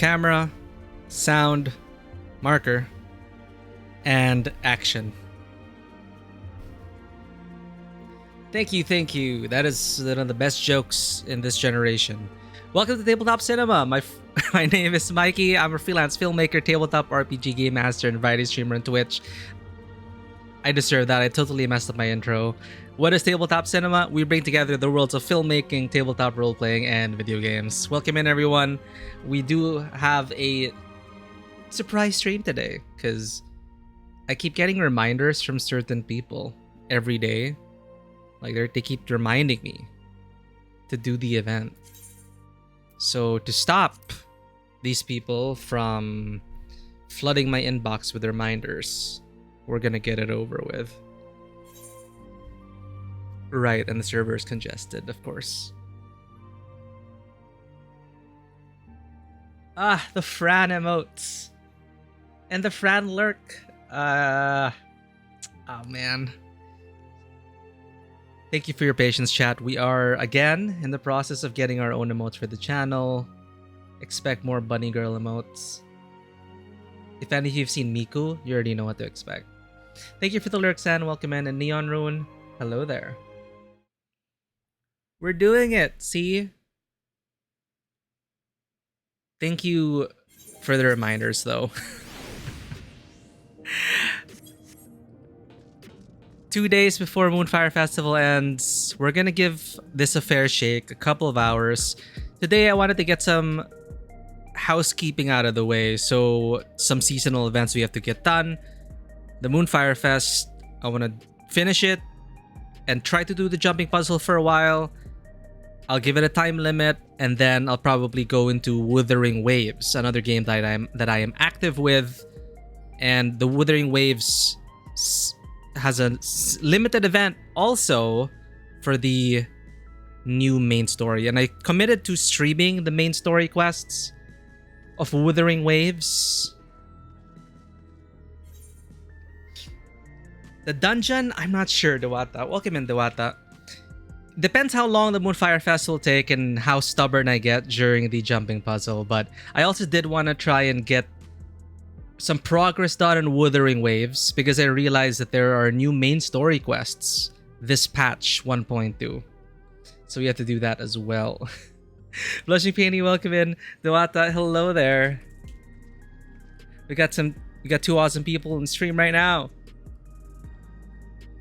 camera, sound, marker, and action. Thank you. That is one of the best jokes in this generation. Welcome to Tabletop Cinema. My name is Mikey. I'm a freelance filmmaker, tabletop RPG game master, and variety streamer on Twitch. I deserve that. I totally messed up my intro. What is Tabletop Cinema? We bring together the worlds of filmmaking, tabletop role-playing, and video games. Welcome in, everyone. We do have a surprise stream today because I keep getting reminders from certain people every day. Like they keep reminding me to do the event. So to stop these people from flooding my inbox with reminders, we're gonna get it over with. Right, and the server is congested, of course. Ah, the Fran emotes. And the Fran lurk. Oh man. Thank you for your patience, chat. We are, again, in the process of getting our own emotes for the channel. Expect more bunny girl emotes. If any of you have seen Miku, you already know what to expect. Thank you for the lurks, and welcome in. And Neon Rune, hello there. We're doing it, see? Thank you for the reminders, though. 2 days before Moonfire Festival ends, we're gonna give this a fair shake, a couple of hours. Today I wanted to get some housekeeping out of the way, so some seasonal events we have to get done. The Moonfire Fest, I want to finish it and try to do the jumping puzzle for a while. I'll give it a time limit, and then I'll probably go into Wuthering Waves, another game that I am active with. And the Wuthering Waves has a limited event also for the new main story, and I committed to streaming the main story quests of Wuthering Waves. The dungeon, I'm not sure, Dewata. Welcome in, Dewata. Depends how long the Moonfire Fest will take and how stubborn I get during the jumping puzzle, but I also did want to try and get some progress done in Wuthering Waves because I realized that there are new main story quests this patch 1.2. So we have to do that as well. Blushing Peony, welcome in. Dewata, hello there. We got two awesome people in stream right now.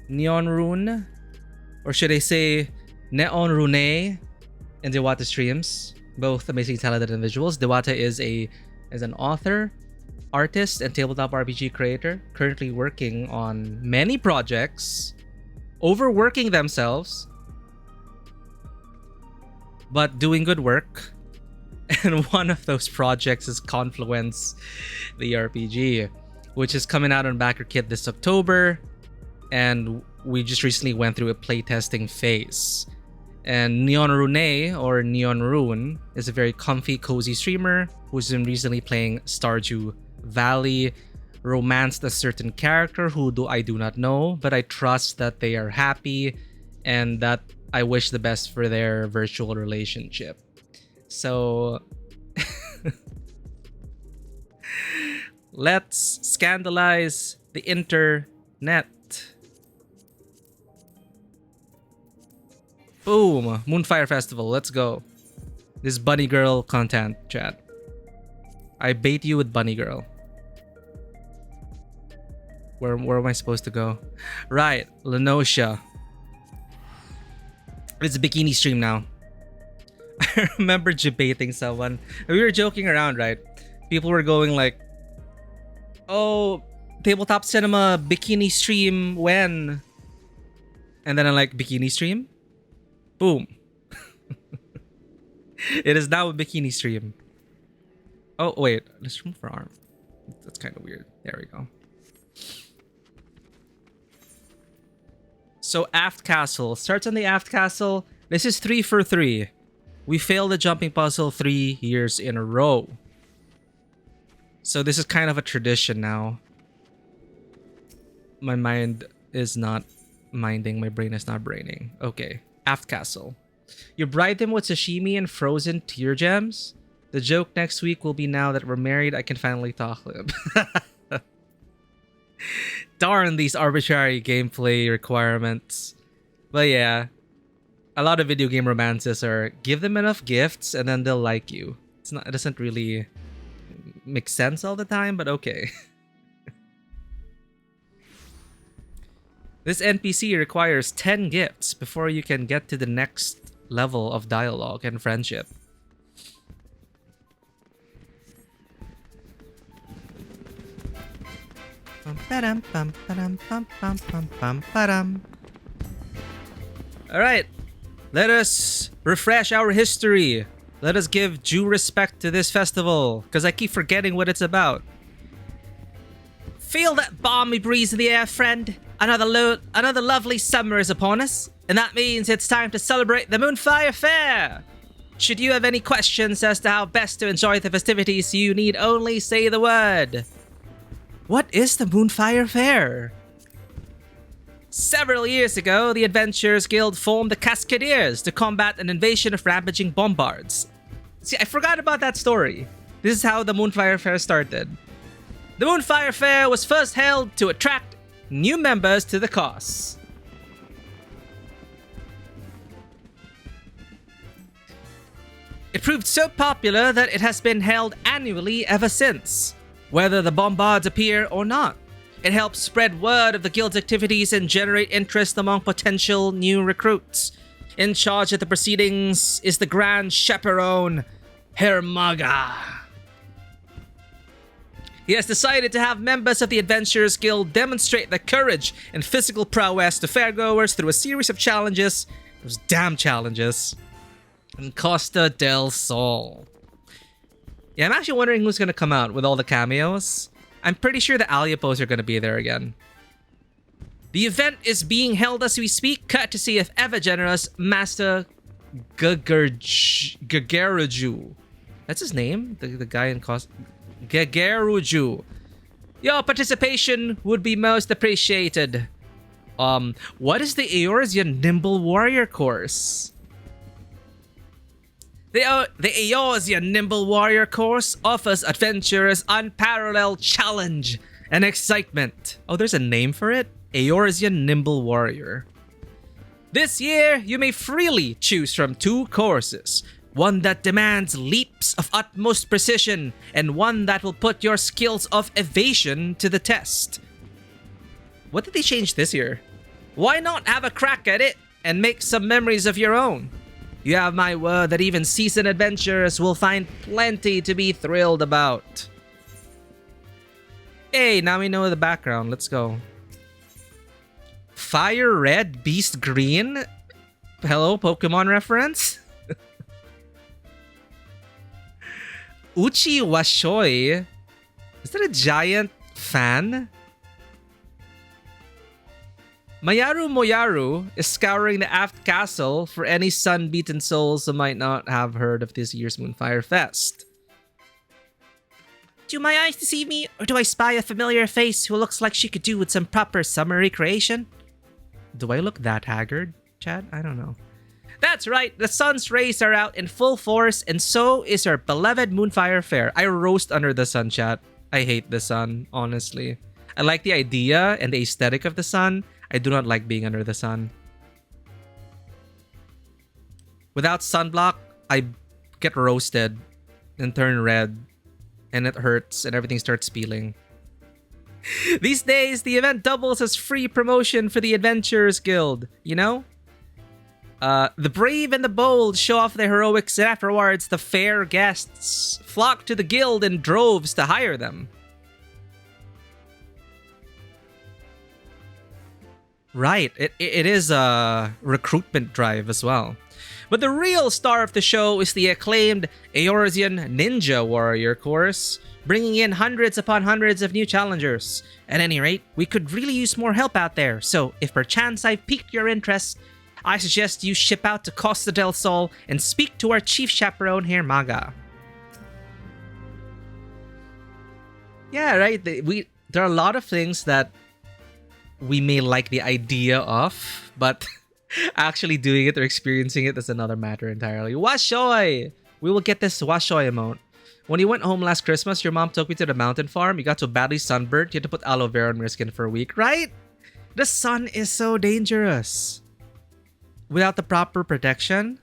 Neon Rune, or should I say Neon Rune, and Dewata streams, both amazing talented individuals. Dewata is an author, artist, and tabletop RPG creator, currently working on many projects, overworking themselves, but doing good work. And one of those projects is Confluence, the RPG, which is coming out on Backer Kit this October. And we just recently went through a playtesting phase. And Neon Rune, or Neon Rune, is a very comfy, cozy streamer who's been recently playing Stardew Valley, romanced a certain character who I do not know, but I trust that they are happy and that I wish the best for their virtual relationship. So let's scandalize the internet. Boom! Moonfire Festival, let's go. This bunny girl content, chat. I bait you with bunny girl. Where am I supposed to go? Right, Lenosha. It's a bikini stream now. I remember debating someone. We were joking around, right? People were going like, oh, Tabletop Cinema bikini stream when? And then I'm like, bikini stream? Boom. It is now a bikini stream. Oh, wait. Let's remove our arm. That's kind of weird. There we go. So, Aft Castle. Starts on the Aft Castle. This is 3 for 3. We failed the jumping puzzle 3 years in a row. So, this is kind of a tradition now. My mind is not minding. My brain is not braining. Okay. Aft Castle. You bribed him with sashimi and frozen tear gems? The joke next week will be now that we're married, I can finally talk to him. Darn these arbitrary gameplay requirements. But yeah, a lot of video game romances are give them enough gifts and then they'll like you. It doesn't really make sense all the time, but okay. This NPC requires 10 gifts before you can get to the next level of dialogue and friendship. Alright, let us refresh our history. Let us give due respect to this festival, because I keep forgetting what it's about. Feel that balmy breeze in the air, friend. Another lovely summer is upon us, and that means it's time to celebrate the Moonfire Faire. Should you have any questions as to how best to enjoy the festivities, you need only say the word. What is the Moonfire Faire? Several years ago, the Adventurers Guild formed the Cascadeers to combat an invasion of rampaging bombards. See, I forgot about that story. This is how the Moonfire Faire started. The Moonfire Faire was first held to attract new members to the cause. It proved so popular that it has been held annually ever since, whether the bombards appear or not. It helps spread word of the guild's activities and generate interest among potential new recruits. In charge of the proceedings is the Grand Chaperone, Herr Maga. He has decided to have members of the Adventurers Guild demonstrate their courage and physical prowess to fairgoers through a series of challenges, those damn challenges, in Costa del Sol. Yeah, I'm actually wondering who's going to come out with all the cameos. I'm pretty sure the Aliapos are going to be there again. The event is being held as we speak, courtesy of ever generous Master Gagaruju. That's his name? The guy in Costa... Gagaruju. Your participation would be most appreciated. What is the Eorzean Nimble Warrior course? The Eorzean Nimble Warrior course offers adventurers unparalleled challenge and excitement. Oh, there's a name for it? Eorzean Nimble Warrior. This year, you may freely choose from 2 courses. One that demands leaps of utmost precision, and one that will put your skills of evasion to the test. What did they change this year? Why not have a crack at it and make some memories of your own? You have my word that even seasoned adventurers will find plenty to be thrilled about. Hey, now we know the background. Let's go. Fire Red, Beast Green? Hello, Pokemon reference? Uchi Washoi? Is that a giant fan? Mayaru Moyaru is scouring the Aft Castle for any sun-beaten souls who might not have heard of this year's Moonfire Fest. Do my eyes deceive me, or do I spy a familiar face who looks like she could do with some proper summer recreation? Do I look that haggard, Chad? I don't know. That's right, the sun's rays are out in full force, and so is our beloved Moonfire Faire. I roast under the sun, chat. I hate the sun, honestly. I like the idea and the aesthetic of the sun. I do not like being under the sun. Without sunblock, I get roasted and turn red, and it hurts, and everything starts peeling. These days, the event doubles as free promotion for the Adventurers Guild, you know? The brave and the bold show off their heroics, and afterwards, the fair guests flock to the guild in droves to hire them. Right, it is a recruitment drive as well. But the real star of the show is the acclaimed Eorzean Ninja Warrior course, bringing in hundreds upon hundreds of new challengers. At any rate, we could really use more help out there, so if perchance I've piqued your interest, I suggest you ship out to Costa del Sol and speak to our chief chaperone, Herr Maga. Yeah, right. There are a lot of things that we may like the idea of, but actually doing it or experiencing it is another matter entirely. Washoy! We will get this washoy emote. When you went home last Christmas, your mom took me to the mountain farm. You got so badly sunburned, you had to put aloe vera on your skin for a week, right? The sun is so dangerous. Without the proper protection.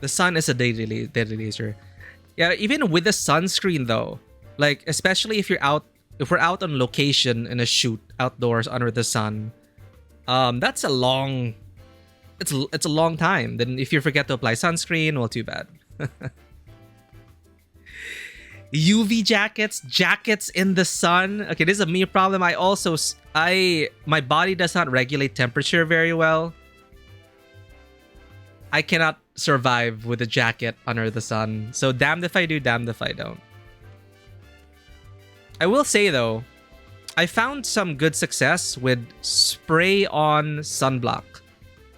The sun is a deadly laser. Yeah, even with the sunscreen though, like especially if we're out on location in a shoot outdoors under the sun, that's a long, it's a long time. Then if you forget to apply sunscreen, well, too bad. UV jackets in the sun. Okay, this is a me problem. My body does not regulate temperature very well. I cannot survive with a jacket under the sun. So damned if I do, damned if I don't. I will say though, I found some good success with spray on sunblock.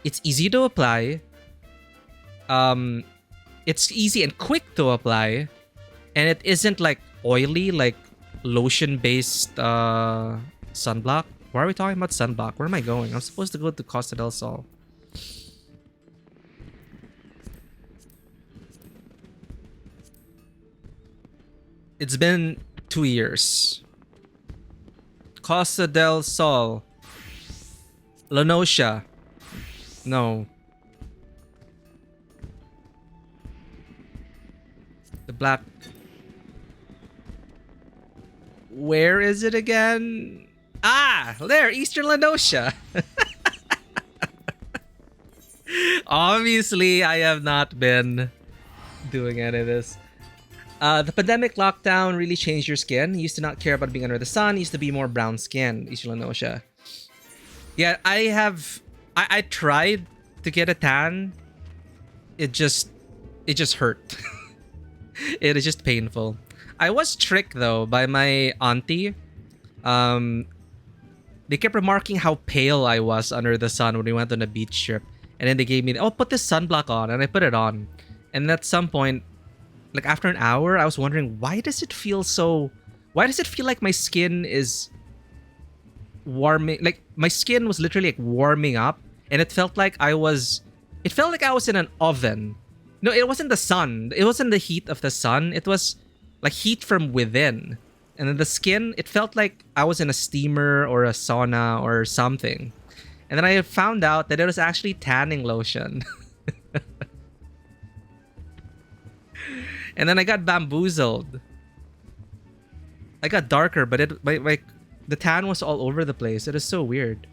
It's easy to apply. It's easy and quick to apply. And it isn't like oily, like lotion-based sunblock. Why are we talking about sunblock? Where am I going? I'm supposed to go to Costa del Sol. It's been 2 years. Costa del Sol. Lenosha. No. The black... Where is it again? Ah! There! Eastern Lenosha! Obviously, I have not been doing any of this. The pandemic lockdown really changed your skin. Used to not care about being under the sun. Used to be more brown skin. Eastern Lenosha. Yeah, I tried to get a tan. It just hurt. It is just painful. I was tricked though by my auntie. They kept remarking how pale I was under the sun when we went on a beach trip. And then they gave me, oh, put this sunblock on. And I put it on. And at some point, like after an hour, I was wondering, why does it feel like my skin is warming? Like my skin was literally like warming up. And it felt like I was in an oven. No, it wasn't the sun. It wasn't the heat of the sun. It was like heat from within. And then the skin, it felt like I was in a steamer or a sauna or something. And then I found out that it was actually tanning lotion. And then I got bamboozled. I got darker, but the tan was all over the place. It is so weird.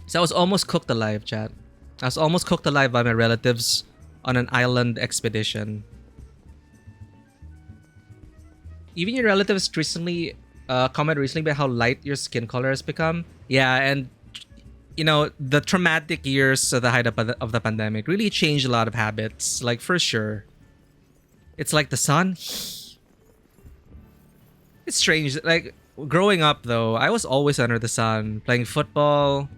So I was almost cooked alive, chat. I was almost cooked alive by my relatives on an island expedition. Even your relatives commented recently about how light your skin color has become. Yeah, and you know, the traumatic years of the height of the pandemic really changed a lot of habits, like for sure. It's like the sun. It's strange. Like growing up though, I was always under the sun, playing football,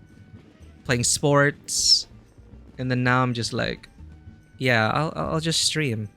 playing sports, and then now I'm just like, yeah, I'll just stream.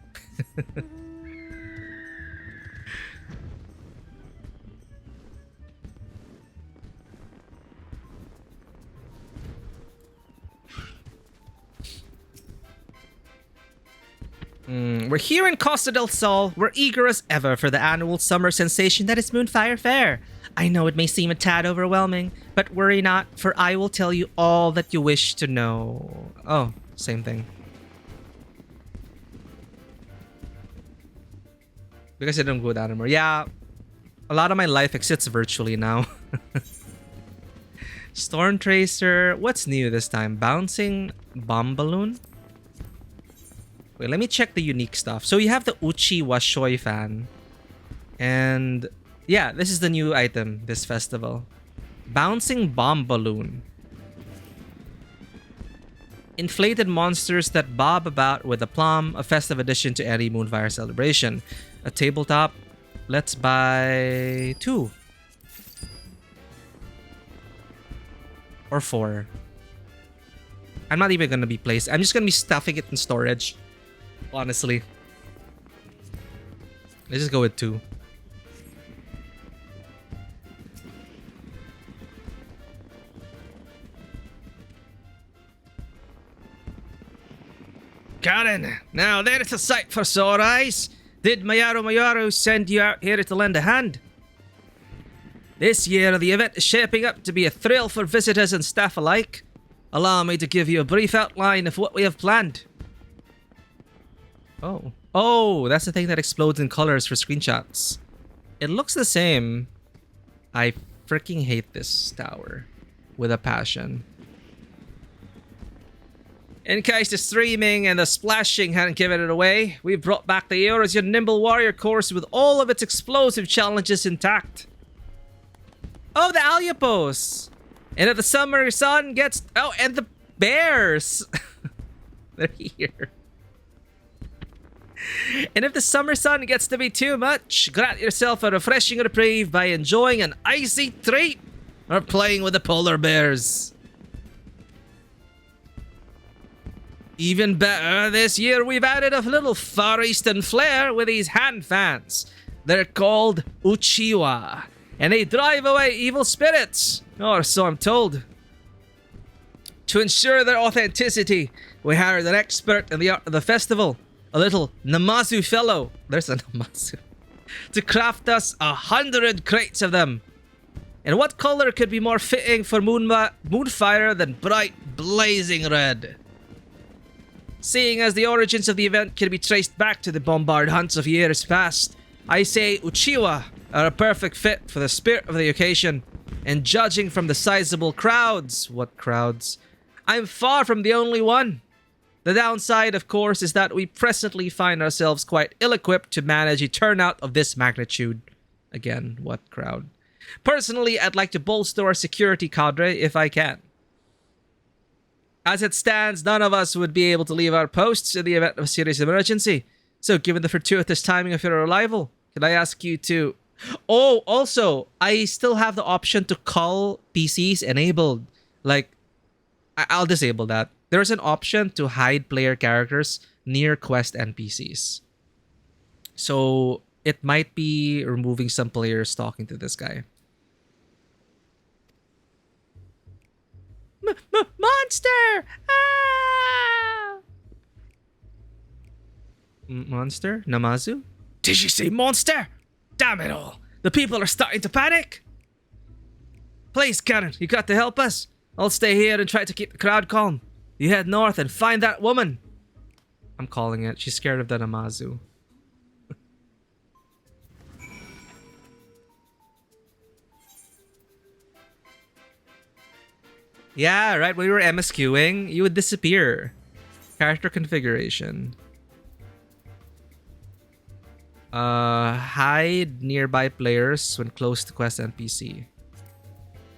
We're here in Costa del Sol. We're eager as ever for the annual summer sensation that is Moonfire Faire. I know it may seem a tad overwhelming, but worry not, for I will tell you all that you wish to know. Oh, same thing. Because I don't go down anymore. Yeah, a lot of my life exists virtually now. Storm Tracer. What's new this time? Bouncing bomb balloon? Wait, let me check the unique stuff. So you have the Uchi Washoi fan. And yeah, this is the new item this festival. Bouncing bomb balloon. Inflated monsters that bob about with aplomb, a festive addition to any Moonfire celebration. A tabletop. Let's buy 2. Or 4. I'm not even gonna be placed. I'm just gonna be stuffing it in storage. Honestly. Let's just go with 2. Karen, now there's a sight for sore eyes. Did Mayaru send you out here to lend a hand? This year, the event is shaping up to be a thrill for visitors and staff alike. Allow me to give you a brief outline of what we have planned. Oh. Oh, that's the thing that explodes in colors for screenshots. It looks the same. I freaking hate this tower with a passion. In case the streaming and the splashing hadn't given it away, we've brought back the Eurasia Nimble Warrior course with all of its explosive challenges intact. Oh, the Alyapos! And if the summer sun gets... Oh, and the bears! They're here. And if the summer sun gets to be too much, grant yourself a refreshing reprieve by enjoying an icy treat or playing with the polar bears. Even better, this year we've added a little Far Eastern flair with these hand fans. They're called Uchiwa, and they drive away evil spirits, or so I'm told. To ensure their authenticity, we hired an expert in the art of the festival, a little Namazu fellow, there's a Namazu, to craft us 100 crates of them. And what color could be more fitting for Moonfire than bright, blazing red? Seeing as the origins of the event can be traced back to the bombard hunts of years past, I say Uchiwa are a perfect fit for the spirit of the occasion. And judging from the sizable crowds, what crowds? I'm far from the only one. The downside, of course, is that we presently find ourselves quite ill-equipped to manage a turnout of this magnitude. Again, what crowd? Personally, I'd like to bolster our security cadre if I can. As it stands, none of us would be able to leave our posts in the event of a serious emergency. So given the fortuitous timing of your arrival, can I ask you to... Oh, also, I still have the option to call PCs enabled. Like, I'll disable that. There's an option to hide player characters near quest NPCs. So it might be removing some players talking to this guy. Monster! Ah! Monster? Namazu? Did you say monster? Damn it all. The people are starting to panic. Please, Karen, you got to help us. I'll stay here and try to keep the crowd calm. You head north and find that woman. I'm calling it. She's scared of the Namazu. Yeah, right. When we were MSQing, you would disappear. Character configuration. Hide nearby players when close to quest NPC.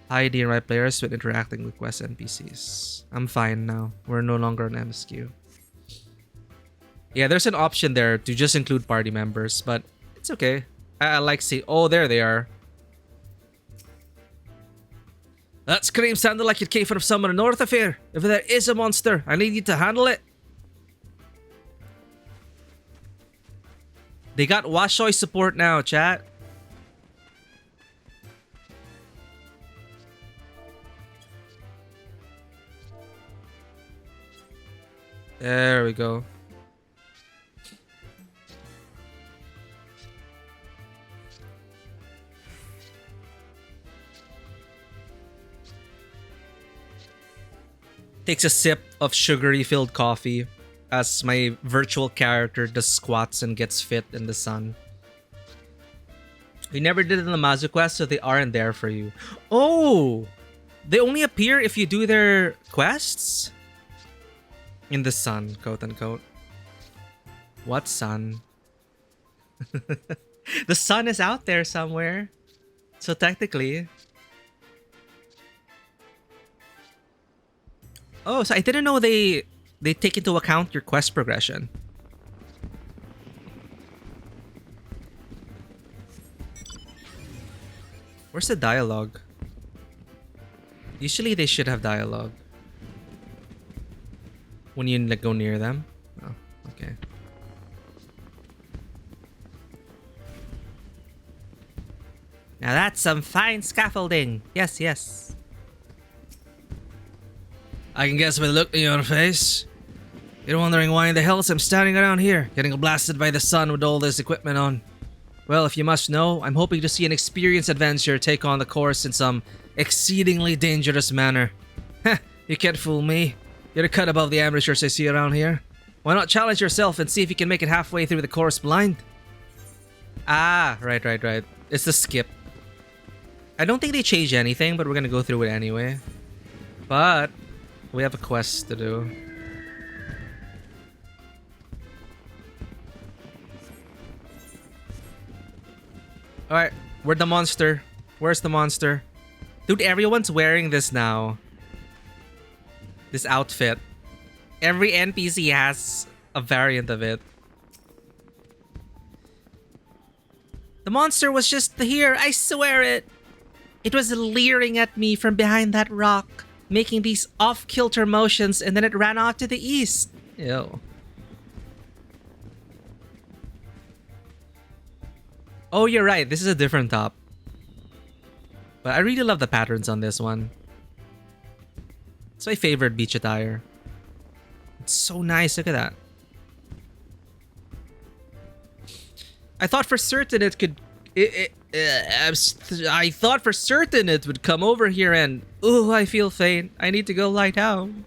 Hide nearby players when interacting with quest NPCs. I'm fine now. We're no longer on MSQ. Yeah, there's an option there to just include party members, but it's okay. I like see. Oh, there they are. That scream sounded like it came from somewhere north of here. If there is a monster, I need you to handle it. They got Washoi support now, chat. There we go. Takes a sip of sugary-filled coffee as my virtual character does squats and gets fit in the sun. We never did the Namazu quest, so they aren't there for you. Oh! They only appear if you do their quests? In the sun, quote-unquote. What sun? The sun is out there somewhere. So technically... Oh, so I didn't know they take into account your quest progression. Where's the dialogue? Usually they should have dialogue. When you like, go near them. Oh, okay. Now that's some fine scaffolding. Yes, yes. I can guess by the look in your face. You're wondering why in the hells I'm standing around here, getting blasted by the sun with all this equipment on. Well, if you must know, I'm hoping to see an experienced adventurer take on the course in some exceedingly dangerous manner. Heh, you can't fool me. You're a cut above the amateurs I see around here. Why not challenge yourself and see if you can make it halfway through the course blind? Ah, right. It's the skip. I don't think they changed anything, but we're gonna go through it anyway. But we have a quest to do. Alright, where's the monster? Where's the monster? Dude, everyone's wearing this now. This outfit. Every NPC has a variant of it. The monster was just here, I swear it! It was leering at me from behind that rock, making these off-kilter motions, and then it ran off to the east. Ew. Oh, you're right. This is a different top. But I really love the patterns on this one. It's my favorite beach attire. It's so nice. Look at that. I thought for certain it could... I thought for certain it would come over here and... Ooh, I feel faint. I need to go lie down.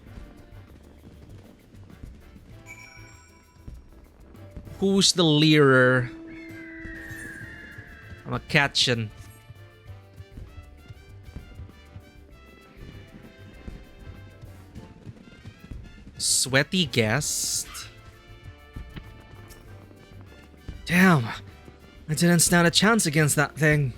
Who's the leerer? I'm a catchin'. Sweaty guest. Damn. I didn't stand a chance against that thing.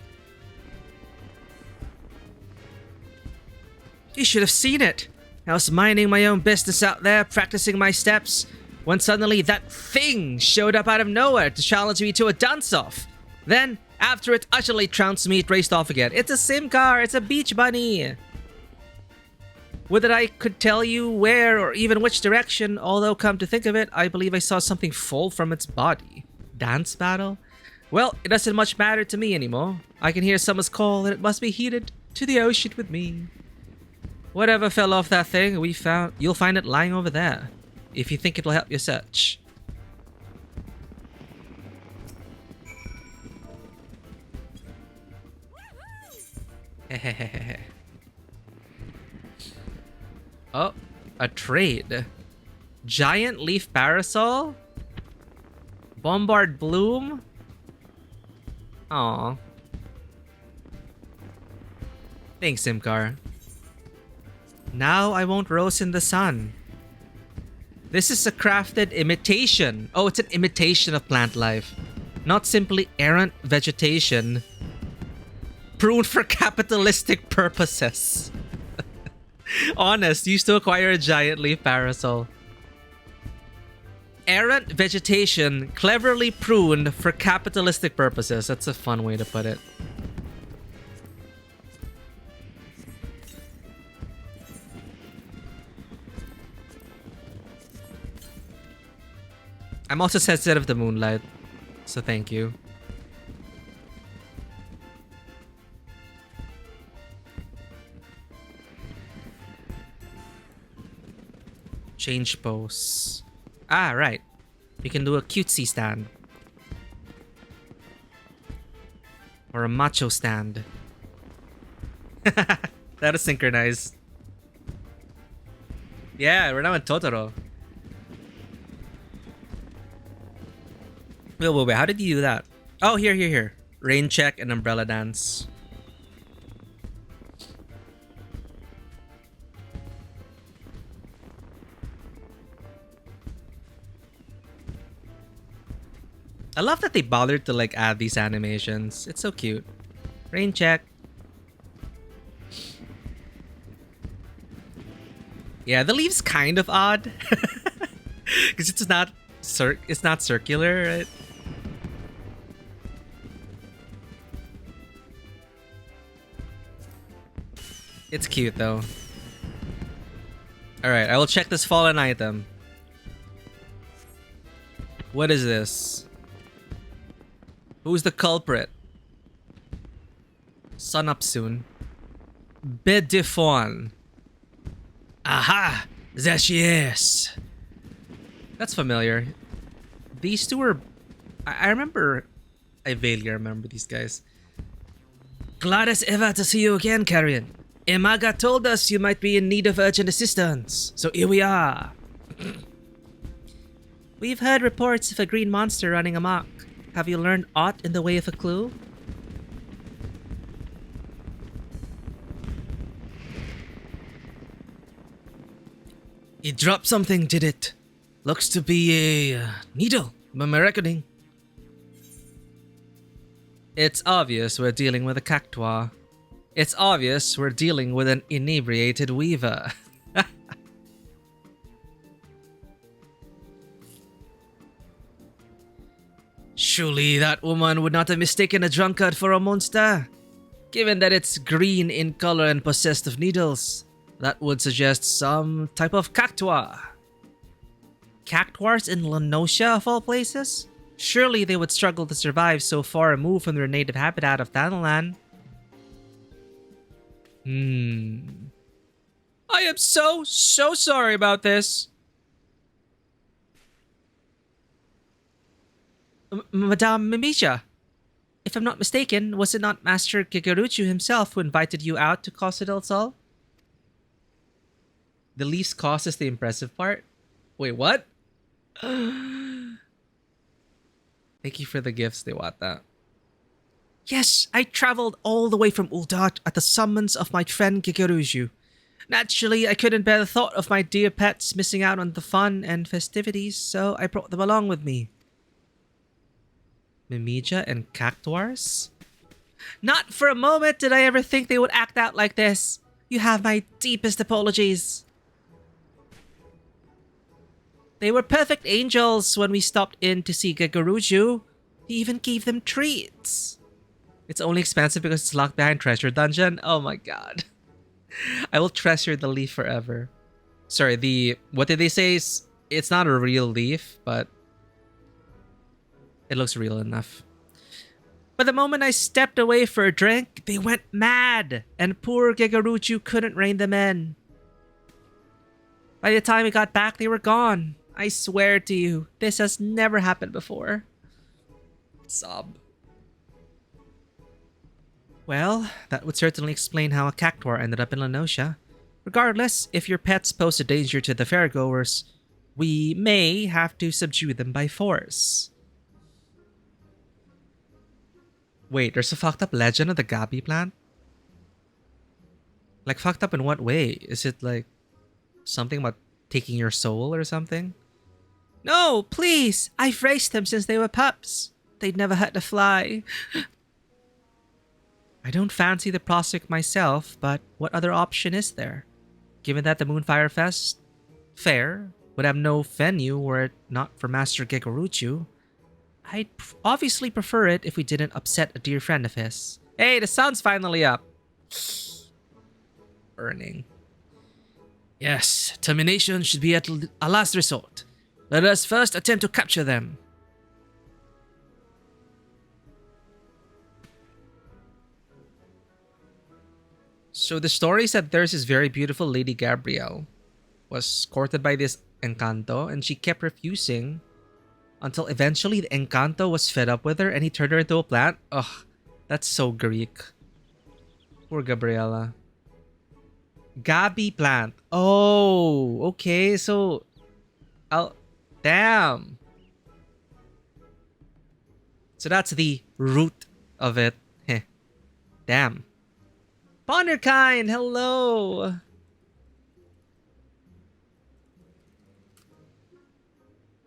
You should have seen it. I was minding my own business out there, practicing my steps, when suddenly that thing showed up out of nowhere to challenge me to a dance-off. Then, after it utterly trounced me, it raced off again. It's a sim car. It's a beach bunny. Whether I could tell you where or even which direction, although come to think of it, I believe I saw something fall from its body. Dance battle? Well, it doesn't much matter to me anymore. I can hear someone's call and it must be headed to the ocean with me. Whatever fell off that thing you'll find it lying over there. If you think it will help your search. Oh, a trade. Giant leaf parasol? Bombard bloom? Aw. Thanks, Simcar. Now I won't roast in the sun. This is a crafted imitation. Oh, it's an imitation of plant life. Not simply errant vegetation. Pruned for capitalistic purposes. Honest, used to acquire a giant leaf parasol. Errant vegetation cleverly pruned for capitalistic purposes. That's a fun way to put it. I'm also sensitive to moonlight, so thank you. Change pose. Ah, right. You can do a cutesy stand. Or a macho stand. That is synchronized. Yeah, we're now in Totoro. Wait, how did you do that? Oh, here. Rain check and umbrella dance. I love that they bothered to like add these animations. It's so cute. Rain check. Yeah, the leaf's kind of odd. Because it's not circular, right? It's cute though. Alright, I will check this fallen item. What is this? Who's the culprit? Sun up soon. Bed de fawn. Aha! There she is. That's familiar. These two are... I remember... I vaguely remember these guys. Glad as ever to see you again, Carrion. Imaga told us you might be in need of urgent assistance, so here we are. We've heard reports of a green monster running amok. Have you learned aught in the way of a clue? It dropped something, did it? Looks to be a needle, by my reckoning. It's obvious we're dealing with a cactuar. It's obvious we're dealing with an inebriated weaver. Surely that woman would not have mistaken a drunkard for a monster. Given that it's green in color and possessed of needles, that would suggest some type of cactuar. Cactuars in Lenosha of all places? Surely they would struggle to survive so far removed from their native habitat of Thanalan. I am so sorry about this. Madame Mimicha, if I'm not mistaken, was it not Master Gigaruchu himself who invited you out to Casa del Sol? The least cost is the impressive part? Wait, what? Thank you for the gifts, they want that. Yes, I traveled all the way from Uldat at the summons of my friend Gigaruju. Naturally, I couldn't bear the thought of my dear pets missing out on the fun and festivities, so I brought them along with me. Mimija and cactuars? Not for a moment did I ever think they would act out like this. You have my deepest apologies. They were perfect angels when we stopped in to see Gigaruju. He even gave them treats. It's only expensive because it's locked behind Treasure Dungeon? Oh my god. I will treasure the leaf forever. Sorry, what did they say? It's not a real leaf, but it looks real enough. But the moment I stepped away for a drink, they went mad, and poor Gigaruchu couldn't rein them in. By the time we got back, they were gone. I swear to you, this has never happened before. Sob. Well, that would certainly explain how a cactuar ended up in Lenosha. Regardless, if your pets pose a danger to the fairgoers, we may have to subdue them by force. Wait, there's a fucked up legend of the Gabi plant? Like, fucked up in what way? Is it like something about taking your soul or something? No, please! I've raised them since they were pups. They'd never hurt a fly. I don't fancy the prospect myself, but what other option is there? Given that the Moonfire Fest, Faire, would have no venue were it not for Master Gigaruchu, I'd obviously prefer it if we didn't upset a dear friend of his. Hey, the sun's finally up. Burning. Yes, termination should be at a last resort. Let us first attempt to capture them. So the story said there's this very beautiful Lady Gabrielle was courted by this Encanto and she kept refusing until eventually the Encanto was fed up with her and he turned her into a plant. Ugh, that's so Greek. Poor Gabriella. Gabi plant. Oh, okay. So, damn. So that's the root of it. Heh. Damn. Ponderkind, hello.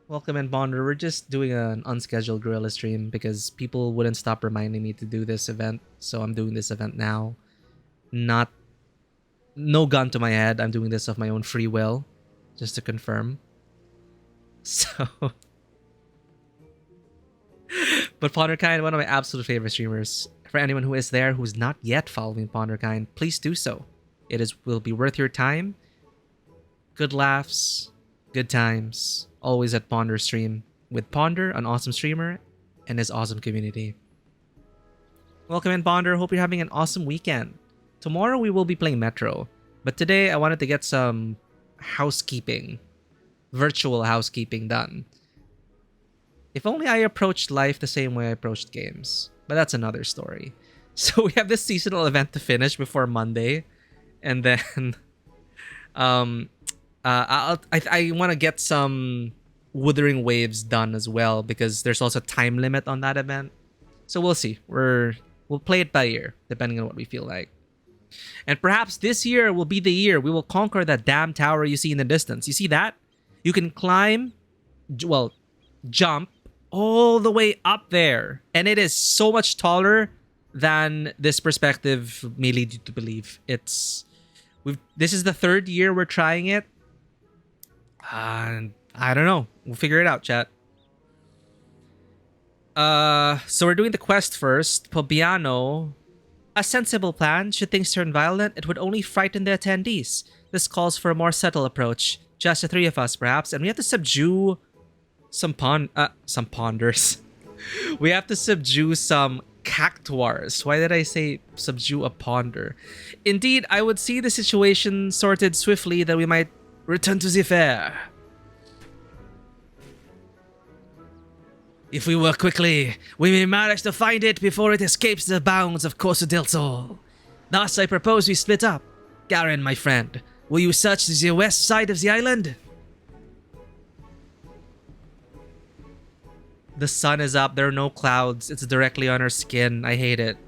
Welcome in, Bonder. We're just doing an unscheduled gorilla stream because people wouldn't stop reminding me to do this event. So I'm doing this event now. No gun to my head. I'm doing this of my own free will. Just to confirm. So... But Ponderkind, one of my absolute favorite streamers. For anyone who is there who's not yet following Ponderkind, please do so. Will be worth your time. Good laughs, good times, always at Ponder stream with Ponder, an awesome streamer, and his awesome community. Welcome in, Ponder. Hope you're having an awesome weekend. Tomorrow we will be playing Metro, but today I wanted to get some housekeeping virtual housekeeping done. If only I approached life the same way I approached games. But that's another story. So we have this seasonal event to finish before Monday. And then I want to get some Wuthering Waves done as well, because there's also a time limit on that event. So we'll see. We'll play it by ear, depending on what we feel like. And perhaps this year will be the year we will conquer that damn tower you see in the distance. You see that? You can climb, well, jump all the way up there. And it is so much taller than this perspective may lead you to believe. This is the third year we're trying it. And I don't know. We'll figure it out, chat. So we're doing the quest first. Pobiano. A sensible plan. Should things turn violent, it would only frighten the attendees. This calls for a more subtle approach. Just the three of us, perhaps, and we have to subdue some ponders. We have to subdue some cactuars. Why did I say subdue a ponder? Indeed, I would see the situation sorted swiftly that we might return to the Faire. If we work quickly, we may manage to find it before it escapes the bounds of Corso del Sol. Thus, I propose we split up. Garen, my friend, will you search the west side of the island? The sun is up, there are no clouds, it's directly on our skin. I hate it.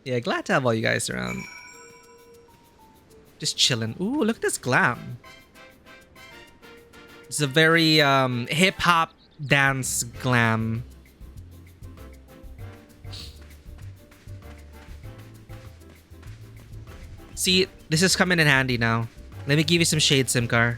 Yeah, glad to have all you guys around. Just chilling. Ooh, look at this glam. It's a very hip-hop dance glam. See, this is coming in handy now. Let me give you some shade, Simcar.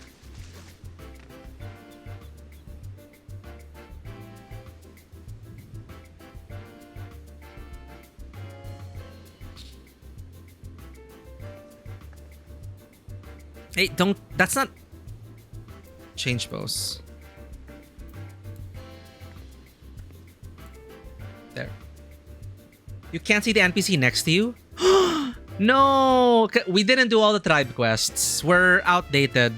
Hey, don't... That's not... Change pose. There. You can't see the NPC next to you? No! We didn't do all the tribe quests. We're outdated.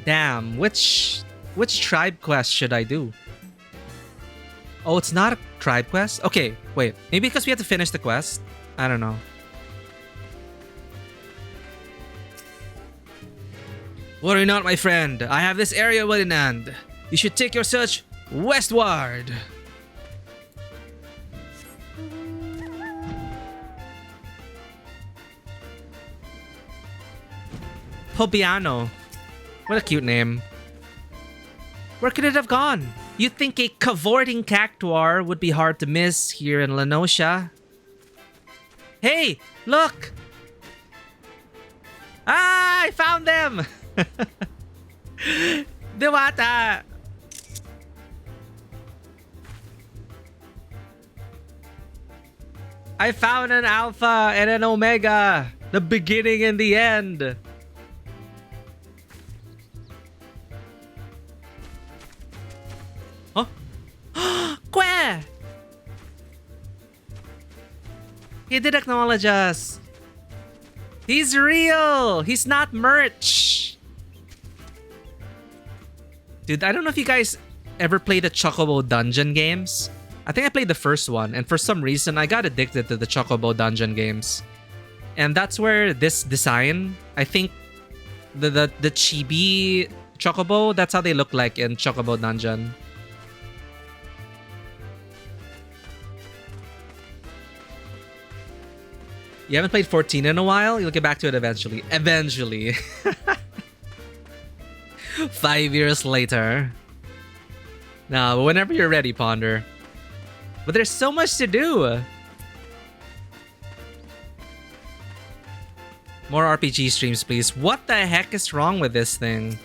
Damn, which tribe quest should I do? Oh, it's not a tribe quest? Okay, wait. Maybe because we have to finish the quest? I don't know. Worry not, my friend. I have this area well in hand. You should take your search westward. Pobiano. What a cute name. Where could it have gone? You'd think a cavorting cactuar would be hard to miss here in Lenosha. Hey, look! Ah, I found them! Dewata! I found an alpha and an omega. The beginning and the end. Huh? Queh! He did acknowledge us. He's real. He's not merch. Dude, I don't know if you guys ever played the Chocobo Dungeon games. I think I played the first one, and for some reason, I got addicted to the Chocobo Dungeon games. And that's where this design, I think, the chibi Chocobo, that's how they look like in Chocobo Dungeon. You haven't played 14 in a while? You'll get back to it eventually. Eventually. 5 years later. No, but whenever you're ready, Ponder. But there's so much to do. More RPG streams, please. What the heck is wrong with this thing?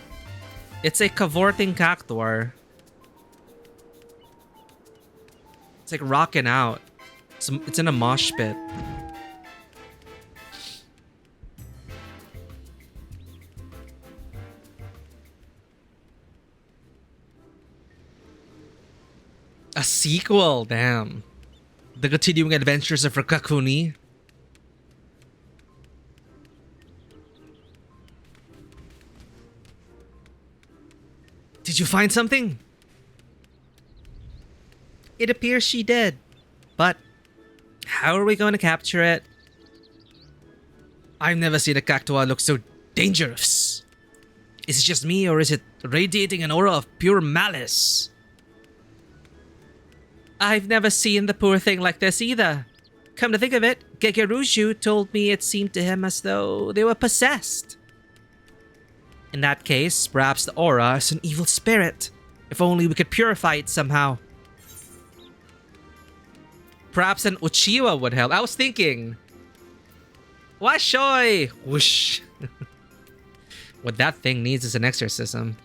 It's a cavorting cactuar. It's like rocking out. It's in a mosh pit. A sequel, damn. The continuing adventures of Rakakuni. Did you find something? It appears she did. But how are we going to capture it? I've never seen a cactua look so dangerous. Is it just me, or is it radiating an aura of pure malice? I've never seen the poor thing like this either. Come to think of it, Gegerushu told me it seemed to him as though they were possessed. In that case, perhaps the aura is an evil spirit. If only we could purify it somehow. Perhaps an Uchiwa would help. I was thinking. Washoy! Whoosh. What that thing needs is an exorcism.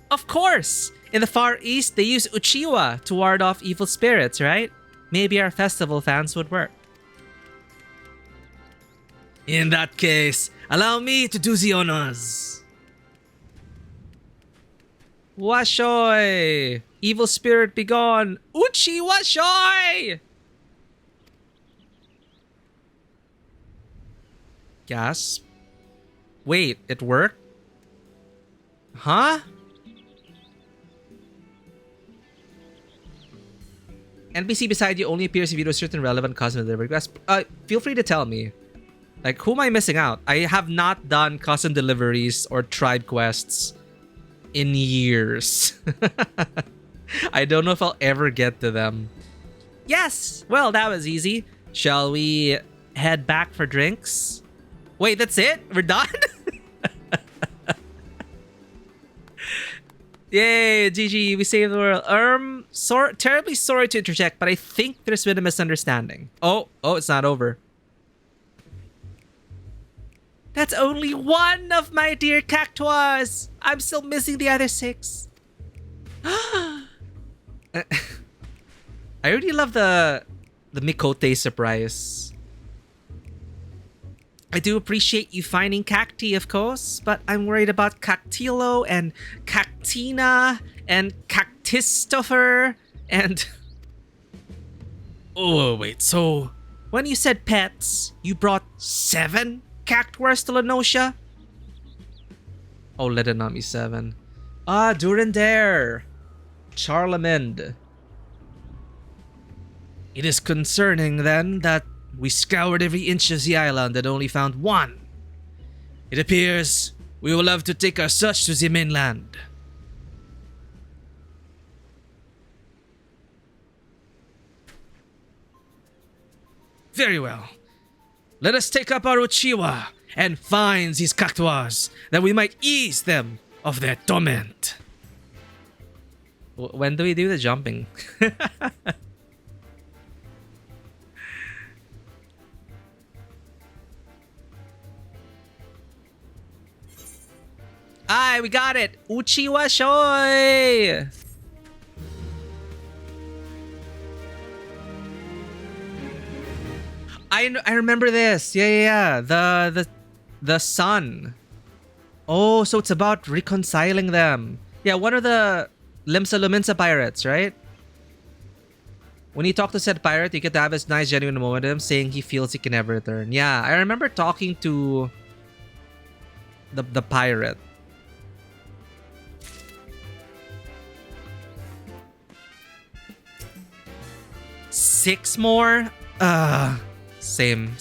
Of course! In the Far East, they use Uchiwa to ward off evil spirits, right? Maybe our festival fans would work. In that case, allow me to do the honors. Washoy! Evil spirit be gone! Uchi washoy! Gasp. Wait, it worked? Huh? NPC beside you only appears if you do a certain relevant custom delivery quest. Feel free to tell me. Like, who am I missing out? I have not done custom deliveries or tribe quests in years. I don't know if I'll ever get to them. Yes! Well, that was easy. Shall we head back for drinks? Wait, that's it? We're done? Yay, GG, we saved the world. Terribly sorry to interject, but I think there's been a misunderstanding. Oh, it's not over. That's only one of my dear cactuas. I'm still missing the other 6. I really love the Mikote surprise. I do appreciate you finding cacti, of course, but I'm worried about Cactilo and Cactina and Cactistofer and... Oh, wait, so when you said pets, you brought 7 cactuars to Lenosha? Oh, let it not be 7. Durandare. Charlemagne. It is concerning, then, that we scoured every inch of the island and only found 1. It appears we will have to take our search to the mainland. Very well. Let us take up our Uchiwa and find these cactuars, that we might ease them of their torment. When do we do the jumping? Aye, we got it! Uchiwa Shoy! I remember this. Yeah. The sun. Oh, so it's about reconciling them. Yeah, one of the Limsa Luminsa pirates, right? When you talk to said pirate, you get to have this nice genuine moment of him saying he feels he can never return. Yeah, I remember talking to the pirate. Six more? Same.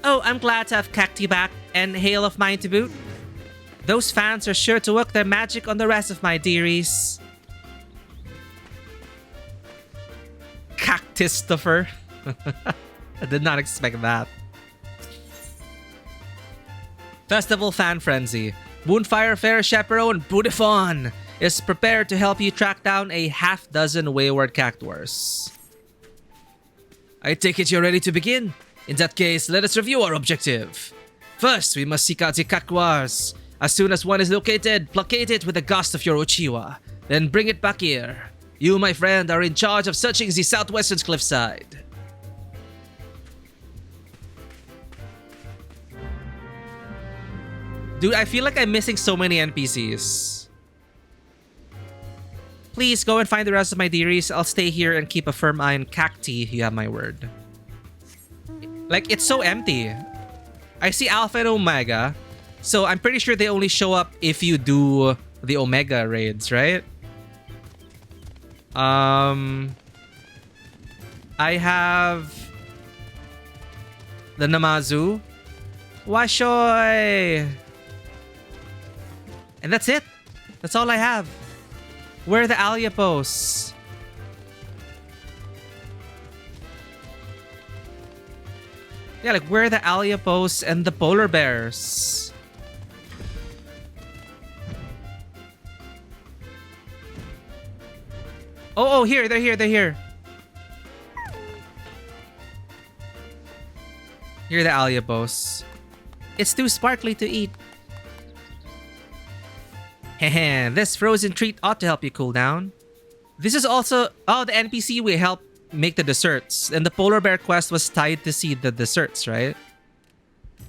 Oh, I'm glad to have Cacti back and Hail of Mine to boot. Those fans are sure to work their magic on the rest of my dearies. Cactistofer. I did not expect that. Festival Fan Frenzy. Moonfire, Faire, Chaperone, Budifon is prepared to help you track down a half-dozen wayward cactuars. I take it you're ready to begin? In that case, let us review our objective. First, we must seek out the cactuars. As soon as one is located, placate it with a gust of your Uchiwa. Then bring it back here. You, my friend, are in charge of searching the southwestern cliffside. Dude, I feel like I'm missing so many NPCs. Please go and find the rest of my dearies. I'll stay here and keep a firm eye on cacti. You have my word. Like, it's so empty. I see Alpha and Omega. So I'm pretty sure they only show up if you do the Omega raids, right? I have the Namazu. Washoy! And that's it. That's all I have. Where are the Alyapos? Yeah, like where are the Alyapos and the polar bears? Oh, here, they're here, they're here. Here are the Alyapos. It's too sparkly to eat. Heh, this frozen treat ought to help you cool down. This is also... Oh, the NPC will help make the desserts. And the polar bear quest was tied to see the desserts, right?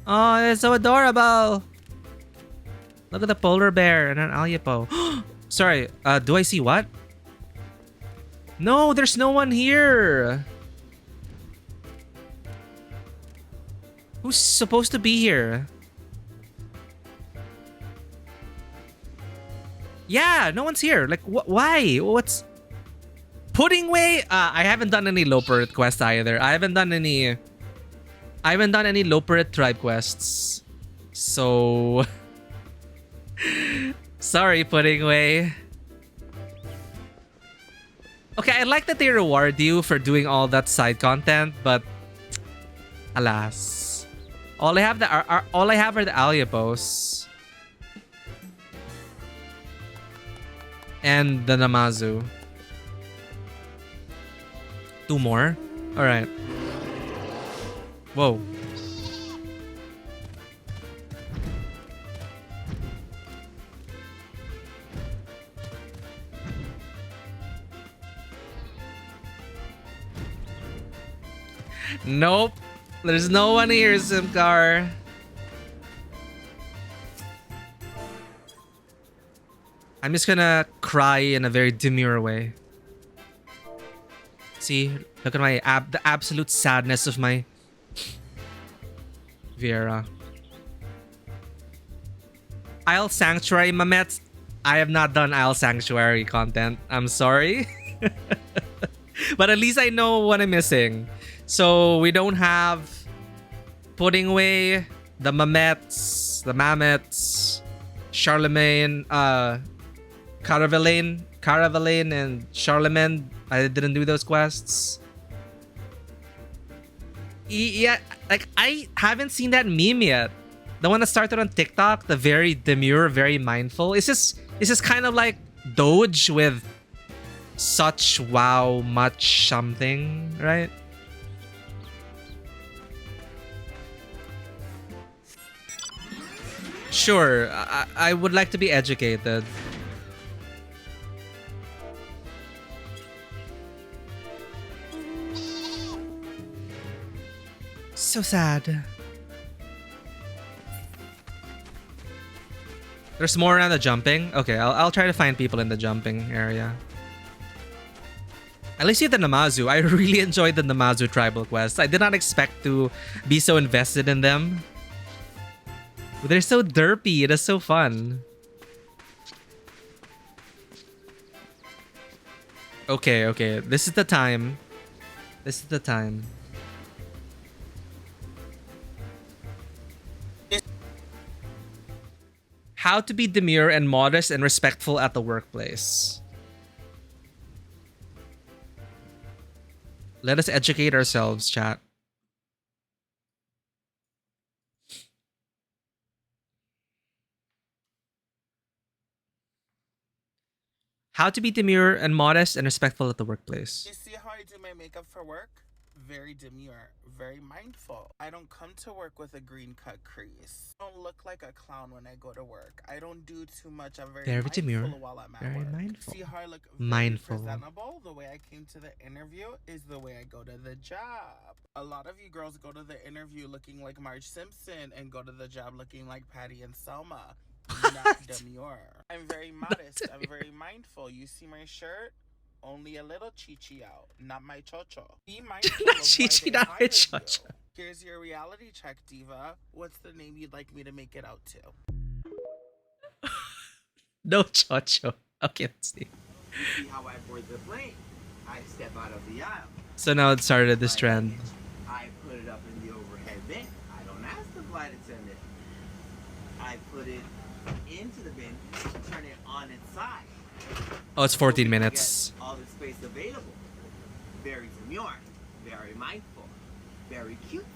Oh, it's so adorable. Look at the polar bear and an Alyapo. Sorry, do I see what? No, there's no one here. Who's supposed to be here? Yeah, no one's here. Like, why? What's... Pudding Way? I haven't done any low pirate quests either. I haven't done any low pirate tribe quests. So... Sorry, Pudding Way. Okay, I like that they reward you for doing all that side content, but... Alas. All I have are the Alyapos. And the Namazu. 2 more? Alright. Whoa. Nope. There's no one here, Simcar. I'm just gonna cry in a very demure way. See, look at my the absolute sadness of my Vera. Isle Sanctuary, Mamet. I have not done Isle Sanctuary content. I'm sorry. But at least I know what I'm missing. So we don't have Pudding Way, the Mamets, Charlemagne, Caravelaine, and Charlemagne. I didn't do those quests. Yeah, like I haven't seen that meme yet. The one that started on TikTok, the very demure, very mindful. It's just kind of like Doge with such wow much something, right? Sure, I would like to be educated. So sad. There's more around the jumping? Okay, I'll try to find people in the jumping area. At least you have the Namazu. I really enjoyed the Namazu tribal quests. I did not expect to be so invested in them. But they're so derpy. It is so fun. Okay. This is the time. This is the time. How to be demure and modest and respectful at the workplace. Let us educate ourselves, chat. How to be demure and modest and respectful at the workplace. You see how I do my makeup for work? Very demure, very mindful. I don't come to work with a green cut crease. I don't look like a clown when I go to work. I don't do too much. I'm very Very demure. mindful while I'm at Very work. mindful. See how I look very Mindful. presentable? The way I came to the interview is the way I go to the job. A lot of you girls go to the interview looking like Marge Simpson and go to the job looking like Patty and Selma. Not demure. I'm very modest. I'm very mindful. You see my shirt? Only a little chichi out, not my chocho. Be mindful Not of chichi, why they not my hired chocho. you. Here's your reality check, diva. What's the name you'd like me to make it out to? No chocho. Okay, let's see. You see how I board the plane? I step out of the aisle. So now it started this trend. I put it up in the overhead bin. I don't ask the flight attendant. I put it into the bin, turn it on its side. Oh, it's 14 minutes. All the space available. Very demure, very mindful, very cute.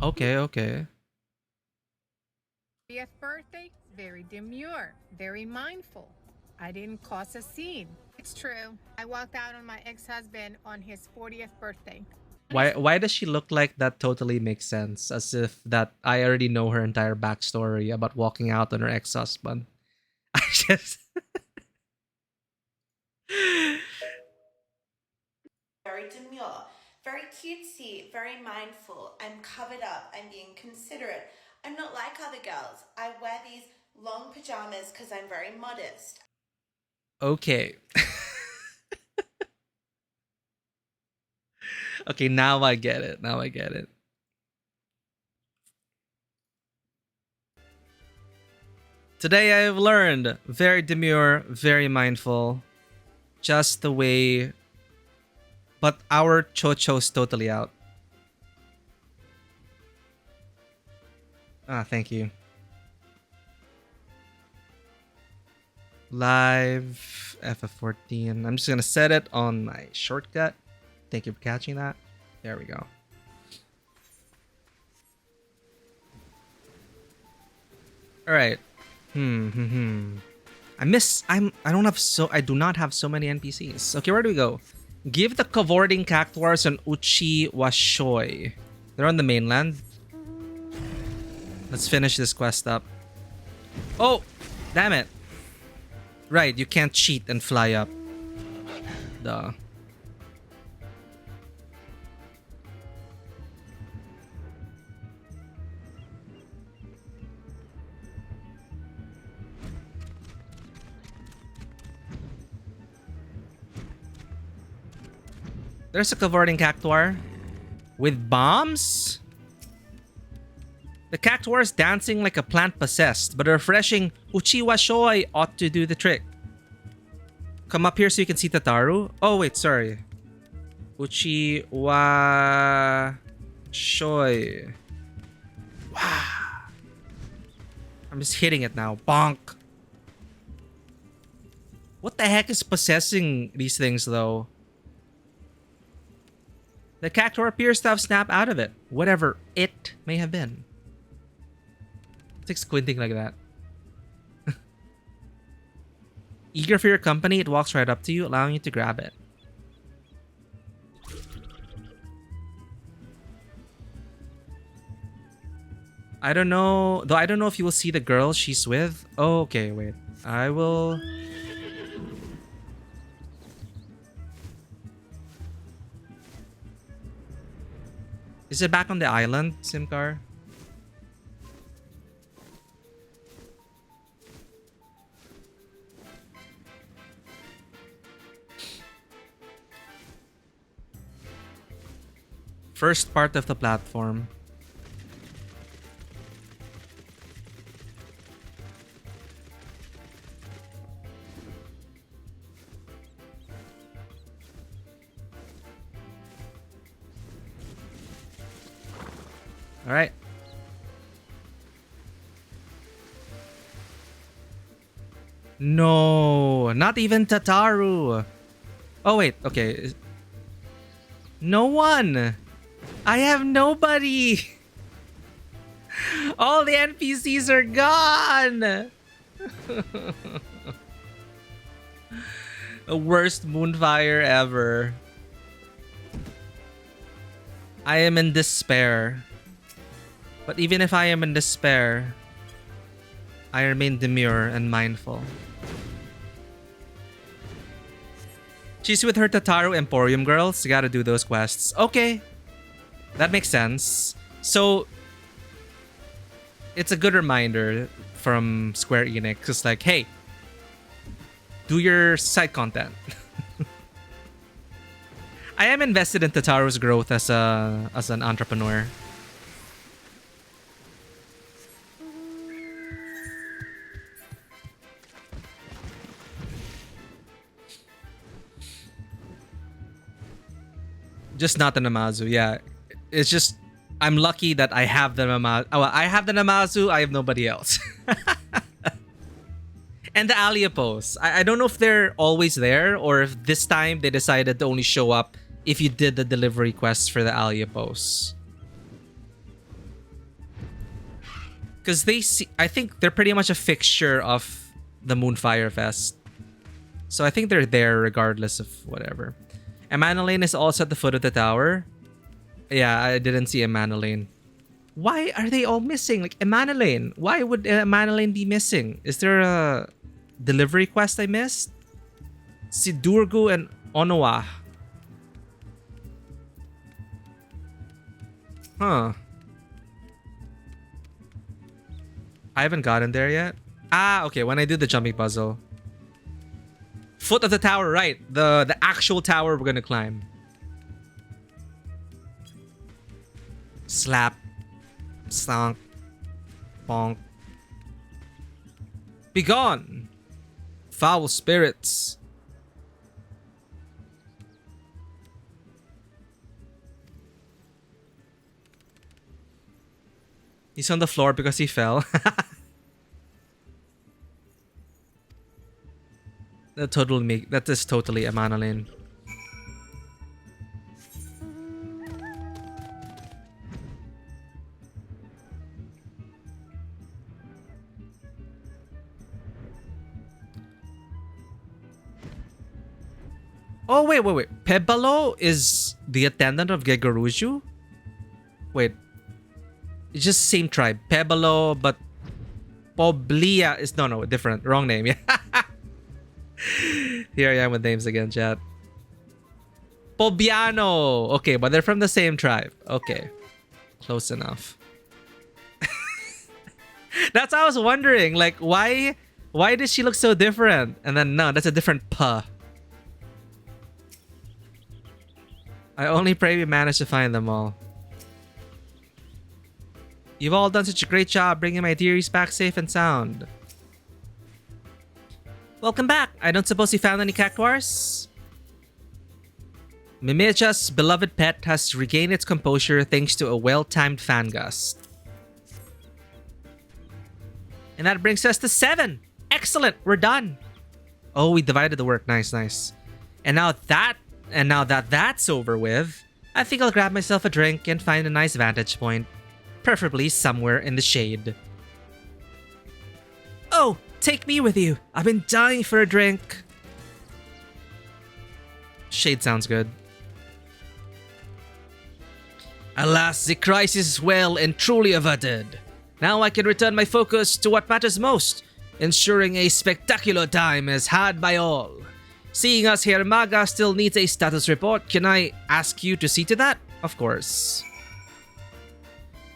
Okay, okay. 40th birthday, very demure, very mindful. I didn't cause a scene. It's true. I walked out on my ex-husband on his 40th birthday. Why does she look like that? Totally makes sense. As if that I already know her entire backstory about walking out on her ex-husband. I just Very demure, very cutesy, very mindful. I'm covered up. I'm being considerate. I'm not like other girls. I wear these long pajamas because I'm very modest. okay. Okay, now I get it. Now I get it. Today I've learned very demure, very mindful. Just the way. But our chocho's totally out. Ah, thank you. Live FF14. I'm just gonna set it on my shortcut. Thank you for catching that. There we go. All right. I do not have so many NPCs. Okay, where do we go? Give the cavorting cactuars an uchi washoi. They're on the mainland. Let's finish this quest up. Oh, damn it. Right, you can't cheat and fly up. Duh. There's a cavorting cactuar with bombs. The cactuar is dancing like a plant possessed, but a refreshing Uchiwa Shoi ought to do the trick. Come up here so you can see Tataru. Oh wait, sorry. Uchiwa Shoi. Wow. I'm just hitting it now. Bonk. What the heck is possessing these things though? The cactuar appears to have snapped out of it, whatever it may have been. It's like squinting like that. Eager for your company, it walks right up to you, allowing you to grab it. I don't know, though I don't know if you will see the girl she's with. Oh, okay, wait. I will... Is it back on the island, Simcar? First part of the platform. All right. No, not even Tataru. Oh wait, okay. No one. I have nobody. All the NPCs are gone. The worst Moonfire ever. I am in despair. But even if I am in despair, I remain demure and mindful. She's with her Tataru Emporium girls. You gotta do those quests. Okay. That makes sense. So, it's a good reminder from Square Enix. It's like, hey, do your side content. I am invested in Tataru's growth as an entrepreneur. Just not the Namazu, yeah. It's just I'm lucky that I have the Namazu. Oh, I have the Namazu, I have nobody else. And the Aliapos. I don't know if they're always there or if this time they decided to only show up if you did the delivery quests for the Aliapos. Because I think they're pretty much a fixture of the Moonfire Fest. So I think they're there regardless of whatever. Amanalane is also at the foot of the tower. Yeah, I didn't see Amanalane. Why are they all missing? Like, Amanalane. Why would Amanalane be missing? Is there a delivery quest I missed? Sidurgu and Onowa. Huh. I haven't gotten there yet. Ah, okay, when I do the jumping puzzle. Foot of the tower, right. The actual tower we're gonna climb. Slap. Stonk. Bonk. Begone! Foul spirits. He's on the floor because he fell. That is totally a Manolin. Oh, wait. Pebalo is the attendant of Gegaruju? Wait. It's just the same tribe. Pebalo, but Poblia is... No, different. Wrong name. Yeah. Here I am with names again, chat. Pobiano. Okay, but they're from the same tribe. Okay. Close enough. That's how I was wondering. Like, why does she look so different? And then, no, that's a different puh. I only pray we manage to find them all. You've all done such a great job bringing my dearies back safe and sound. Welcome back. I don't suppose you found any cactuars? Mimija's beloved pet has regained its composure thanks to a well-timed fan gust. And that brings us to 7. Excellent. We're done. Oh, we divided the work. Nice. And now that that's over with, I think I'll grab myself a drink and find a nice vantage point. Preferably somewhere in the shade. Oh, take me with you. I've been dying for a drink. Shade sounds good. Alas, the crisis is well and truly averted. Now I can return my focus to what matters most, ensuring a spectacular time is had by all. Seeing as Hermaga still needs a status report, can I ask you to see to that? Of course.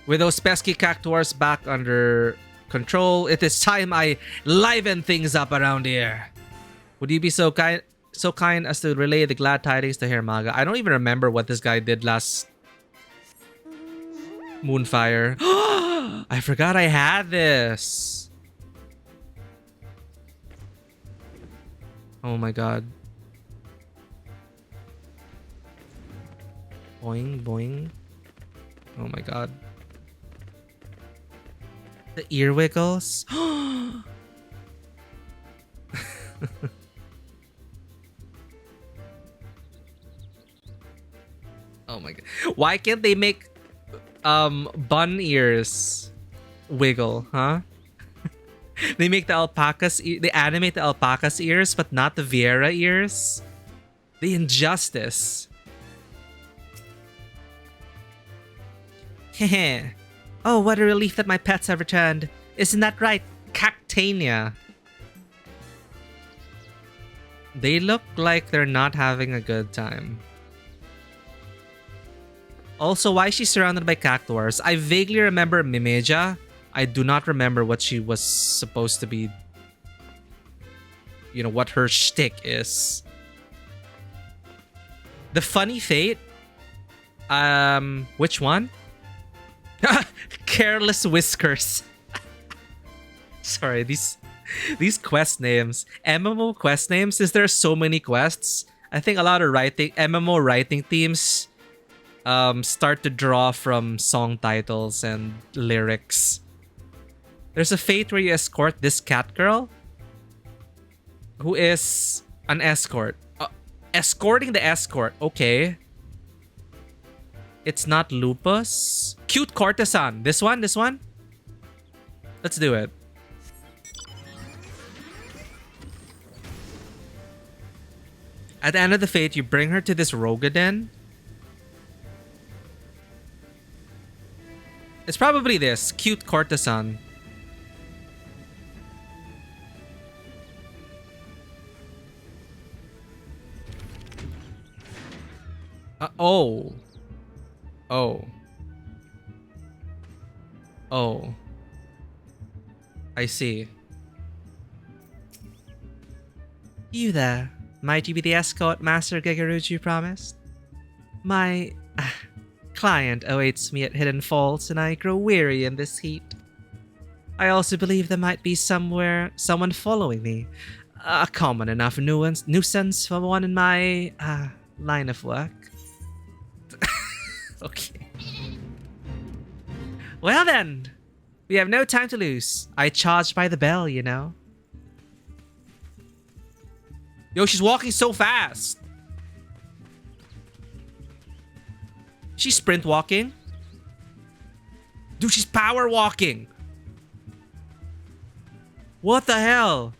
With those pesky cactuars back under control, it is time I liven things up around here. Would you be so kind as to relay the glad tidings to Hermaga? I don't even remember what this guy did last Moonfire. I forgot I had this. Oh my god. Boing, boing. Oh my god. The ear wiggles. Oh my god. Why can't they make bun ears wiggle, huh? They make the alpacas they animate the alpaca's ears but not the Vieira ears. The injustice. Heh. Oh, what a relief that my pets have returned. Isn't that right, Cactania? They look like they're not having a good time. Also, why is she surrounded by cactuars? I vaguely remember Mimeja. I do not remember what she was supposed to be. You know, what her shtick is. The funny fate? Which one? Careless Whiskers. Sorry, these quest names. MMO quest names, since there are so many quests, I think a lot of MMO writing teams start to draw from song titles and lyrics. There's a fate where you escort this cat girl who is an escort. Escorting the escort, okay. It's not Lupus. Cute courtesan. This one? Let's do it. At the end of the fate, you bring her to this Rogaden. It's probably this. Cute courtesan. Oh. I see. You there. Might you be the escort Master Gigaruju promised? My client awaits me at Hidden Falls and I grow weary in this heat. I also believe there might be someone following me. A common enough nuisance for one in my line of work. Okay. Well then, we have no time to lose. I charged by the bell, you know. Yo, she's walking so fast. She's sprint walking. Dude, she's power walking. What the hell?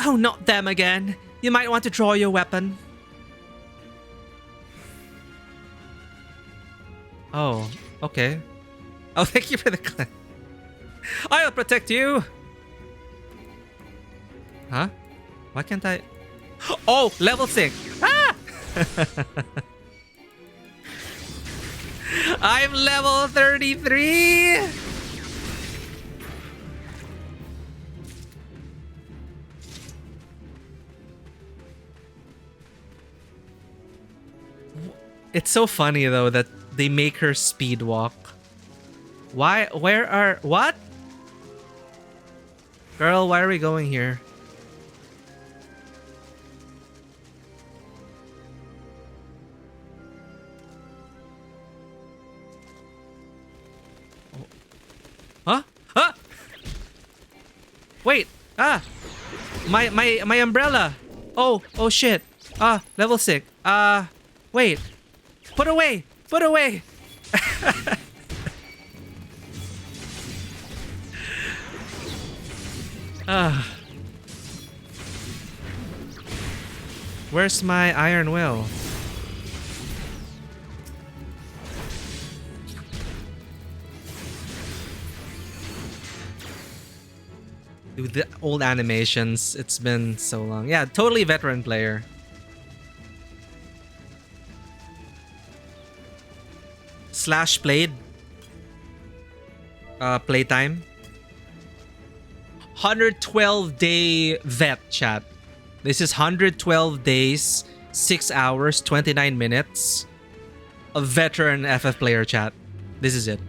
Oh, not them again. You might want to draw your weapon. Oh, okay. Oh, thank you for the clip. I'll protect you. Huh? Why can't I? Oh, level 6. Ah! I'm level 33. It's so funny though that they make her speed walk. Why? Where are... What? Girl, why are we going here? Huh? Huh? Wait. Ah. My umbrella. Oh shit. Level 6. Wait. Put away. Put away. Where's my iron will? Dude, the old animations, it's been so long. Yeah, totally veteran player. Slash played. Playtime. 112-day vet, chat. This is 112 days, 6 hours, 29 minutes. A veteran FF player, chat. This is it.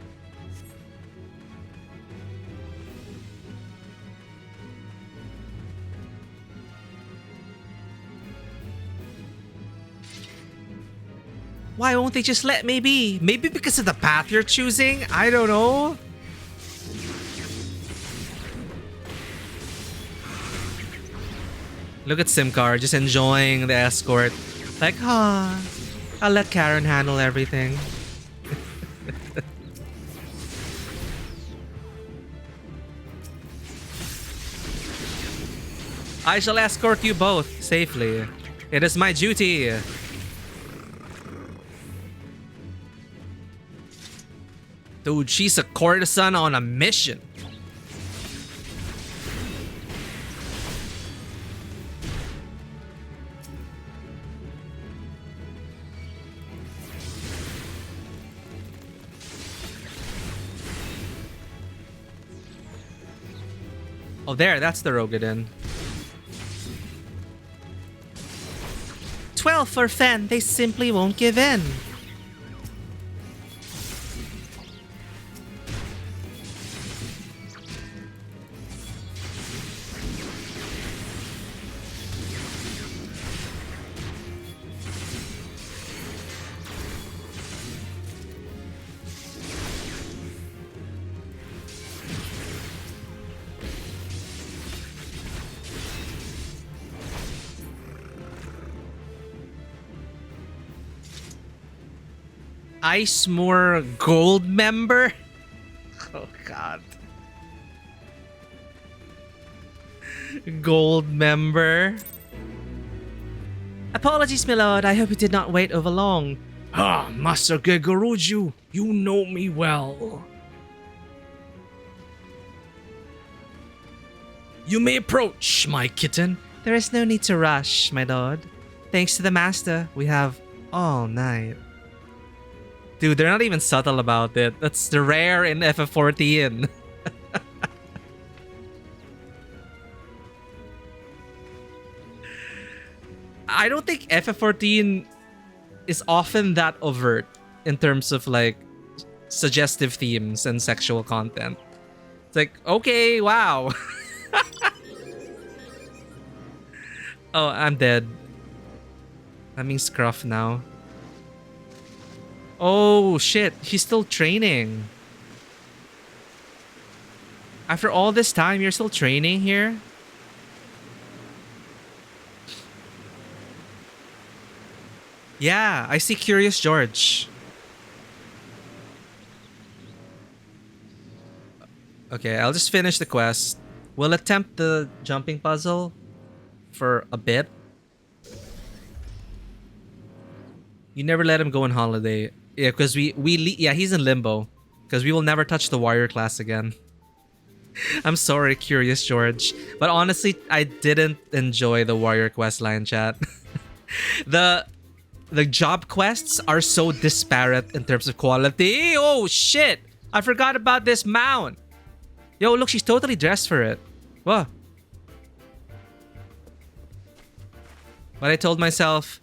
Why won't they just let me be? Maybe because of the path you're choosing? I don't know. Look at Simcar just enjoying the escort. Like, I'll let Karen handle everything. I shall escort you both safely. It is my duty. Dude, she's a courtesan on a mission. Oh, there, that's the Rogadin. 12 for Fen, they simply won't give in. Ice Moor Gold member? Oh god. Gold member. Apologies, my lord. I hope you did not wait over long. Ah, Master Gegoruju, you know me well. You may approach, my kitten. There is no need to rush, my lord. Thanks to the master, we have all night. Dude, they're not even subtle about it. That's the rare in FF14. I don't think FF14 is often that overt in terms of like suggestive themes and sexual content. It's like, okay, wow. Oh, I'm dead. I'm being scruffed now. Oh shit, he's still training. After all this time, you're still training here? Yeah, I see Curious George. Okay, I'll just finish the quest. We'll attempt the jumping puzzle for a bit. You never let him go on holiday. Yeah, because yeah, he's in limbo. Because we will never touch the warrior class again. I'm sorry, Curious George. But honestly, I didn't enjoy the warrior quest line, chat. The job quests are so disparate in terms of quality. Oh shit! I forgot about this mount. Yo, look, she's totally dressed for it. What? But I told myself,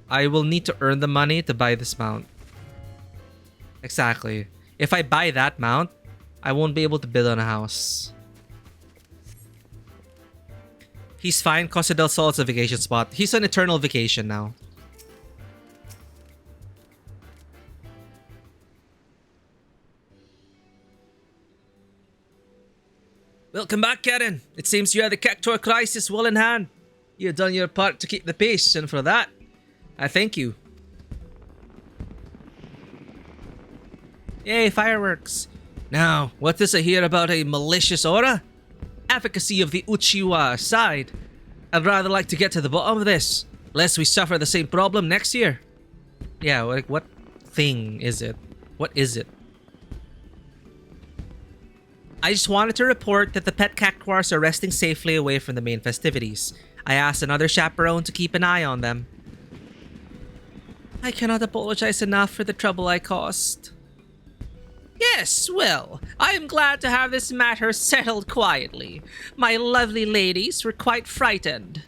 I will need to earn the money to buy this mount. Exactly. If I buy that mount, I won't be able to build on a house. He's fine. Costa del Sol is a vacation spot. He's on eternal vacation now. Welcome back, Karen. It seems you had the Cactuar crisis well in hand. You've done your part to keep the peace, and for that, I thank you. Yay, fireworks. Now, what is I hear about a malicious aura? Efficacy of the Uchiwa side. I'd rather like to get to the bottom of this, lest we suffer the same problem next year. Yeah, like what thing is it? What is it? I just wanted to report that the pet cactuars are resting safely away from the main festivities. I asked another chaperone to keep an eye on them. I cannot apologize enough for the trouble I caused. Yes, well, I am glad to have this matter settled quietly. My lovely ladies were quite frightened.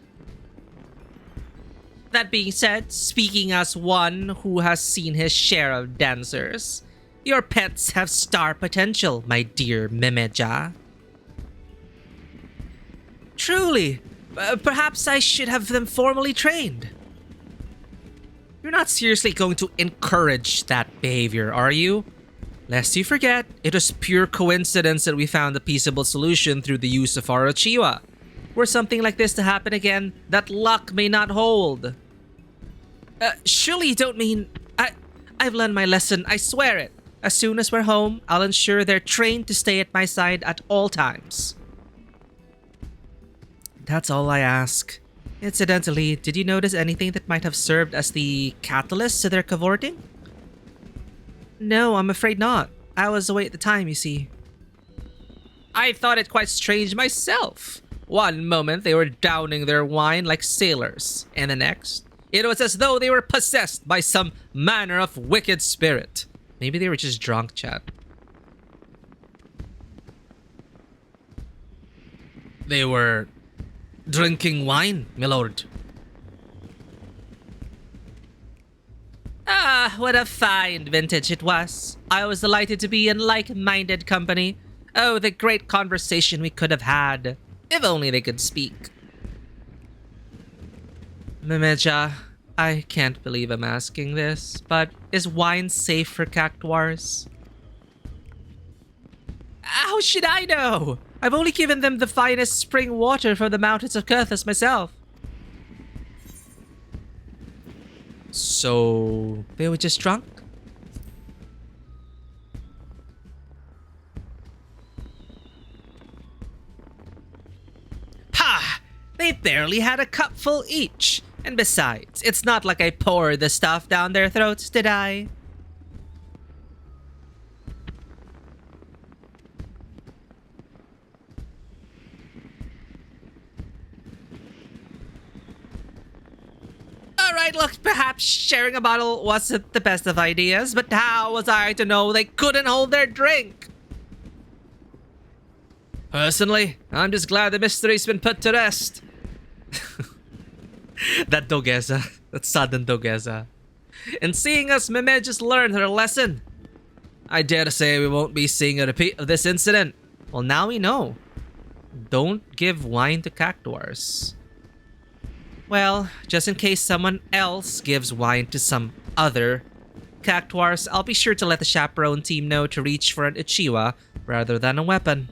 That being said, speaking as one who has seen his share of dancers, your pets have star potential, my dear Memeja. Truly, perhaps I should have them formally trained. You're not seriously going to encourage that behavior, are you? Lest you forget, it was pure coincidence that we found a peaceable solution through the use of our Uchiwa. Were something like this to happen again, that luck may not hold. Surely you don't mean... I've learned my lesson, I swear it. As soon as we're home, I'll ensure they're trained to stay at my side at all times. That's all I ask. Incidentally, did you notice anything that might have served as the catalyst to their cavorting? No, I'm afraid not. I was away at the time, you see. I thought it quite strange myself. One moment they were downing their wine like sailors, and the next, it was as though they were possessed by some manner of wicked spirit. Maybe they were just drunk, chat. They were drinking wine, my lord. Ah, what a fine vintage it was. I was delighted to be in like-minded company. Oh, the great conversation we could have had. If only they could speak. Memeja, I can't believe I'm asking this, but is wine safe for cactuars? How should I know? I've only given them the finest spring water from the mountains of Kurthus myself. So, they were just drunk? Ha! They barely had a cupful each. And besides, it's not like I poured the stuff down their throats, did I? Alright, look, perhaps sharing a bottle wasn't the best of ideas, but how was I to know they couldn't hold their drink? Personally, I'm just glad the mystery's been put to rest. That Dogeza. That sudden Dogeza. And seeing us Meme just learned her lesson. I dare to say we won't be seeing a repeat of this incident. Well, now we know. Don't give wine to cactuars. Well, just in case someone else gives wine to some other cactuars, I'll be sure to let the chaperone team know to reach for an uchiwa rather than a weapon.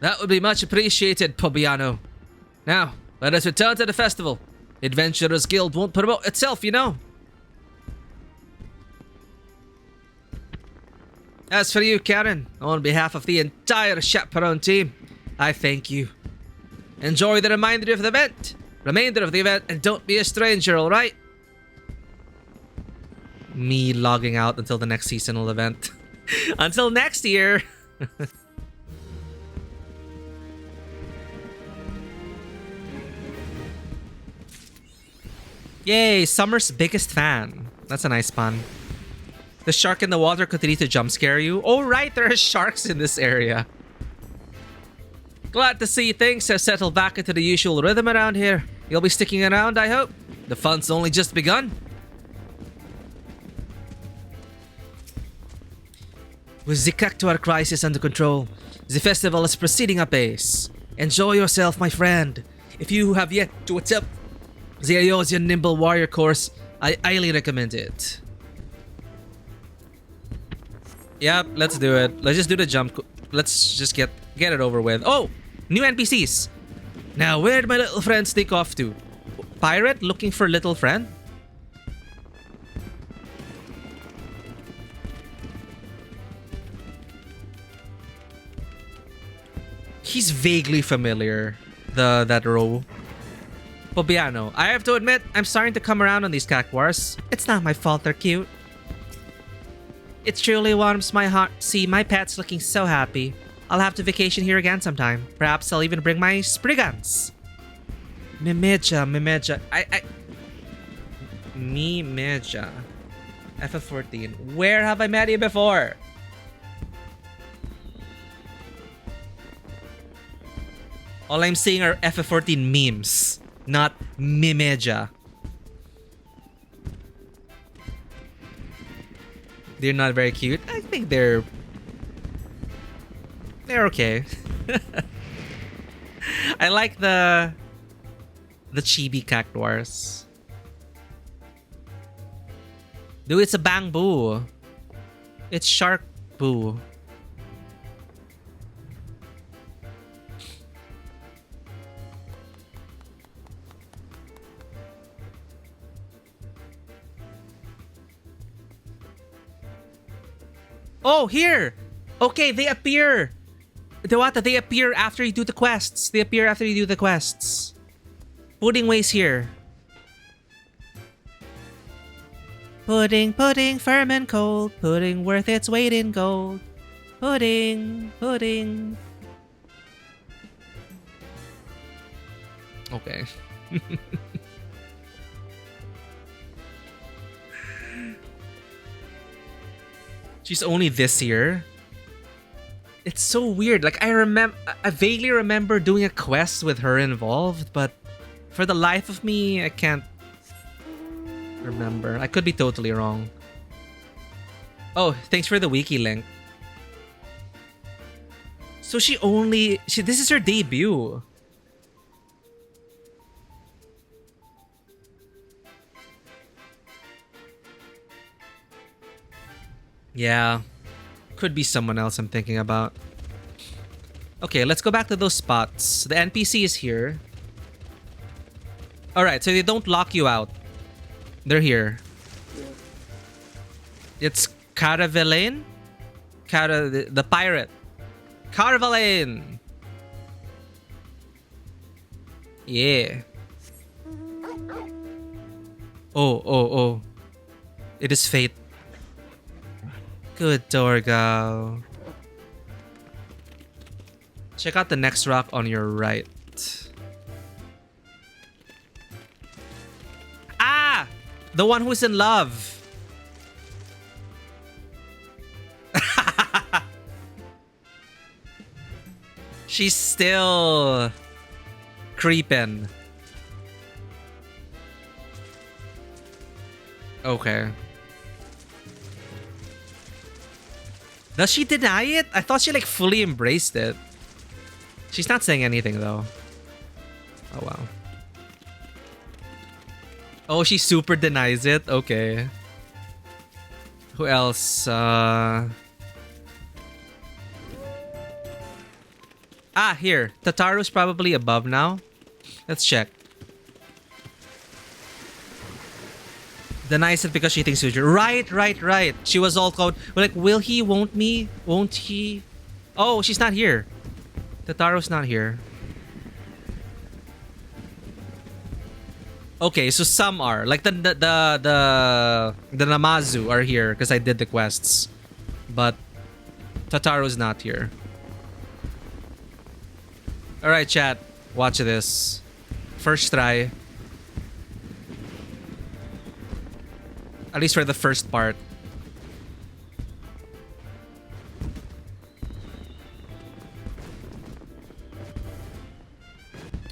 That would be much appreciated, Pobiano. Now, let us return to the festival. The Adventurers Guild won't promote itself, you know. As for you, Karen, on behalf of the entire chaperone team, I thank you. Enjoy the remainder of the event, and don't be a stranger, alright? Me logging out until the next seasonal event. Until next year! Yay, Summer's biggest fan. That's a nice pun. The shark in the water continues to jump scare you. Oh right, there are sharks in this area. Glad to see things have settled back into the usual rhythm around here. You'll be sticking around, I hope. The fun's only just begun. With the cactuar crisis under control, the festival is proceeding apace. Enjoy yourself, my friend. If you have yet to attempt the Iosian Nimble Warrior course, I highly recommend it. Yep, let's do it. Let's just do the jump. Let's just get it over with. Oh! New NPCs. Now, where'd my little friend sneak off to? Pirate looking for little friend? He's vaguely familiar. That row. Pobiano, I have to admit, I'm starting to come around on these cactuars. It's not my fault they're cute. It truly warms my heart to see my pets looking so happy. I'll have to vacation here again sometime. Perhaps I'll even bring my Spriggans. Mimeja. Mimeja. FF14. Where have I met you before? All I'm seeing are FF14 memes, not Mimeja. They're not very cute. I think they're okay. I like the chibi cactuars. Dude, it's a bang boo. It's shark boo. Oh, here! Okay, they appear They appear after you do the quests. They appear after you do the quests. Pudding Way's here. Pudding, pudding, firm and cold. Pudding worth its weight in gold. Pudding, pudding. Okay. She's only this year. It's so weird. Like I vaguely remember doing a quest with her involved, but for the life of me, I can't remember. I could be totally wrong. Oh, thanks for the wiki link. So this is her debut. Yeah. Could be someone else I'm thinking about. Okay, let's go back to those spots. The NPC is here. Alright, so they don't lock you out. They're here. It's Caravelaine? The pirate. Caravelaine! Yeah. Oh. It is fate. Good Dorgal. Check out the next rock on your right. Ah! The one who's in love. She's still creeping. Okay. Does she deny it? I thought she like fully embraced it. She's not saying anything though. Oh wow. Oh, she super denies it? Okay. Who else? Here. Tataru's probably above now. Let's check. Denies it because she thinks future. Right. She was all called. Like, will he? Won't me? Won't he? Oh, she's not here. Tataru's not here. Okay, so some are. Like the Namazu are here because I did the quests. But Tataru's not here. Alright, chat. Watch this. First try. At least for the first part.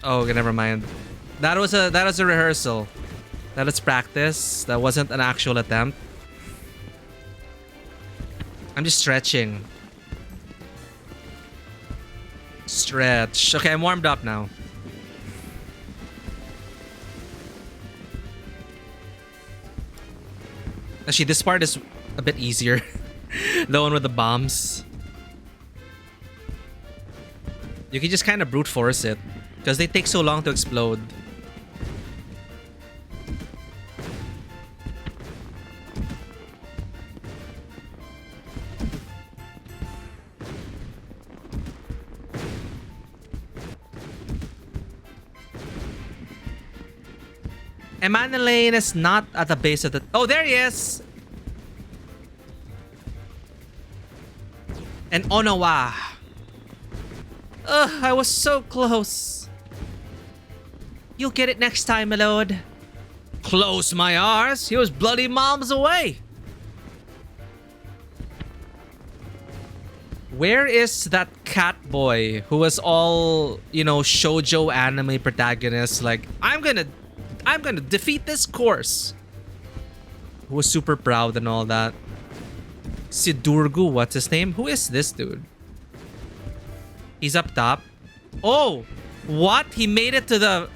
Oh, okay, never mind. That was a rehearsal. That was practice. That wasn't an actual attempt. I'm just stretching. Stretch. Okay, I'm warmed up now. Actually, this part is a bit easier. The one with the bombs. You can just kind of brute force it. Because they take so long to explode. Emanuele is not at the base of the... Oh, there he is! And Onawa. Ugh, I was so close. You'll get it next time, my lord. Close my arse. He was bloody miles away. Where is that cat boy who was all, you know, shoujo anime protagonist? Like, I'm gonna defeat this course. Who was super proud and all that. Sidurgu, what's his name? Who is this dude? He's up top. Oh, what? He made it to the...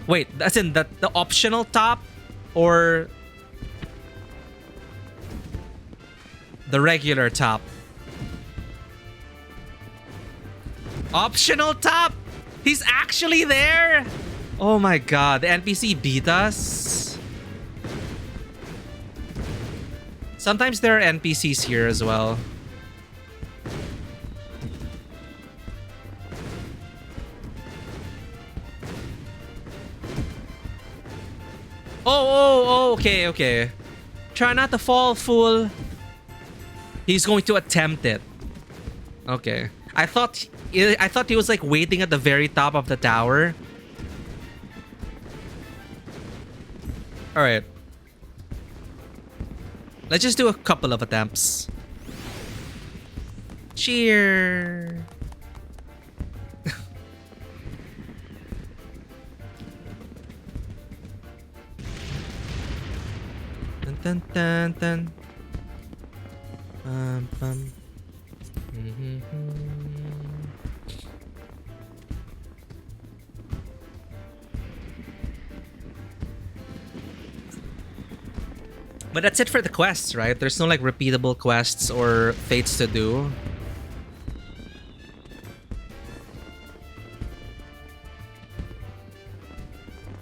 Wait, that's in the optional top? Or the regular top? Optional top? He's actually there? Oh my god, the NPC beat us? Sometimes there are NPCs here as well. Okay, okay. Try not to fall, fool. He's going to attempt it. Okay. I thought he was like waiting at the very top of the tower. All right. Let's just do a couple of attempts. Cheer. Dun dun dun dun. Bum. But that's it for the quests, right? There's no like repeatable quests or fates to do.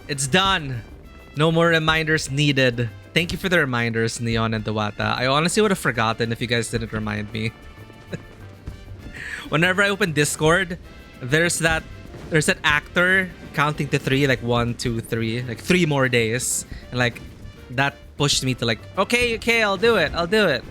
It's done. No more reminders needed. Thank you for the reminders, Neon and Dewata. I honestly would have forgotten if you guys didn't remind me. Whenever I open Discord, there's that actor counting to 3, like 1, 2, 3, like 3 more days. And like that pushed me to like, okay, I'll do it.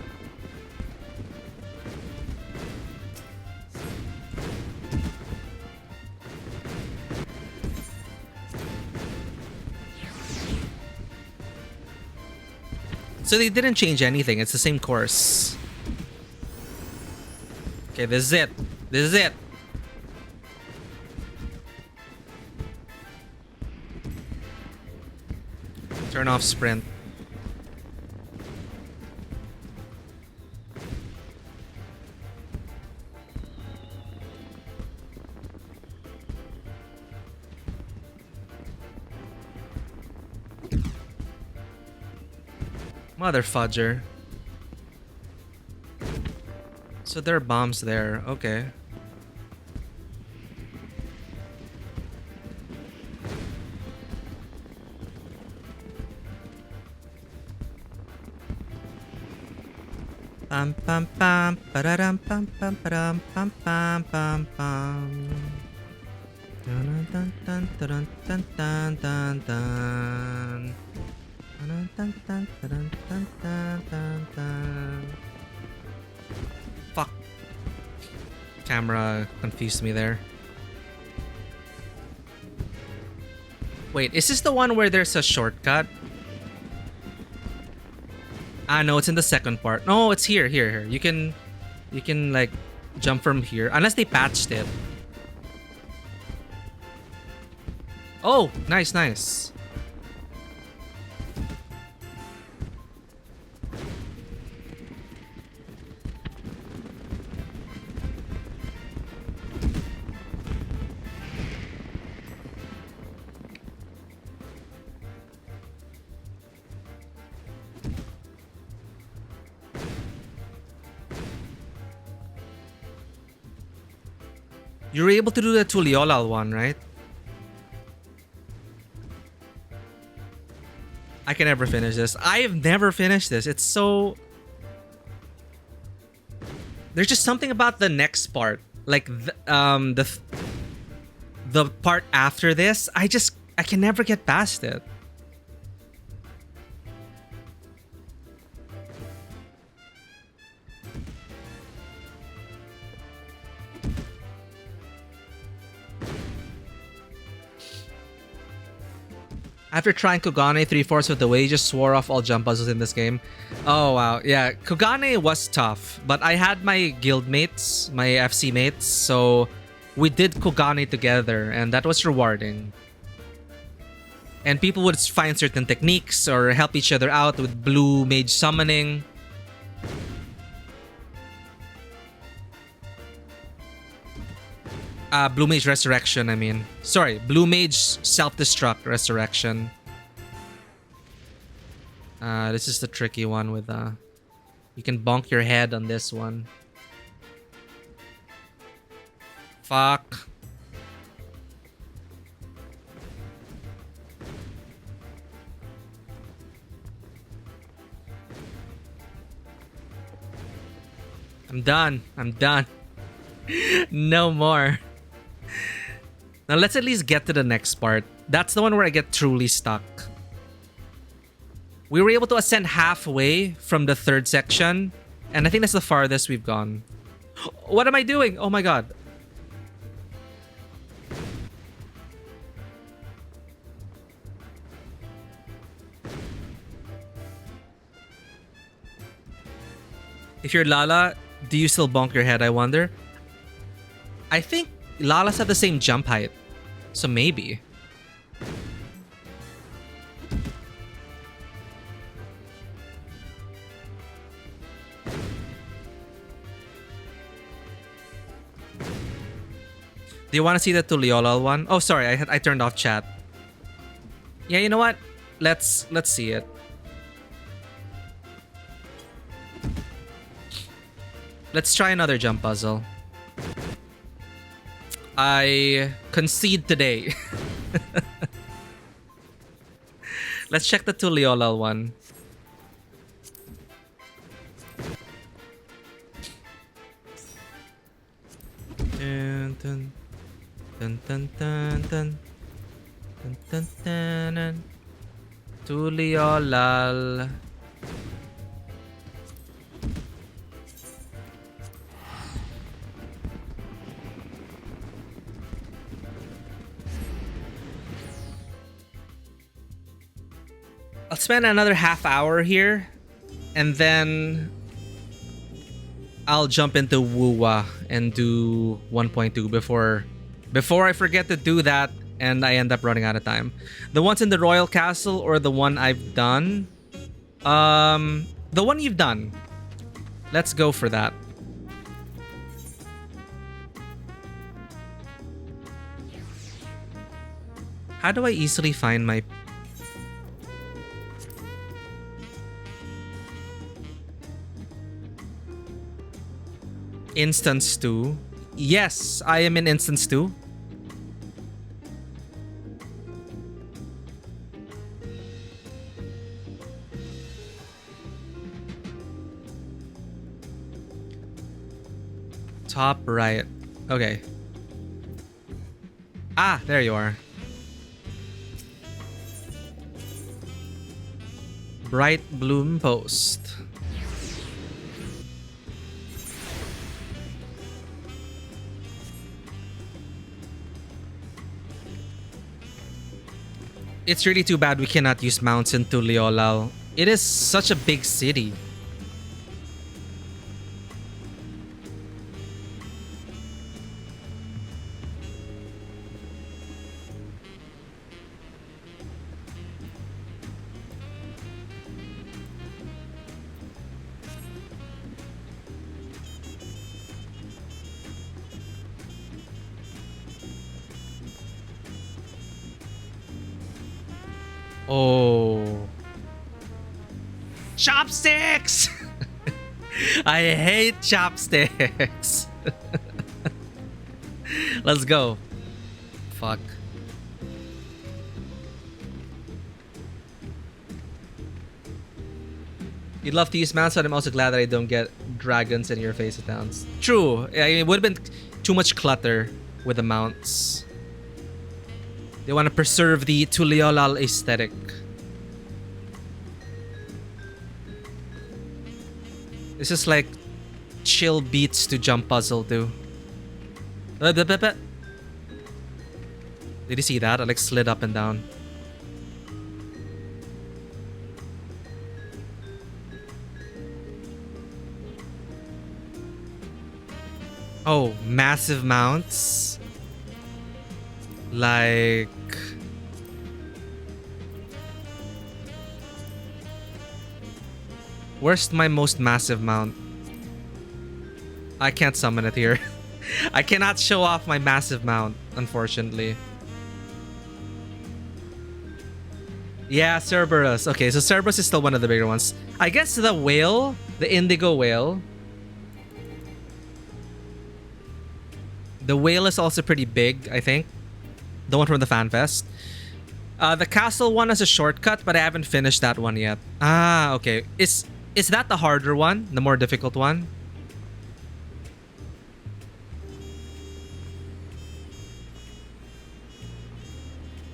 So they didn't change anything. It's the same course. Okay, this is it. Turn off sprint. Mother fudger. So there are bombs there. Okay. Pam pam pam pararam pam pam param pam pam pam pam. Dun dun dun dun dun dun dun dun. Dun dun dun dun dun dun dun dun. Fuck. Camera confused me there. Wait, is this the one where there's a shortcut? Ah, no, it's in the second part. No, it's here. You can like jump from here. Unless they patched it. Oh, nice. You were able to do the Tuliolal one, right? I can never finish this. I have never finished this. It's so... There's just something about the next part. Like, the part after this. I can never get past it. After trying Kogane 3/4 of the way, he just swore off all jump puzzles in this game. Oh wow, yeah, Kogane was tough, but I had my guild mates, my FC mates, so we did Kogane together, and that was rewarding. And people would find certain techniques or help each other out with blue mage summoning. Blue Mage Resurrection, I mean. Sorry, Blue Mage Self-Destruct Resurrection. This is the tricky one with, you can bonk your head on this one. Fuck. I'm done. No more. Now let's at least get to the next part. That's the one where I get truly stuck. We were able to ascend halfway from the third section, and I think that's the farthest we've gone. What am I doing? Oh my god. If you're Lala, do you still bonk your head, I wonder? I think Lala's have the same jump height, so maybe. Do you want to see the Tuliolal one? Oh, sorry, I turned off chat. Yeah, you know what? Let's see it. Let's try another jump puzzle. I concede today. Let's check the Tuliolal one. Dun, dun, dun, dun, dun, dun. Dun, dun, dun, dun. Tuliolal. I'll spend another half hour here, and then I'll jump into Wuwa and do 1.2 before I forget to do that and I end up running out of time. The ones in the Royal Castle or the one I've done? The one you've done. Let's go for that. How do I easily find my... Instance 2. Yes, I am in Instance 2. Top right. Okay. Ah, there you are. Bright Bloom Post. It's really too bad we cannot use mounts in Tuliolal. It is such a big city. Oh. Chopsticks! I hate chopsticks. Let's go. Fuck. You'd love to use mounts, but I'm also glad that I don't get dragons in your face attacks. True. It would have been too much clutter with the mounts. They want to preserve the Tuliolal aesthetic. This is like chill beats to jump puzzle too. Did you see that? I like slid up and down. Oh, massive mounts. Like... Where's my most massive mount? I can't summon it here. I cannot show off my massive mount, unfortunately. Yeah, Cerberus. Okay, so Cerberus is still one of the bigger ones. I guess the whale, the indigo whale. The whale is also pretty big, I think. The one from the FanFest. The castle one is a shortcut, but I haven't finished that one yet. Ah, okay. Is that the harder one? The more difficult one?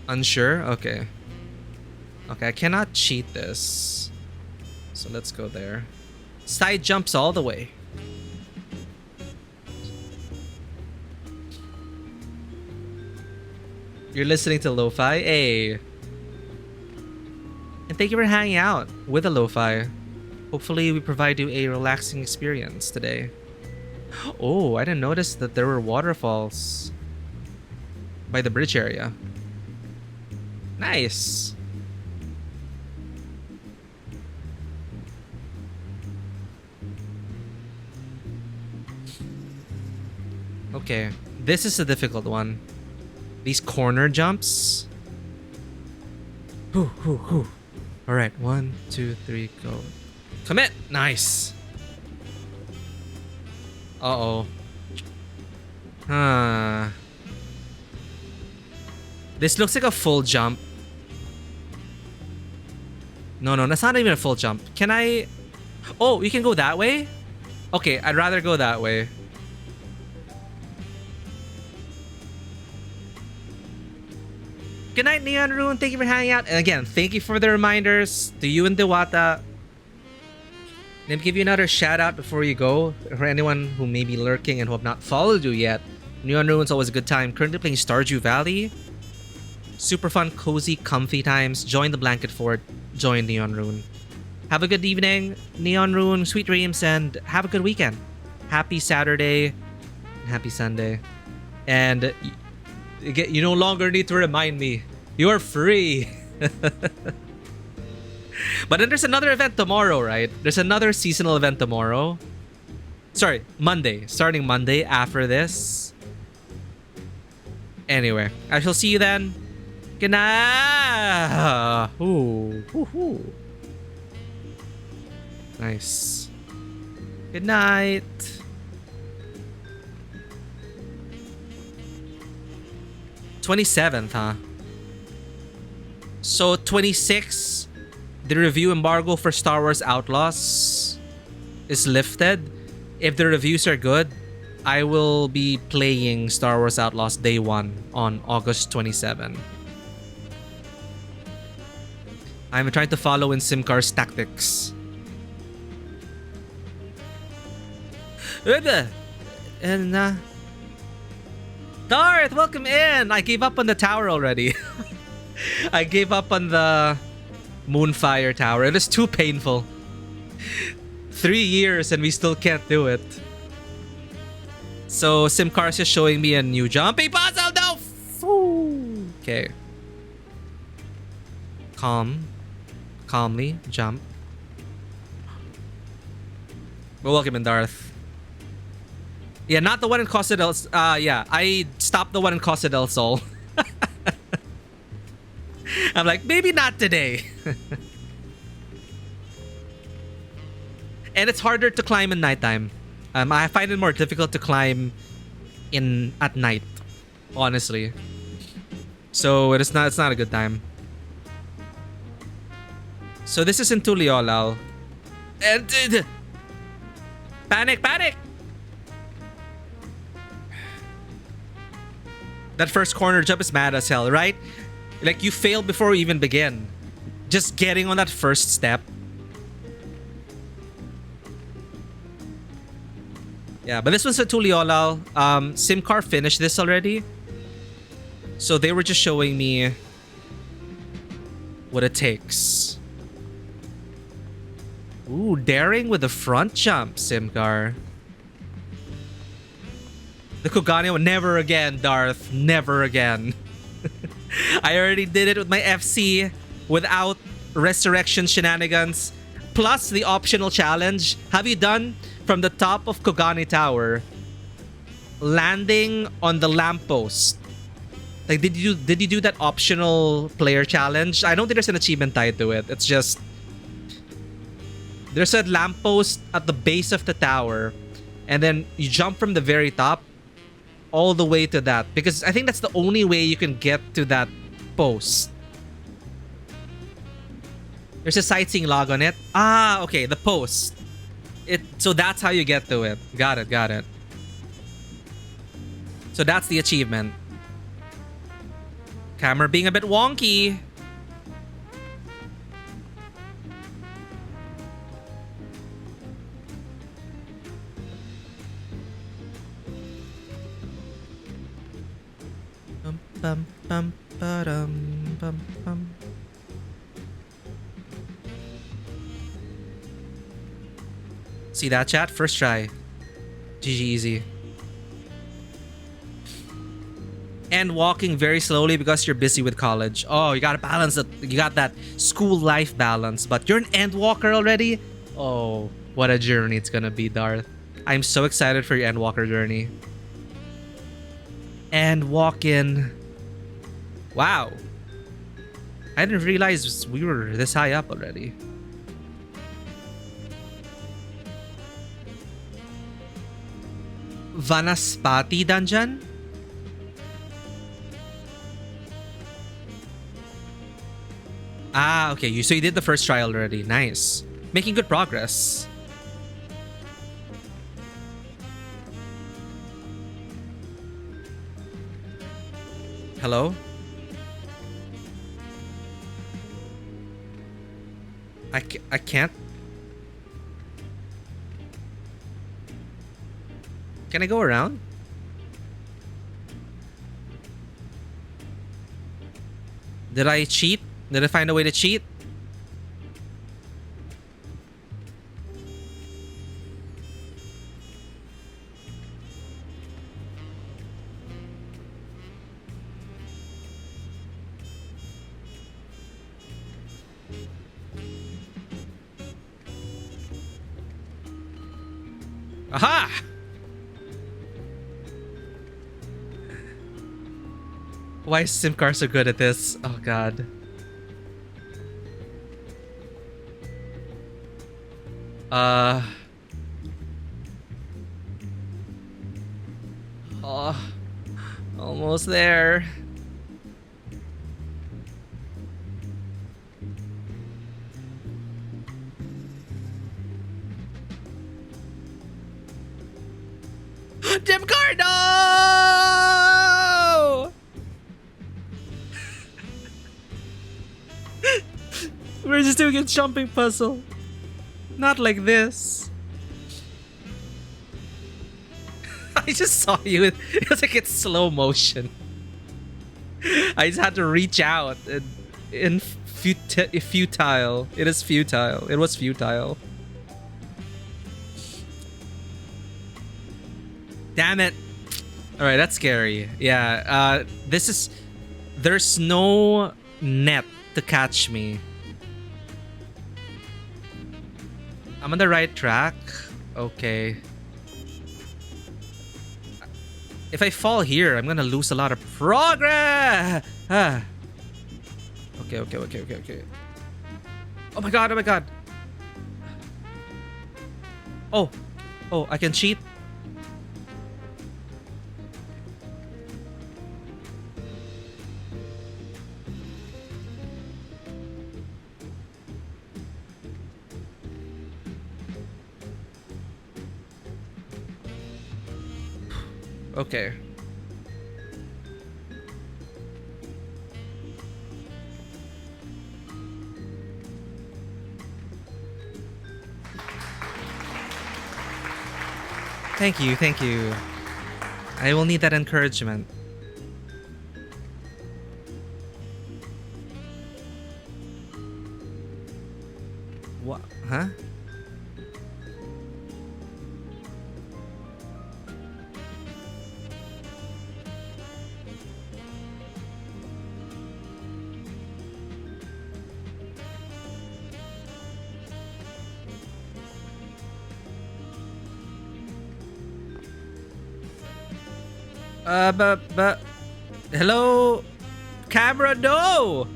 Unsure? Okay. Okay, I cannot cheat this. So let's go there. Side jumps all the way. You're listening to Lo-Fi? Hey. And thank you for hanging out with the Lo-Fi. Hopefully we provide you a relaxing experience today. Oh, I didn't notice that there were waterfalls by the bridge area. Nice. Okay, this is a difficult one. These corner jumps. All right, 1, 2, 3, go. Commit. Nice. Uh-oh. This looks like a full jump. No, that's not even a full jump. Can I... Oh, you can go that way? Okay, I'd rather go that way. Good night, Neon Rune. Thank you for hanging out. And again, thank you for the reminders to you and Dewata. Let me give you another shout out before you go. For anyone who may be lurking and who have not followed you yet, Neon Rune's always a good time. Currently playing Stardew Valley. Super fun, cozy, comfy times. Join the Blanket Fort. Join Neon Rune. Have a good evening, Neon Rune. Sweet dreams, and have a good weekend. Happy Saturday. And happy Sunday. And you no longer need to remind me. You are free. But then there's another event tomorrow, right? There's another seasonal event tomorrow. Sorry, Monday. Starting Monday after this. Anyway, I shall see you then. Good night. Ooh. Nice. Good night. "27th, huh? So 26, the review embargo for Star Wars Outlaws is lifted. If the reviews are good, I will be playing Star Wars Outlaws Day 1 on August 27. I'm trying to follow in Simcar's tactics. And Darth, welcome in! I gave up on the tower already. I gave up on the Moonfire tower. It is too painful. 3 years and we still can't do it. So Simcar's is showing me a new jumping puzzle. No! Okay. Calmly jump. Well, welcome in, Darth. Yeah, not the one in Costa del... yeah, I stopped the one in Costa del Sol. I'm like, maybe not today. And it's harder to climb in nighttime. I find it more difficult to climb at night, honestly. So it's not a good time. So this is in Tuliolal. And panic! That first corner jump is mad as hell, right? Like, you failed before we even begin. Just getting on that first step. Yeah, but this one's a Tuliolal. Simcar finished this already. So they were just showing me what it takes. Ooh, daring with the front jump, Simcar. The Kugane one, never again, Darth. Never again. I already did it with my FC without resurrection shenanigans. Plus the optional challenge. Have you done from the top of Kugane Tower, landing on the lamppost? Like, did you do that optional player challenge? I don't think there's an achievement tied to it. It's just there's a lamppost at the base of the tower, and then you jump from the very top all the way to that, because I think that's the only way you can get to that post. There's a sightseeing log on it. Ah, okay, the post. So that's how you get to it. Got it. So that's the achievement. Camera being a bit wonky. Bum, bum, ba-dum, bum, bum. See that, chat? First try. GG easy. And walking very slowly because you're busy with college. Oh, you gotta balance it. You got that school life balance, but you're an end walker already? Oh, what a journey it's gonna be, Darth. I'm so excited for your end walker journey. And walk in. Wow. I didn't realize we were this high up already. Vanaspati dungeon? Ah, okay. So you did the first trial already. Nice. Making good progress. Hello? I can't. Can I go around? Did I cheat? Did I find a way to cheat? Aha! Why is Simcar so good at this? Oh god. Oh, almost there. Dimcar, no! We're just doing a jumping puzzle. Not like this. I just saw you. It was like it's slow motion. I just had to reach out in futile. It is futile. It was futile. Damn it. All right, that's scary. Yeah, this is... There's no net to catch me. I'm on the right track. Okay. If I fall here, I'm gonna lose a lot of progress. Ah. Okay. Oh my god, oh my god. Oh, I can cheat. Okay. Thank you. I will need that encouragement. What? Huh? But hello, camera, no.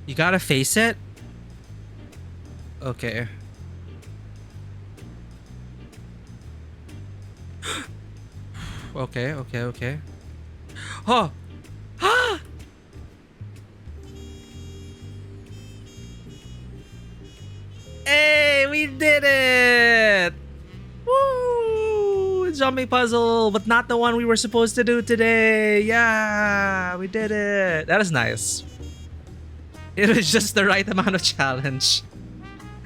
You gotta face it. Okay. Okay. Oh. Hey, we did it! Woo! Jumping puzzle, but not the one we were supposed to do today. Yeah, we did it. That is nice. It was just the right amount of challenge.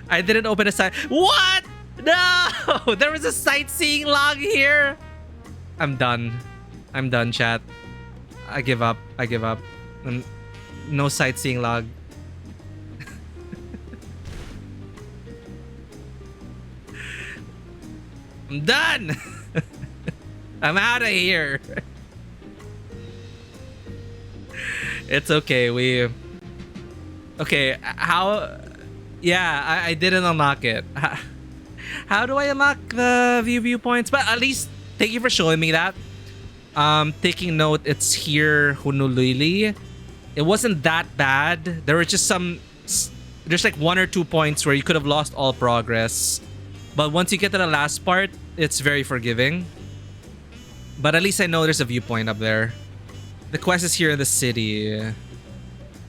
I didn't open a site. What? No! There was a sightseeing log here. I'm done. I'm done, chat. I give up. I give up. No sightseeing log. I'm done. I'm out of here. It's okay. Okay, how... Yeah, I didn't unlock it. How do I unlock the viewpoints? But at least, thank you for showing me that. Taking note, it's here, Honolulu. It wasn't that bad. There were just some... There's like 1 or 2 points where you could have lost all progress. But once you get to the last part, it's very forgiving. But at least I know there's a viewpoint up there. The quest is here in the city.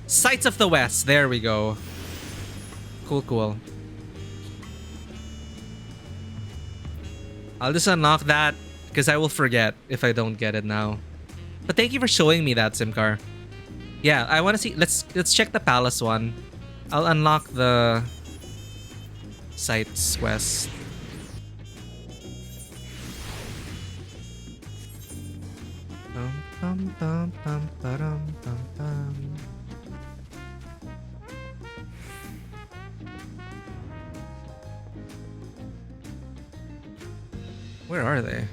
Sights of the West. There we go. Cool, cool. I'll just unlock that because I will forget if I don't get it now. But thank you for showing me that, Simcar. Yeah, I want to see. Let's check the palace one. I'll unlock the Sights West. Bum, bum, bum, ba-dum, bum, bum. Where are they?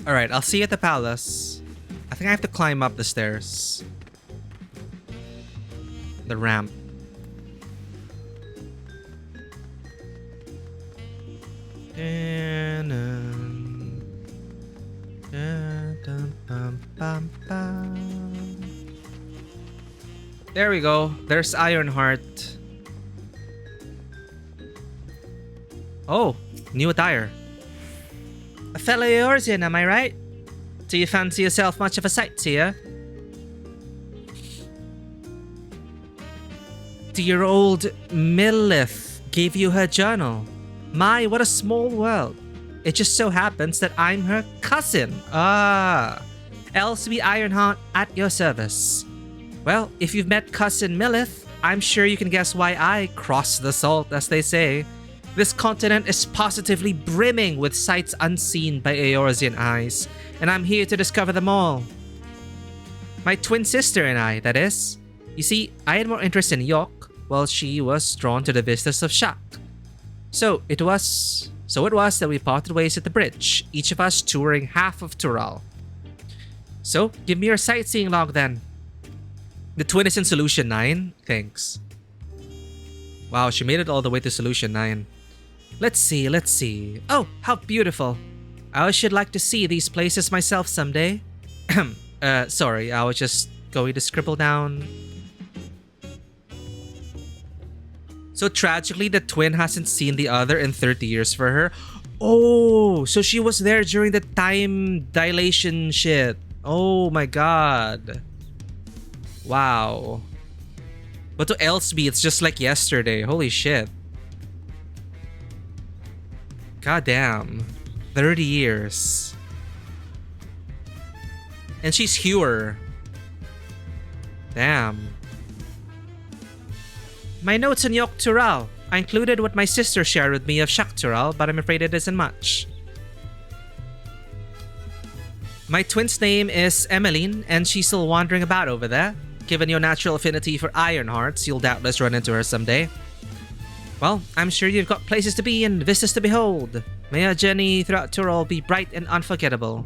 Alright, I'll see you at the palace. I think I have to climb up the stairs. The ramp. There we go. There's Ironheart. Oh, new attire. A fellow Eorzean, am I right? Do you fancy yourself much of a sightseer? Dear old Millith gave you her journal. My, what a small world. It just so happens that I'm her cousin. Ah. Elsby Ironheart at your service. Well, if you've met cousin Millith, I'm sure you can guess why I cross the salt, as they say. This continent is positively brimming with sights unseen by Eorzean eyes, and I'm here to discover them all. My twin sister and I, that is. You see, I had more interest in York, while she was drawn to the business of Shak. So it was that we parted ways at the bridge, each of us touring half of Tural. So, give me your sightseeing log then. The twin is in Solution 9. Thanks. Wow, she made it all the way to Solution 9. Let's see. Oh, how beautiful. I should like to see these places myself someday. Sorry, I was just going to scribble down. So tragically, the twin hasn't seen the other in 30 years for her. Oh, so she was there during the time dilation shit. Oh my god. Wow. But to Elsby, it's just like yesterday. Holy shit. God damn. 30 years. And she's Hewer. Damn. My notes on Yok Tural. I included what my sister shared with me of Shak Tural, but I'm afraid it isn't much. My twin's name is Emmeline, and she's still wandering about over there. Given your natural affinity for Ironhearts, you'll doubtless run into her someday. Well, I'm sure you've got places to be and vistas to behold. May our journey throughout Tural be bright and unforgettable.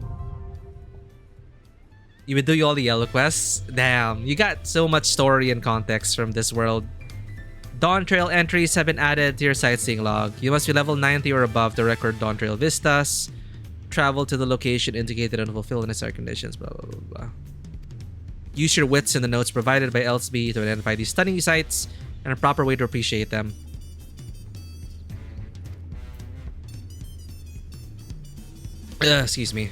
You would do all the yellow quests? Damn, you got so much story and context from this world. Dawn Trail entries have been added to your sightseeing log. You must be level 90 or above to record Dawn Trail vistas. Travel to the location indicated and fulfill the necessary conditions, blah, blah, blah, blah. Use your wits in the notes provided by Elsby to identify these stunning sights and a proper way to appreciate them. Excuse me.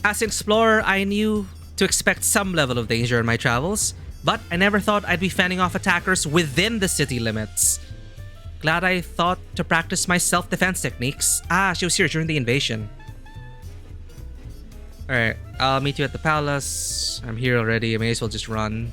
As an explorer, I knew to expect some level of danger in my travels, but I never thought I'd be fending off attackers within the city limits. Glad I thought to practice my self-defense techniques. Ah, she was here during the invasion. Alright, I'll meet you at the palace. I'm here already. I may as well just run.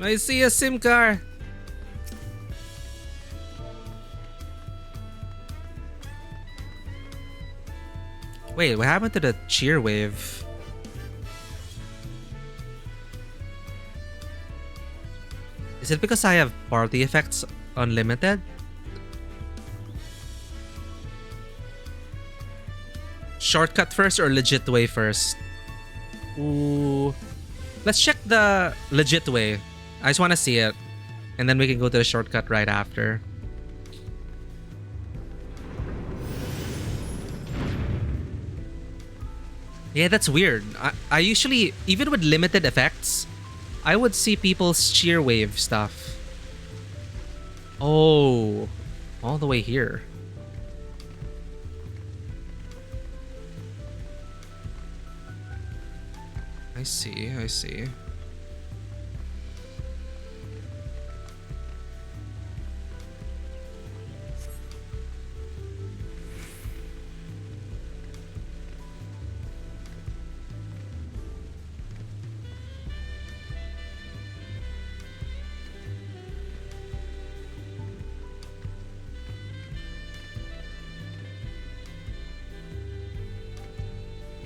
I see a SIM car. Wait, what happened to the cheer wave? Is it because I have party effects unlimited? Shortcut first or legit way first? Ooh. Let's check the legit way. I just want to see it. And then we can go to the shortcut right after. Yeah, that's weird. I usually, even with limited effects, I would see people's cheer wave stuff. Oh, all the way here. I see, I see.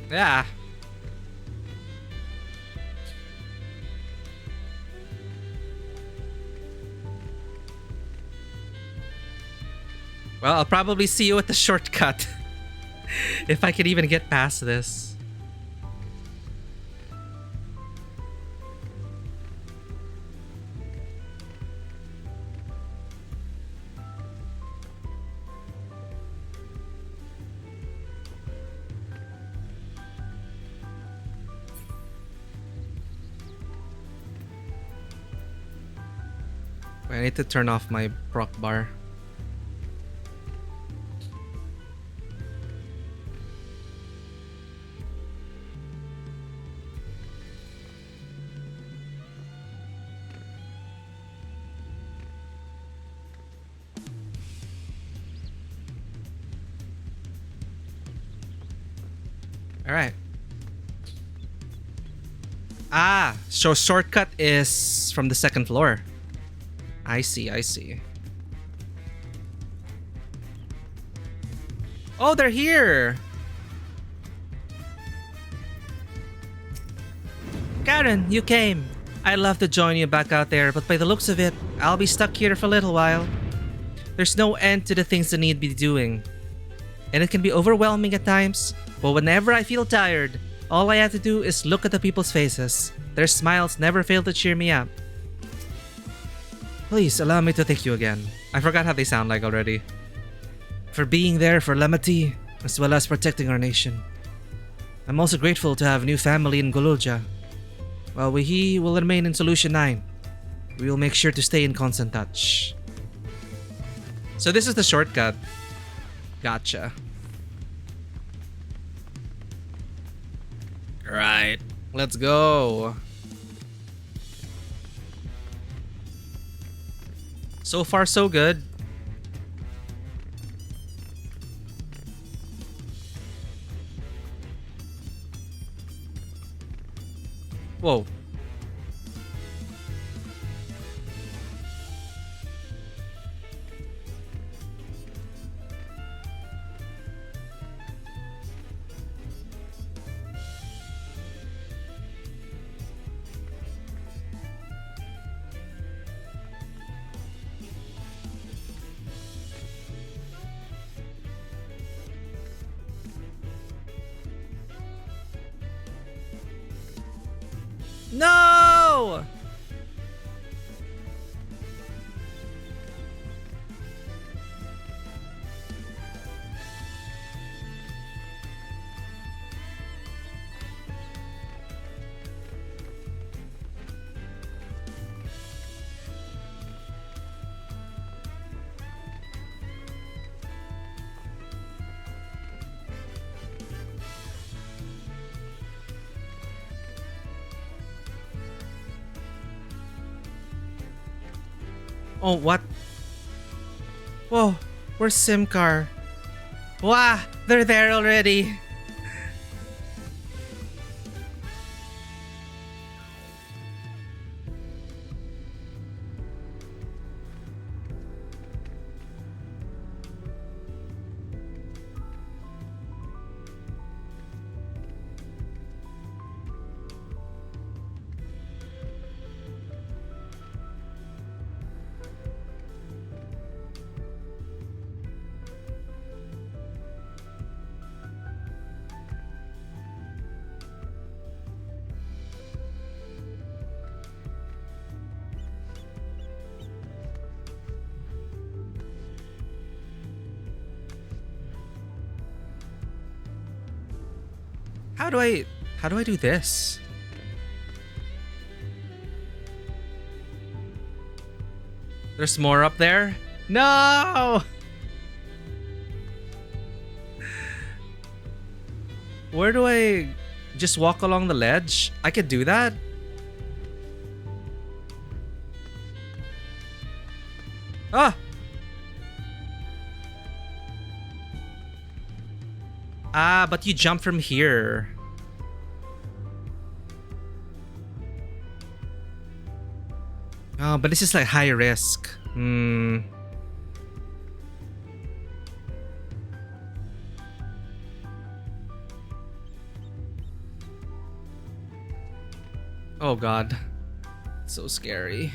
Yeah. Well, I'll probably see you at the shortcut. If I can even get past this. I need to turn off my proc bar. All right. Ah, so shortcut is from the second floor. I see, I see. Oh, they're here! Karen, you came. I'd love to join you back out there, but by the looks of it, I'll be stuck here for a little while. There's no end to the things I need to be doing. And it can be overwhelming at times, but whenever I feel tired, all I have to do is look at the people's faces. Their smiles never fail to cheer me up. Please allow me to thank you again. I forgot how they sound like already. For being there for Lamati, as well as protecting our nation. I'm also grateful to have a new family in Golulja. While we will remain in Solution 9, we will make sure to stay in constant touch. So this is the shortcut. Gotcha. Right, let's go. So far, so good. Whoa. Oh, what? Whoa, where's Simcar? Wow, they're there already. How do I do this? There's more up there? No! Where do I just walk along the ledge? I could do that? Ah! Ah, but you jump from here. Oh, but this is like high risk. Hmm. Oh god. So scary.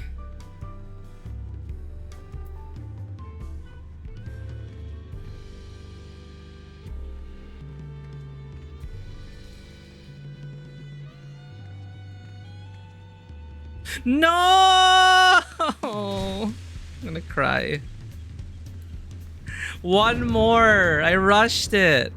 No! I'm gonna cry. One more. I rushed it.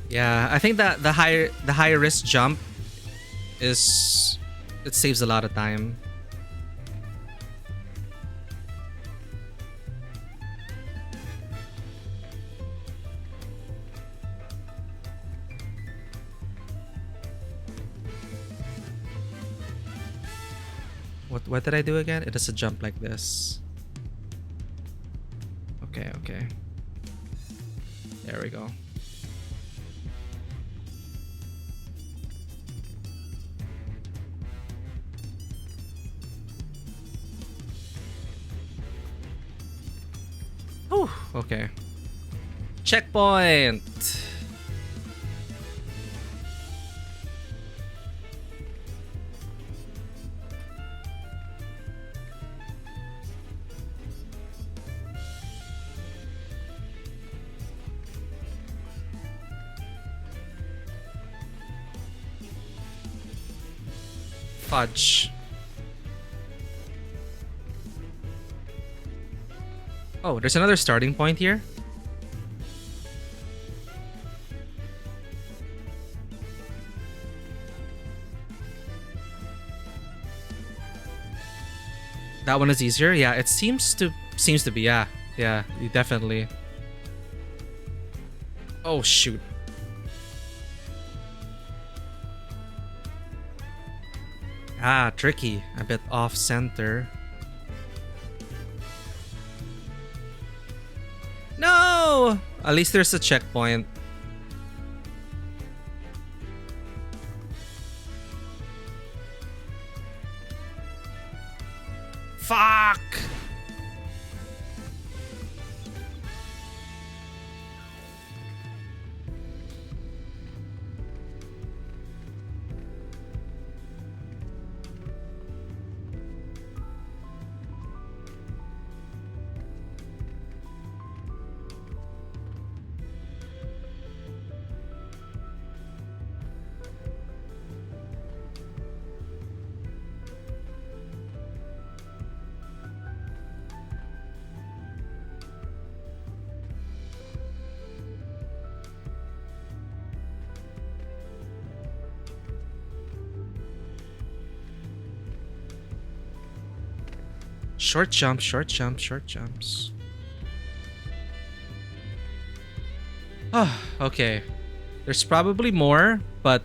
Yeah, I think that the high risk jump is it saves a lot of time. What did I do again? It is a jump like this. Okay, okay. There we go. Oh, okay. Checkpoint. Fudge. Oh, there's another starting point here. That one is easier. Yeah, it seems to be. Yeah, yeah, definitely. Oh shoot. Ah, tricky. A bit off center. No! At least there's a checkpoint. Fuck! Short jumps, short jumps, short jumps. Oh, okay. There's probably more, but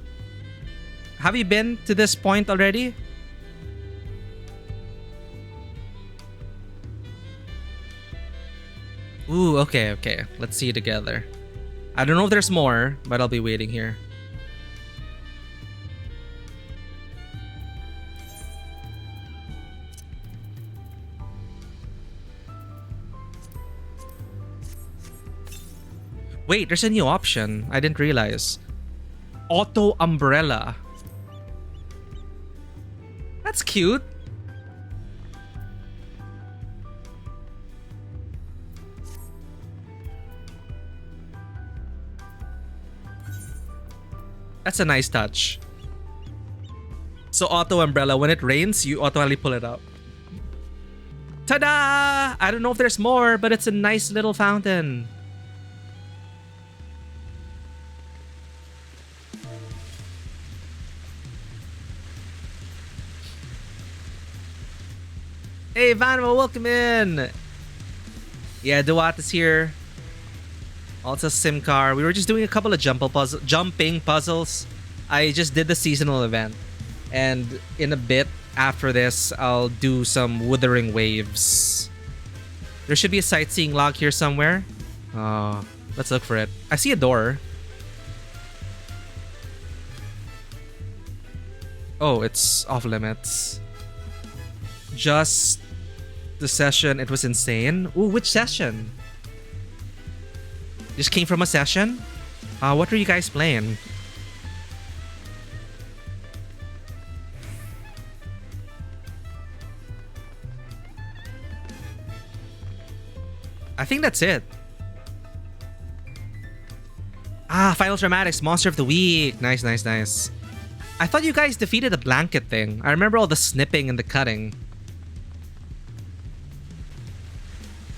have you been to this point already? Ooh, okay, okay. Let's see it together. I don't know if there's more, but I'll be waiting here. Wait, there's a new option. I didn't realize. Auto umbrella. That's cute. That's a nice touch. So auto umbrella, when it rains, you automatically pull it up. Ta-da! I don't know if there's more, but it's a nice little fountain. Hey, Vanwa, welcome in. Yeah, Duat is here. Also, Simcar. We were just doing a couple of jumping puzzles. I just did the seasonal event. And in a bit after this, I'll do some Wuthering Waves. There should be a sightseeing log here somewhere. Oh, let's look for it. I see a door. Oh, it's off limits. Just the session, it was insane. Ooh, which session? Just came from a session? What were you guys playing? I think that's it. Final Dramatics, Monster of the Week. Nice, nice, nice. I thought you guys defeated the blanket thing. I remember all the snipping and the cutting.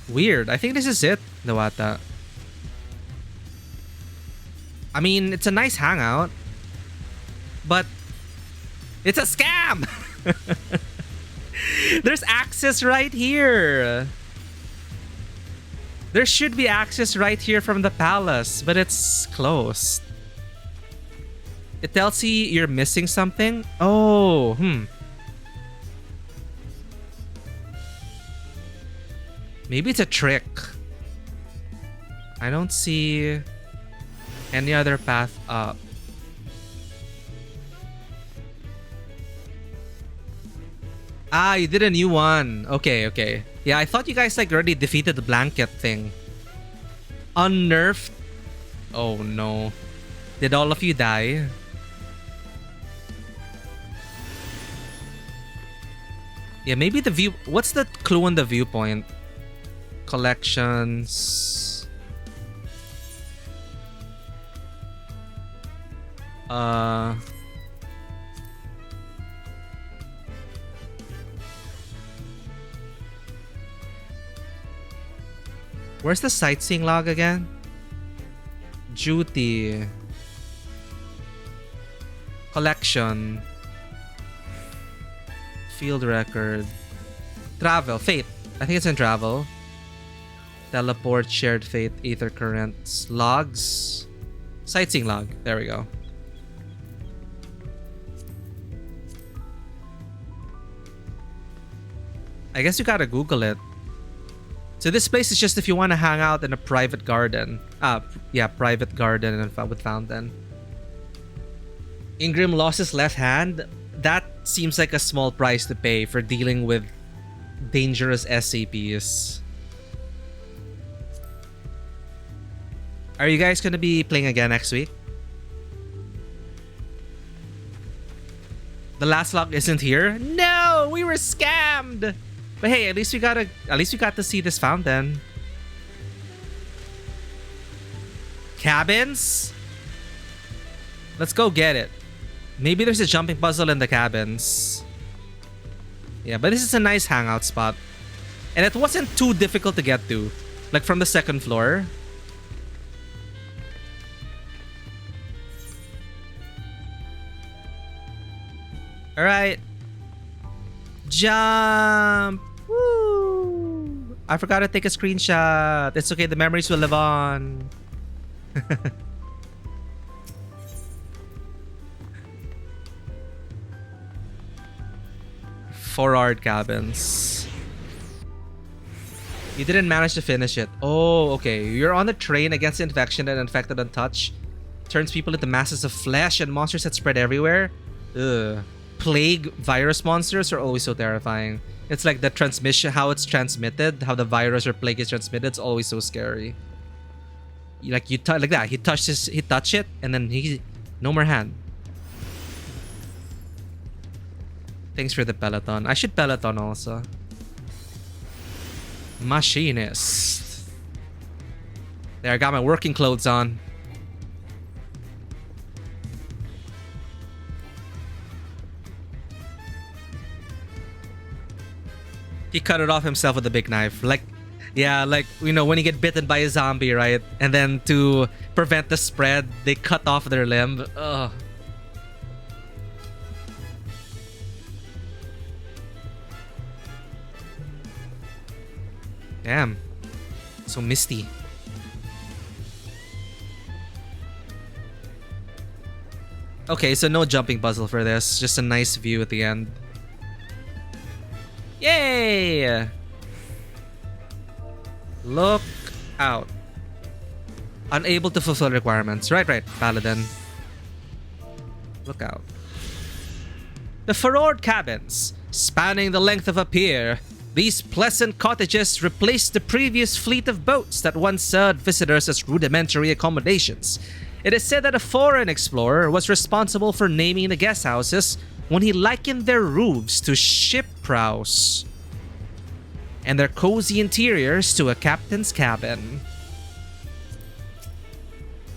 Weird. I think this is it, Nawata. I mean, it's a nice hangout. But it's a scam! There's access right here. There should be access right here from the palace, but it's closed. It tells you you're missing something. Oh, Maybe it's a trick. I don't see any other path up. You did a new one. Okay, okay. Yeah, I thought you guys like already defeated the blanket thing. Unnerfed. Oh no. Did all of you die? Yeah, maybe the view... What's the clue on the viewpoint? Collections... Where's the sightseeing log again? Duty. Collection. Field record. Travel. Fate. I think it's in travel. Teleport. Shared fate. Ether currents. Logs. Sightseeing log. There we go. I guess you gotta Google it. So this place is just if you want to hang out in a private garden. Yeah, private garden and with fountain. Ingram lost his left hand. That seems like a small price to pay for dealing with dangerous SCPs. Are you guys going to be playing again next week? The last lock isn't here? No, we were scammed. But hey, at least we got to see this fountain. Cabins? Let's go get it. Maybe there's a jumping puzzle in the cabins. Yeah, but this is a nice hangout spot. And it wasn't too difficult to get to. Like from the second floor. Alright. Jump! Woo! I forgot to take a screenshot. It's okay, the memories will live on. Four art cabins. You didn't manage to finish it. Oh, okay. You're on the train against the infection and infected on touch. Turns people into masses of flesh and monsters that spread everywhere. Ugh. Plague virus monsters are always so terrifying. It's like the transmission, how it's transmitted, how the virus or plague is transmitted. It's always so scary. Like you touch like that. He touched it, and then no more hand. Thanks for the Peloton. I should Peloton also. Machinist. There, I got my working clothes on. He cut it off himself with a big knife. Like, yeah, like, you know, when you get bitten by a zombie, right? And then to prevent the spread, they cut off their limb. Ugh. Damn. So misty. Okay, so no jumping puzzle for this. Just a nice view at the end. Yay! Look out. Unable to fulfill requirements. Right, Paladin. Look out. The Furrored Cabins. Spanning the length of a pier, these pleasant cottages replaced the previous fleet of boats that once served visitors as rudimentary accommodations. It is said that a foreign explorer was responsible for naming the guest houses when he likened their roofs to ship prows and their cozy interiors to a captain's cabin.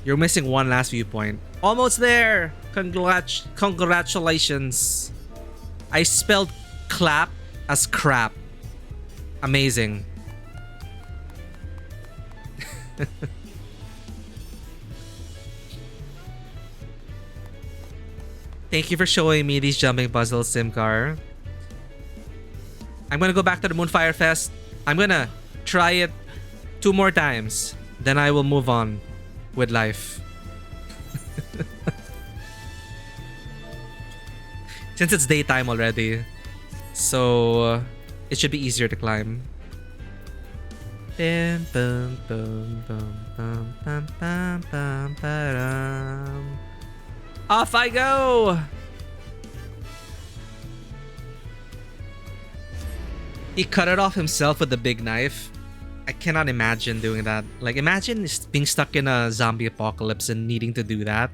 You're missing one last viewpoint. Almost there! Congratulations. I spelled clap as crap. Amazing. Thank you for showing me these jumping puzzles, Simcar. I'm gonna go back to the Moonfire Fest. I'm gonna try it 2 more times. Then I will move on with life. Since it's daytime already, so it should be easier to climb. Off I go! He cut it off himself with the big knife. I cannot imagine doing that. Like, imagine being stuck in a zombie apocalypse and needing to do that.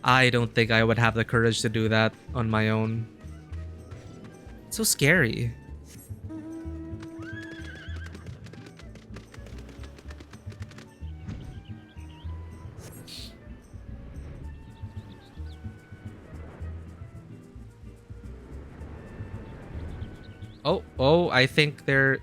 I don't think I would have the courage to do that on my own. It's so scary. Oh, I think they're...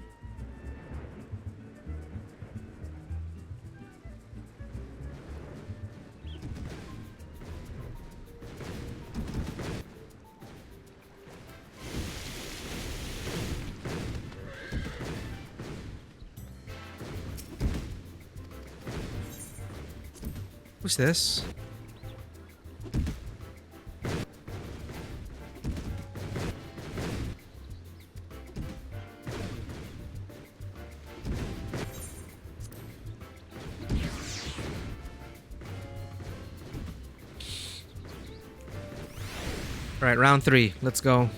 Who's this? All right, round 3. Let's go.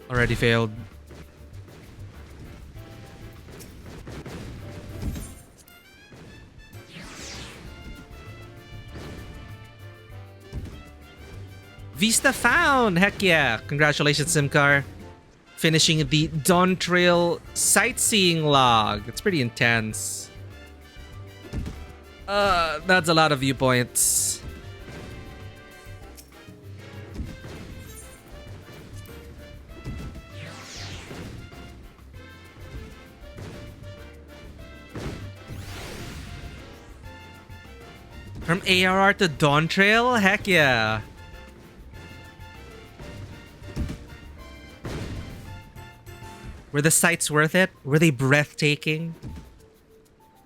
Already failed. Vista found! Heck yeah! Congratulations, Simcar. Finishing the Dawn Trail sightseeing log. It's pretty intense. That's a lot of viewpoints. From ARR to Dawn Trail? Heck yeah. Were the sights worth it? Were they breathtaking?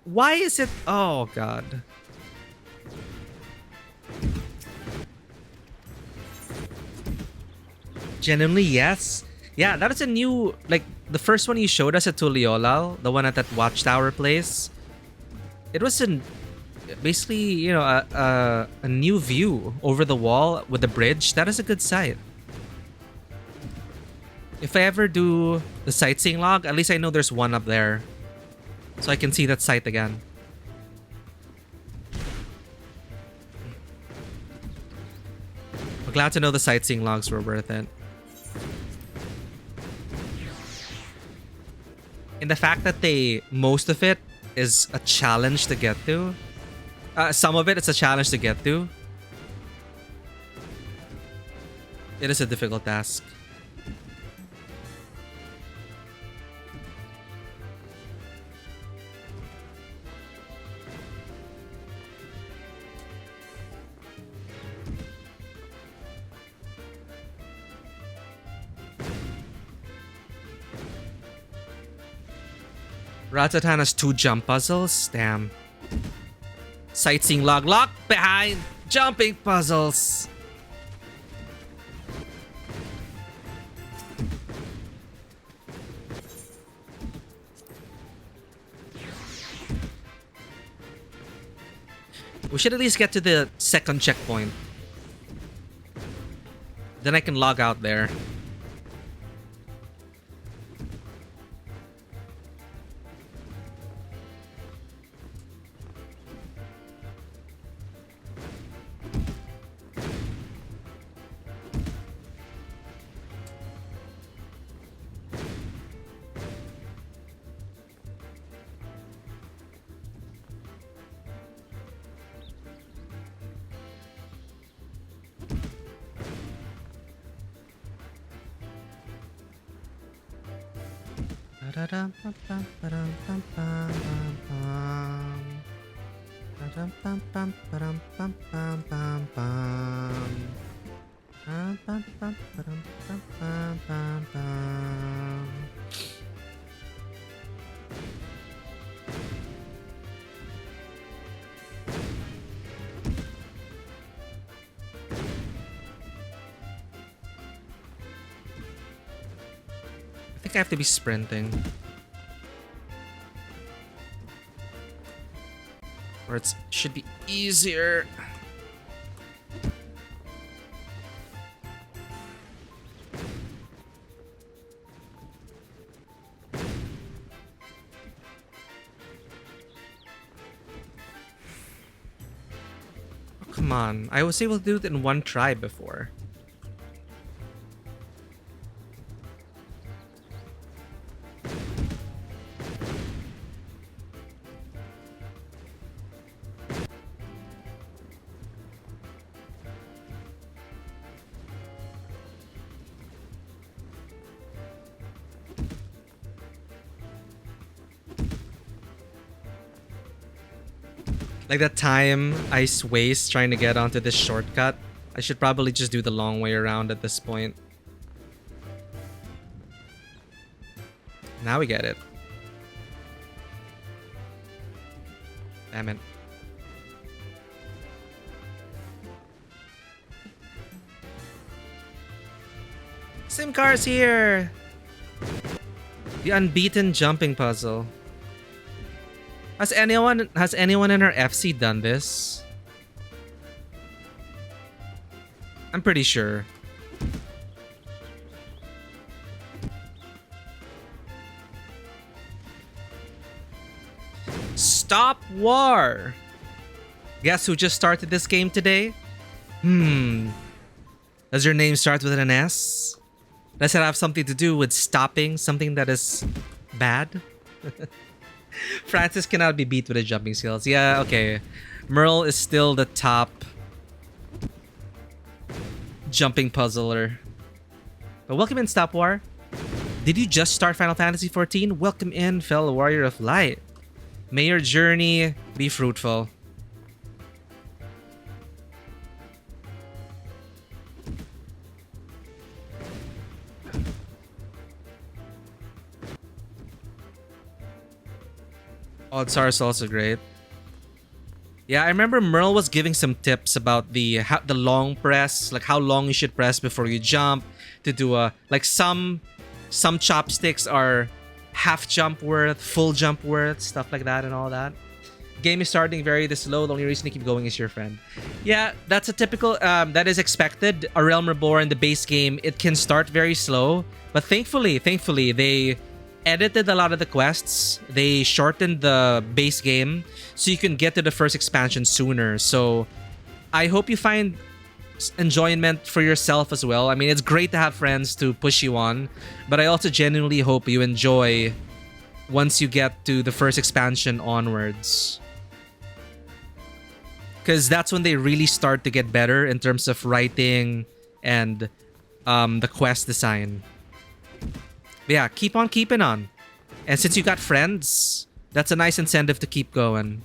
Why is it... Oh, God. Genuinely, yes. Yeah, that is a new... Like, the first one you showed us at Tuliolal, the one at that watchtower place, it was basically, you know, a new view over the wall with the bridge. That is a good sight. If I ever do the sightseeing log, at least I know there's one up there. So I can see that sight again. I'm glad to know the sightseeing logs were worth it. And the fact that most of it is a challenge to get to. Some of it is a challenge to get to. It is a difficult task. Ratatan has 2 jump puzzles. Damn. Sightseeing log locked behind jumping puzzles. We should at least get to the second checkpoint. Then I can log out there. I think I have to be sprinting. Or it should be easier. Oh, come on. I was able to do it in one try before. Like that time I waste trying to get onto this shortcut. I should probably just do the long way around at this point. Now we get it. Damn it. Sim car's here! The unbeaten jumping puzzle. Has anyone in our FC done this? I'm pretty sure. Stop War! Guess who just started this game today? Does your name start with an S? Does it have something to do with stopping something that is bad? Francis cannot be beat with his jumping skills. Yeah, okay. Merle is still the top jumping puzzler. But welcome in, Stop War. Did you just start Final Fantasy XIV? Welcome in, fellow warrior of light. May your journey be fruitful. Odds are is also great. Yeah, I remember Merle was giving some tips about the long press, like how long you should press before you jump. To do a like some chopsticks are half jump worth, full jump worth, stuff like that and all that. Game is starting very this slow. The only reason to keep going is your friend. Yeah, that's a typical. That is expected. A Realm Reborn, the base game, it can start very slow, but thankfully, they edited a lot of the quests. They shortened the base game so you can get to the first expansion sooner. So I hope you find enjoyment for yourself as well. I mean, it's great to have friends to push you on, but I also genuinely hope you enjoy once you get to the first expansion onwards. Because that's when they really start to get better in terms of writing and the quest design. But yeah, keep on keeping on. And since you got friends, that's a nice incentive to keep going.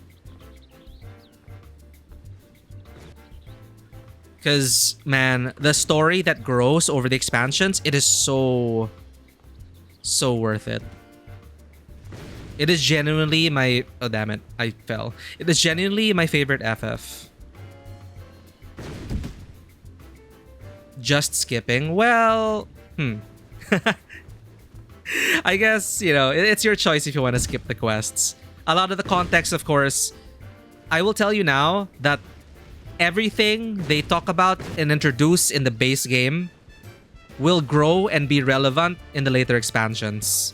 Because, man, the story that grows over the expansions, it is so worth it. It is genuinely my... Oh, damn it. I fell. It is genuinely my favorite FF. Just skipping? Well... I guess, you know, it's your choice if you want to skip the quests. A lot of the context, of course, I will tell you now that everything they talk about and introduce in the base game will grow and be relevant in the later expansions.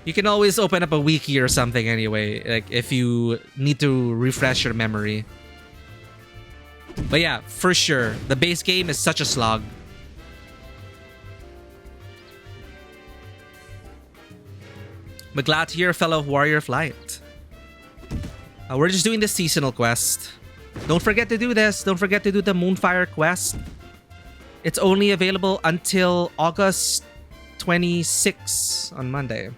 You can always open up a wiki or something anyway, like if you need to refresh your memory. But yeah, for sure, the base game is such a slog. But glad to hear, fellow Warrior Flight. We're just doing the seasonal quest. Don't forget to do this. Don't forget to do the Moonfire quest. It's only available until August 26 on Monday.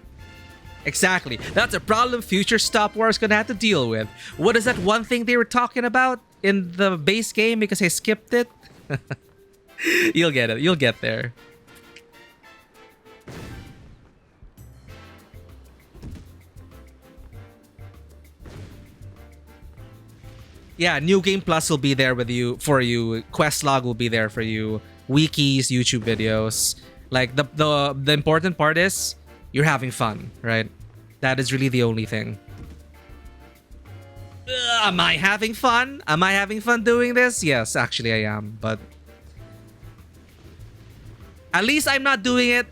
Exactly. That's a problem future Stop War is gonna have to deal with. What is that one thing they were talking about in the base game because I skipped it? You'll get it. You'll get there. Yeah, New Game Plus will be there with you for you. Quest log will be there for you. Wikis, YouTube videos. Like the important part is you're having fun, right? That is really the only thing. Am I having fun? Am I having fun doing this? Yes, actually I am, but at least I'm not doing it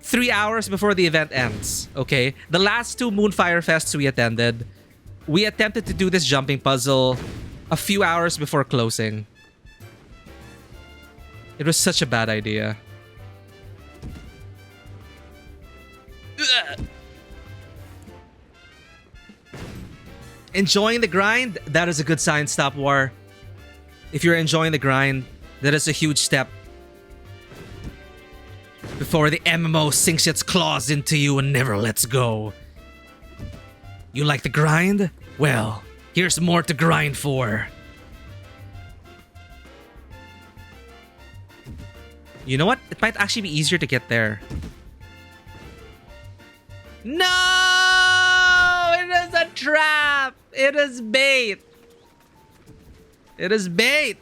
3 hours before the event ends, okay? The last two Moonfire Fests we attended, we attempted to do this jumping puzzle a few hours before closing. It was such a bad idea. Ugh. Enjoying the grind? That is a good sign, Stop War. If you're enjoying the grind, that is a huge step before the MMO sinks its claws into you and never lets go. You like the grind? Well, here's more to grind for. You know what? It might actually be easier to get there. No! It is a trap! It is bait! It is bait!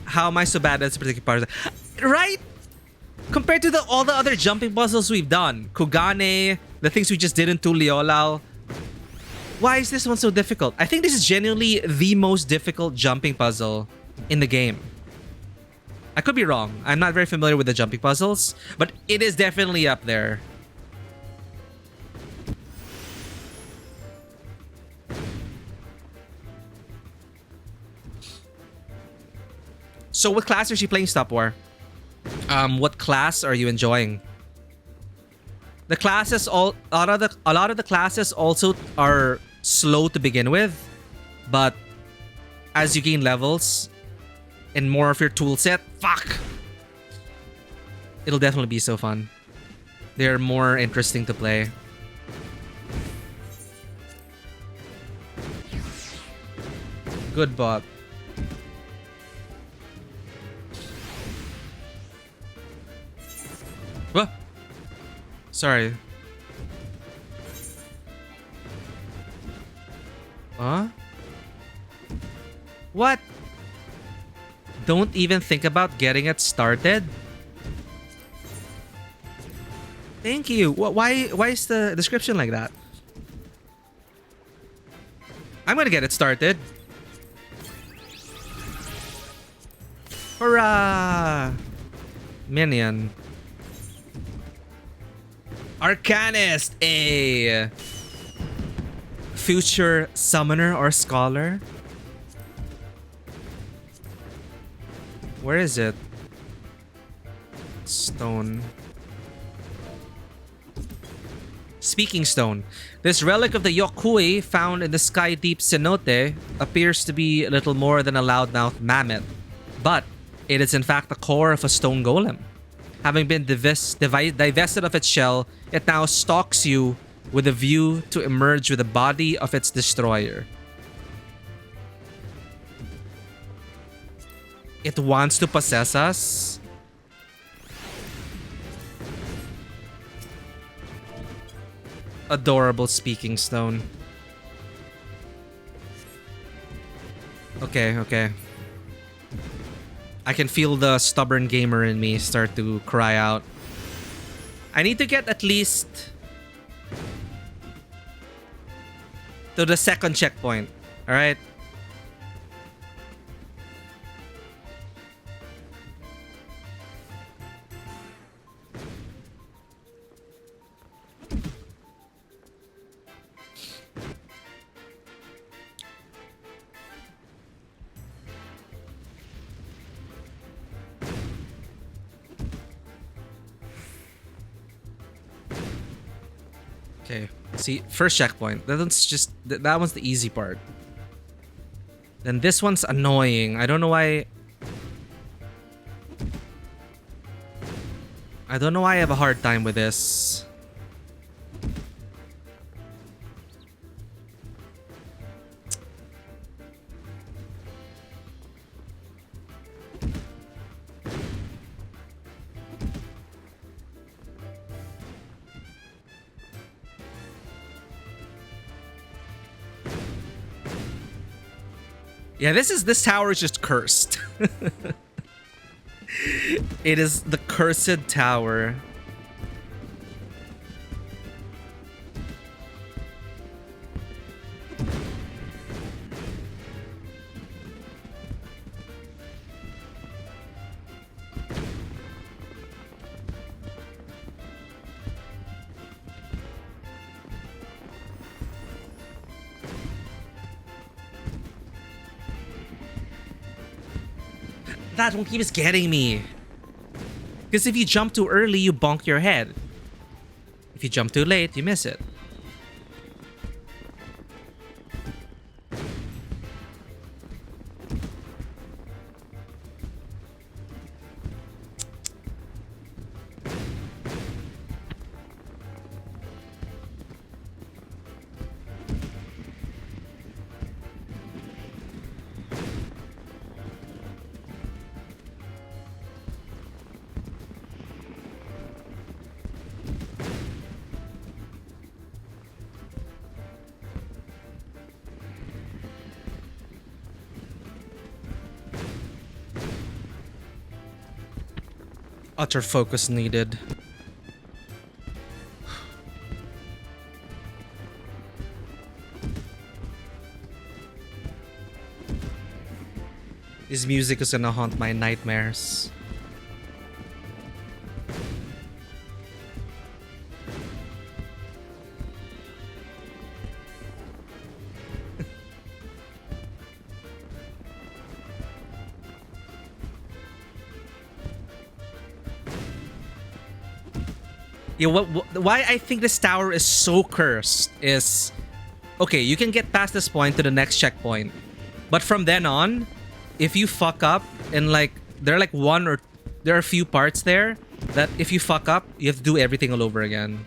How am I so bad at this particular part? Right? Compared to all the other jumping puzzles we've done, Kugane, the things we just did in Tuliolao, why is this one so difficult? I think this is genuinely the most difficult jumping puzzle in the game. I could be wrong. I'm not very familiar with the jumping puzzles, but it is definitely up there. So what class are you playing, Stop War? What class are you enjoying? The classes a lot of the classes also are slow to begin with, but as you gain levels and more of your tool set, it'll definitely be so fun. They're more interesting to play. Good bot. Sorry. Huh? What? Don't even think about getting it started? Thank you. Why is the description like that? I'm gonna get it started. Hurrah! Minion. Arcanist, a future summoner or scholar. Where is it? Stone. Speaking stone. This relic of the Yokui found in the sky deep cenote appears to be little more than a loudmouth mammoth, but it is in fact the core of a stone golem. Having been divested of its shell, it now stalks you with a view to emerge with the body of its destroyer. It wants to possess us? Adorable speaking stone. Okay, okay. I can feel the stubborn gamer in me start to cry out. I need to get at least to the second checkpoint. Alright? Okay, see, first checkpoint. That one's the easy part. Then this one's annoying. I don't know why. I don't know why I have a hard time with this. Yeah, this tower is just cursed. It is the cursed tower. That one keeps getting me. Because if you jump too early, you bonk your head. If you jump too late, you miss it. Utter focus needed. This music is gonna haunt my nightmares. Yeah, why I think this tower is so cursed is... Okay, you can get past this point to the next checkpoint. But from then on, if you fuck up and like... There are a few parts there that if you fuck up, you have to do everything all over again.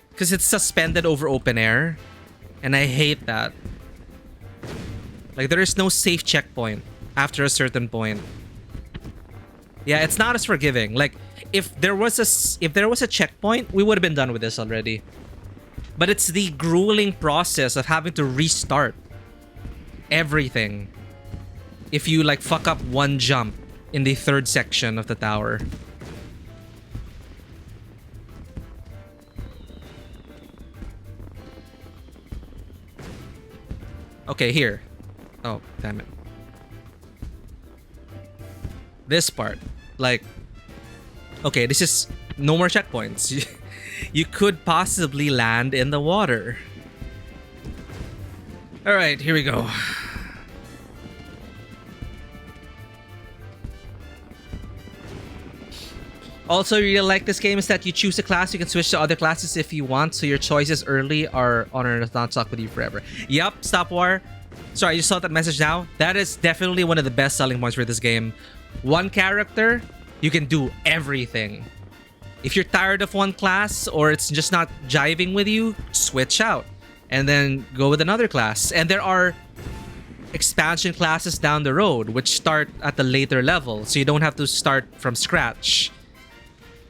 Because it's suspended over open air. And I hate that. Like, there is no safe checkpoint after a certain point. Yeah, it's not as forgiving. Like, if there was a checkpoint, we would have been done with this already. But it's the grueling process of having to restart everything if you like fuck up one jump in the third section of the tower. Okay, here. Oh, damn it. This part. Like, okay, this is no more checkpoints. You could possibly land in the water. Alright, here we go. Also, really like this game is that you choose a class, you can switch to other classes if you want, so your choices early are on or not stuck with you forever. Yep, Stop War. Sorry, I just saw that message now. That is definitely one of the best selling points for this game. One character, you can do everything. If you're tired of one class or it's just not jiving with you, switch out and then go with another class. And there are expansion classes down the road which start at the later level, so you don't have to start from scratch.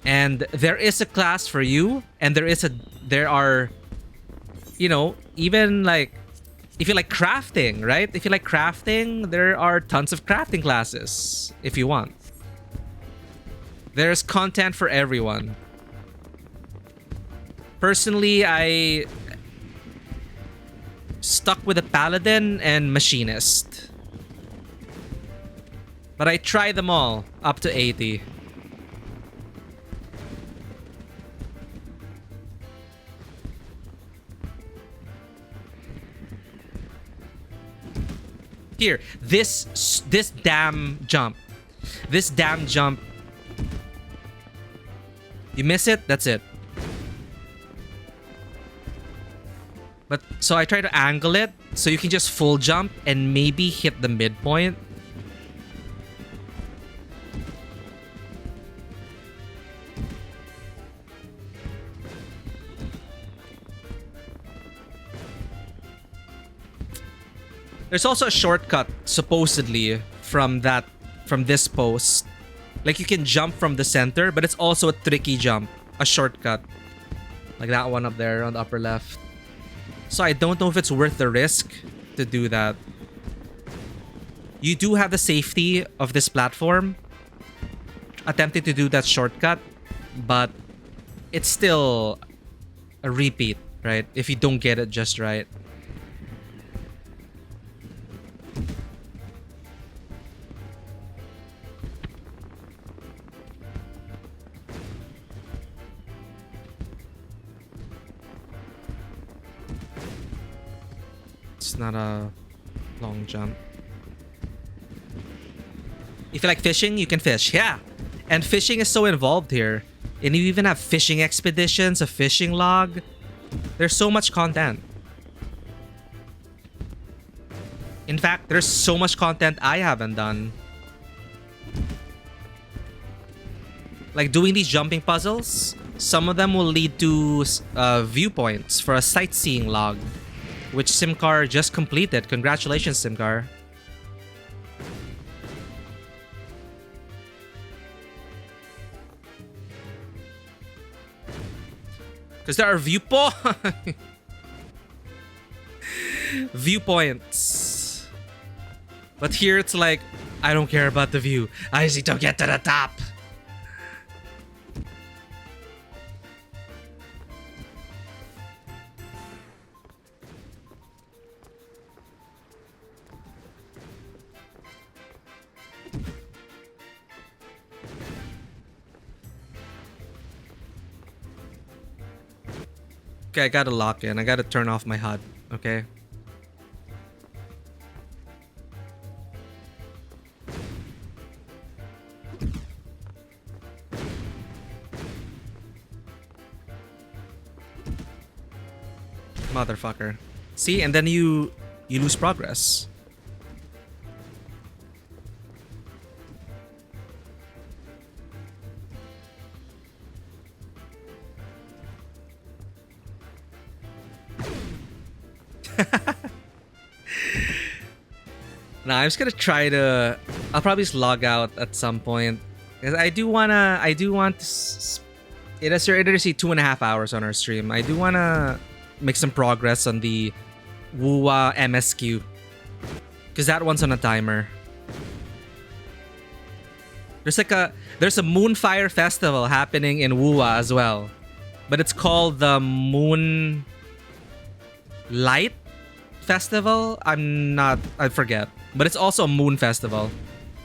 And there is a class for you, and there are, you know, even like, if you like crafting, right? If you like crafting, there are tons of crafting classes if you want. There's content for everyone. Personally, I stuck with a paladin and machinist. But I tried them all up to 80. Here, this damn jump. This damn jump. You miss it, that's it. But so I try to angle it so you can just full jump and maybe hit the midpoint. There's also a shortcut, supposedly, from this post. Like, you can jump from the center, but it's also a tricky jump. A shortcut. Like that one up there on the upper left. So I don't know if it's worth the risk to do that. You do have the safety of this platform attempting to do that shortcut, but it's still a repeat, right? If you don't get it just right. It's not a long jump. If you like fishing, you can fish. Yeah. And fishing is so involved here. And you even have fishing expeditions, a fishing log. There's so much content. In fact, there's so much content I haven't done. Like doing these jumping puzzles, some of them will lead to viewpoints for a sightseeing log, which Simcar just completed. Congratulations, Simcar. Because there are viewpoints. But here it's like, I don't care about the view. I just need to get to the top. Okay, I gotta lock in. I gotta turn off my HUD, okay? Motherfucker. See, and then you lose progress. Nah, I'm just gonna try to... I'll probably just log out at some point Because I do want to. It has already 2.5 hours on our stream. I do want to make some progress on the Wuwa MSQ. Because that one's on a timer. There's a Moonfire festival happening in Wuwa as well. But it's called the Moon Light Festival? I forget. But it's also a moon festival.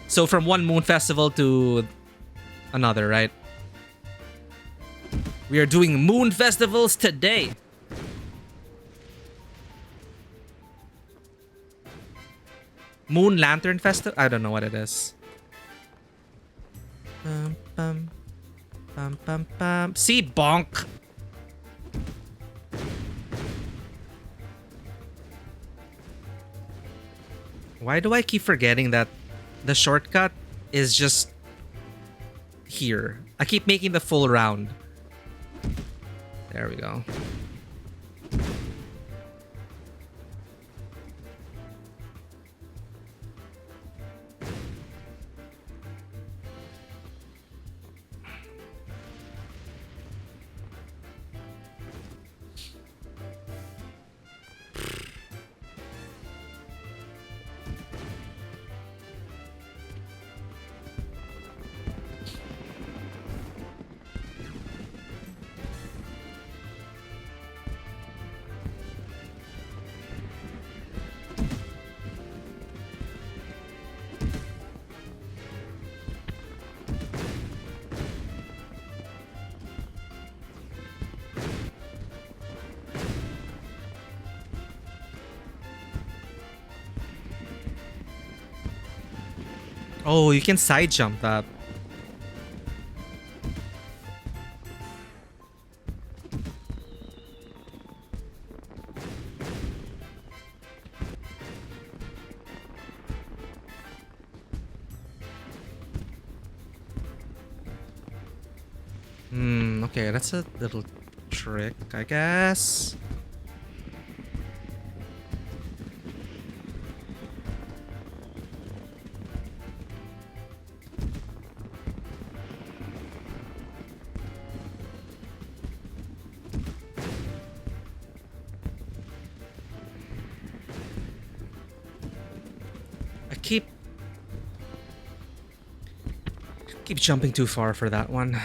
So from one moon festival to another, right? We are doing moon festivals today. Moon Lantern Festival? I don't know what it is. Bum, bum, bum, bum, bum. See, bonk. Why do I keep forgetting that the shortcut is just here? I keep making the full round. There we go. Oh, you can side jump that. Okay, that's a little trick, I guess. I keep jumping too far for that one.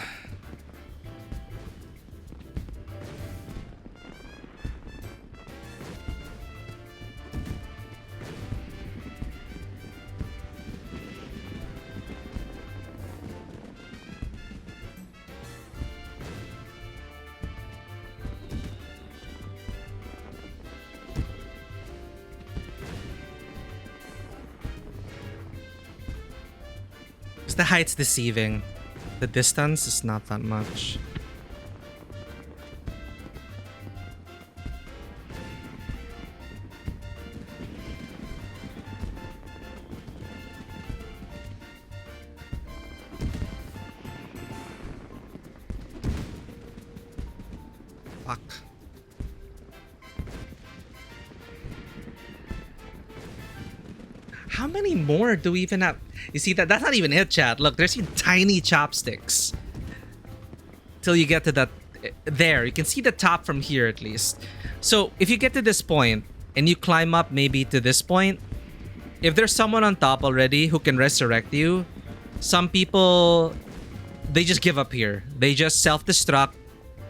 The height's deceiving. The distance is not that much. Fuck. How many more do we even have? You see that's not even it, chat. Look, there's tiny chopsticks. Till you get to that there. You can see the top from here at least. So if you get to this point and you climb up maybe to this point, if there's someone on top already who can resurrect you, some people, they just give up here. They just self-destruct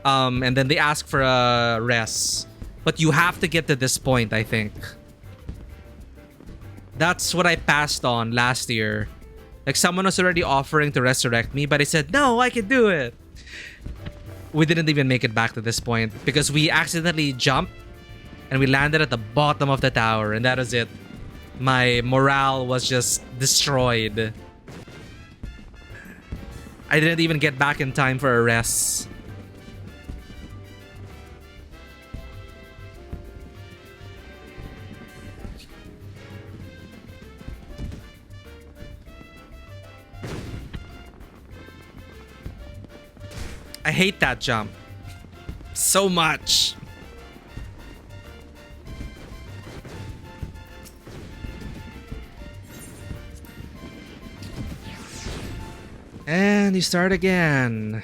and then they ask for a rest. But you have to get to this point, I think. That's what I passed on last year. Like, someone was already offering to resurrect me, but I said, no, I can do it. We didn't even make it back to this point because we accidentally jumped and we landed at the bottom of the tower, and that is it. My morale was just destroyed. I didn't even get back in time for a rest. I hate that jump so much. And you start again.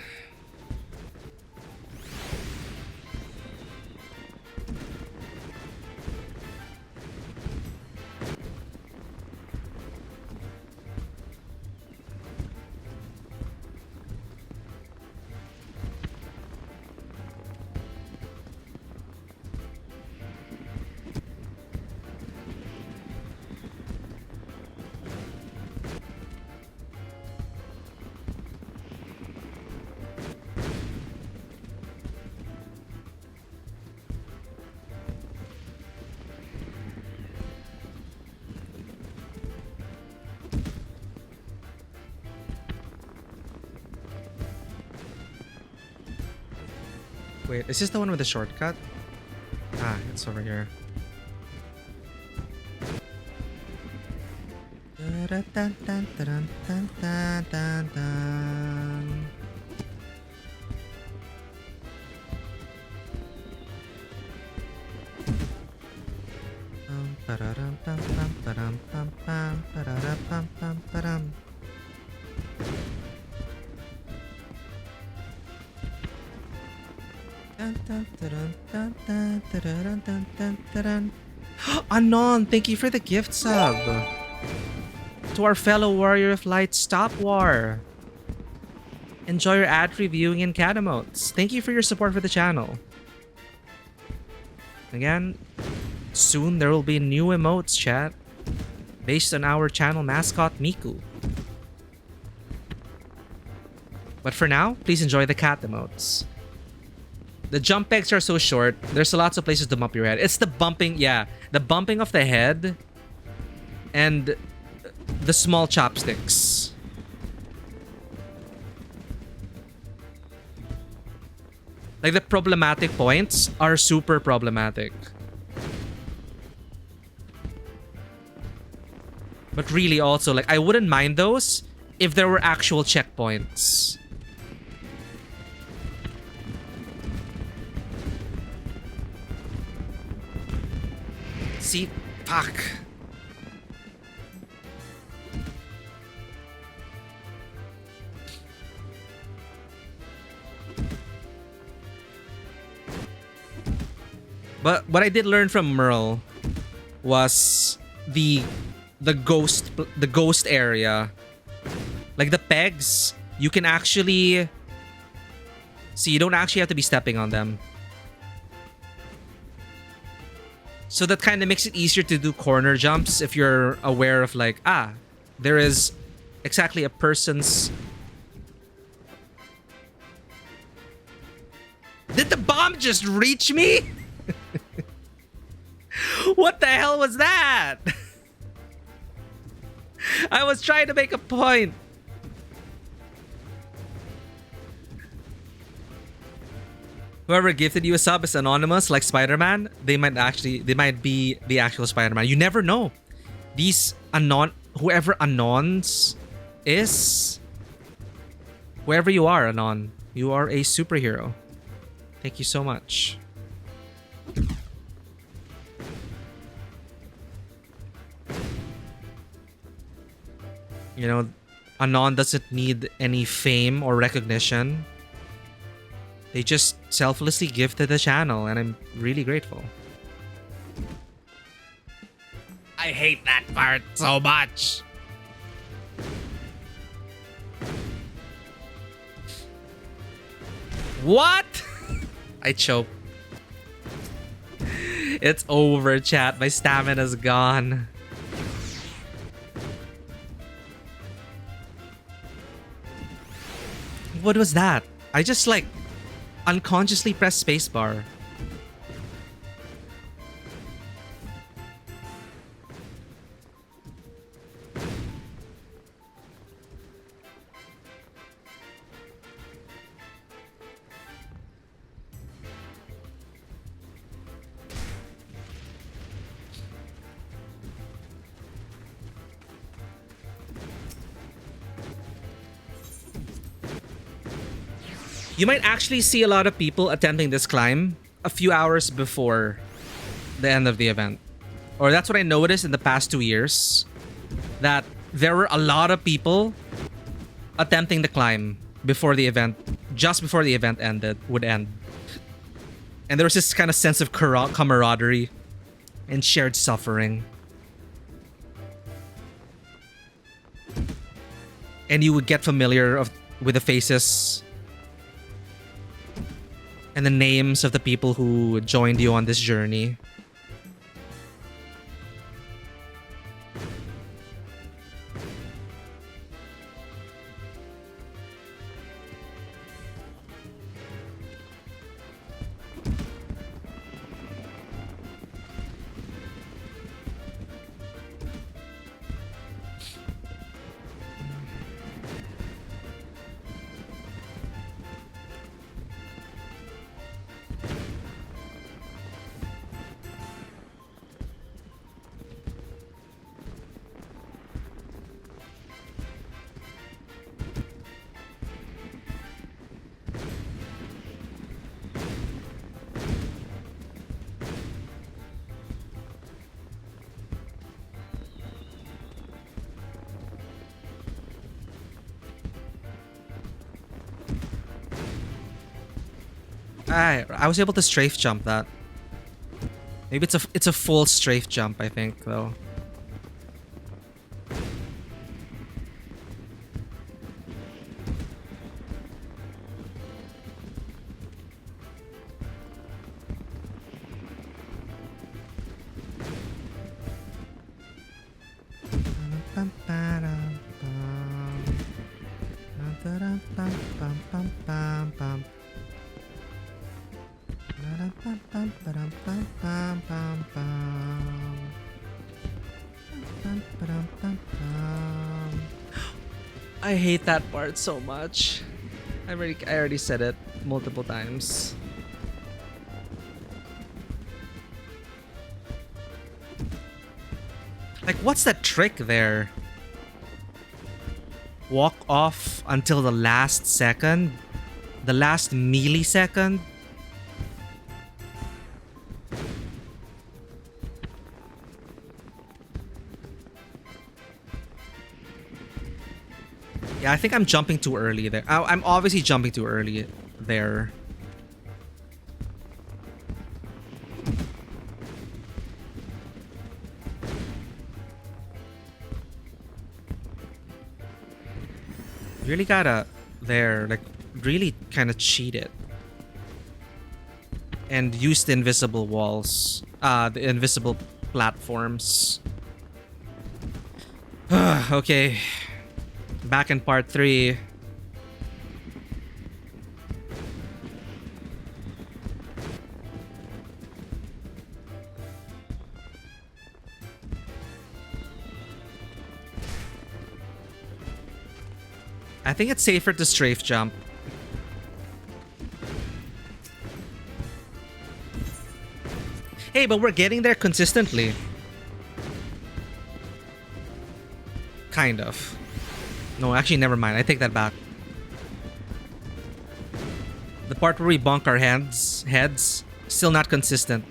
Wait, is this the one with the shortcut? Ah, it's over here. Anon, thank you for the gift sub. To our fellow warrior of light, stop war. Enjoy your ad-free viewing in cat emotes. Thank you for your support for the channel. Again, soon there will be new emotes, chat, based on our channel mascot, Miku. But for now, please enjoy the cat emotes. The jump pegs are so short, there's lots of places to bump your head. It's the bumping, yeah, the bumping of the head and the small chopsticks. Like the problematic points are super problematic. But really also, like, I wouldn't mind those if there were actual checkpoints. See? Fuck. But what I did learn from Merle was the ghost area. Like the pegs, you can actually see, you don't actually have to be stepping on them. So that kind of makes it easier to do corner jumps if you're aware of like, ah, there is exactly a person's... Did the bomb just reach me? What the hell was that? I was trying to make a point. Whoever gifted you a sub is anonymous, like Spider-Man. They might be the actual Spider-Man. You never know. These whoever anons is, whoever you are, anon, you are a superhero. Thank you so much. You know, anon doesn't need any fame or recognition. They just selflessly gifted the channel, and I'm really grateful. I hate that part so much. What? I choked. It's over, chat. My stamina's gone. What was that? I just like unconsciously pressed spacebar. You might actually see a lot of people attempting this climb a few hours before the end of the event. Or that's what I noticed in the past 2 years. That there were a lot of people attempting the climb before the event, just before the event would end. And there was this kind of sense of camaraderie and shared suffering. And you would get familiar with the faces and the names of the people who joined you on this journey. I was able to strafe jump that. Maybe it's a full strafe jump, I think, though. I hate that part so much. I already said it multiple times. Like, what's that trick there? Walk off until the last second? The last millisecond? Yeah, I think I'm jumping too early there. I'm obviously jumping too early there. Really gotta really kind of cheat it. And use the invisible walls, the invisible platforms. Okay. Back in part 3. I think it's safer to strafe jump. Hey, but we're getting there consistently. Kind of. No, actually, never mind. I take that back. The part where we bonk our heads, still not consistent.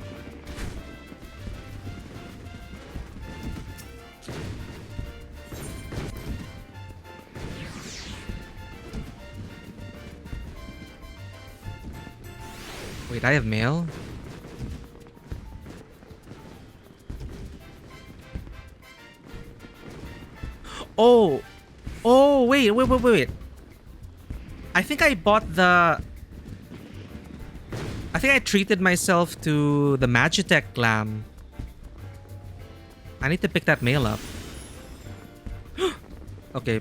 Wait, I have mail? Oh! Oh, wait. I think I bought the... I think I treated myself to the Magitech glam. I need to pick that mail up. Okay.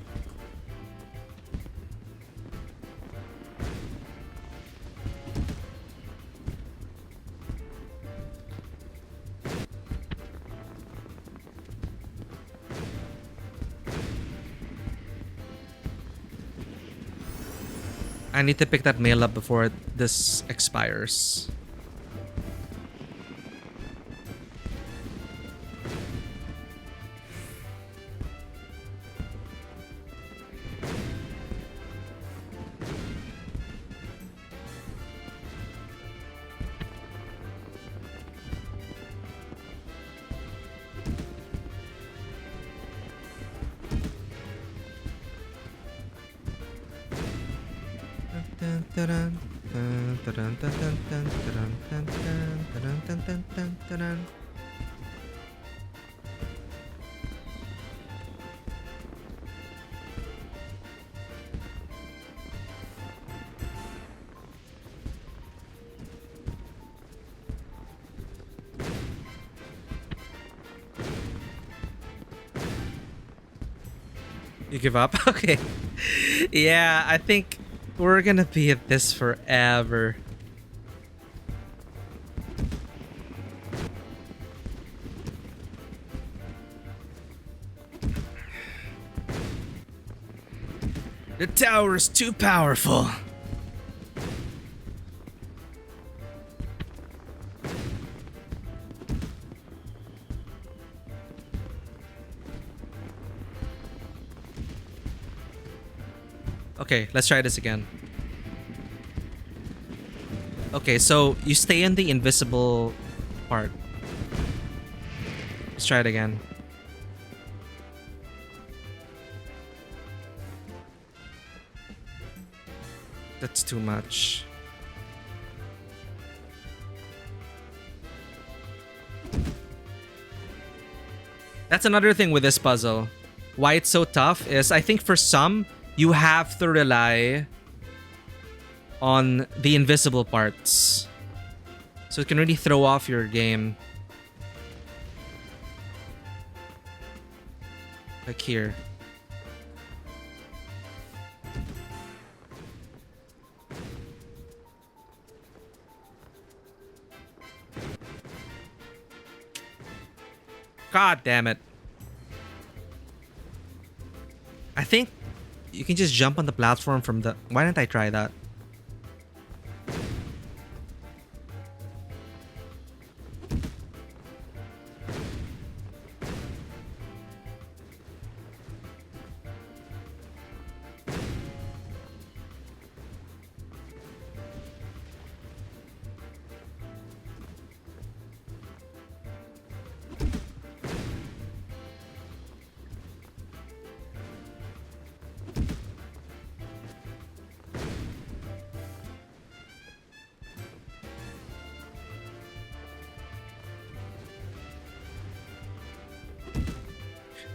I need to pick that mail up before this expires. Dun, dun, dun, dun, dun, dun, dun, dun, dun, dun, dun, dun, dun, dun. You give up? Okay. Yeah, I think we're gonna be at this forever. The tower is too powerful. Okay, let's try this again. Okay, so you stay in the invisible part. Let's try it again. That's too much. That's another thing with this puzzle. Why it's so tough is I think for some, you have to rely on the invisible parts. So it can really throw off your game. Like here. God damn it. I think you can just jump on the platform from the... Why didn't I try that?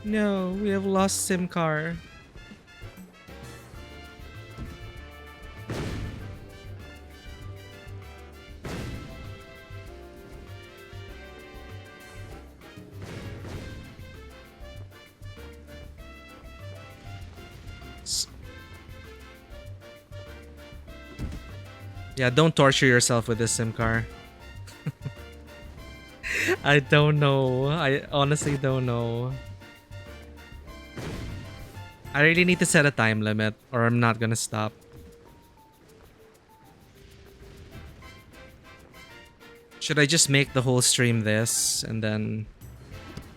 No, we have lost Simcar. Yeah, don't torture yourself with this Simcar. I don't know. I honestly don't know. I really need to set a time limit or I'm not gonna stop. Should I just make the whole stream this and then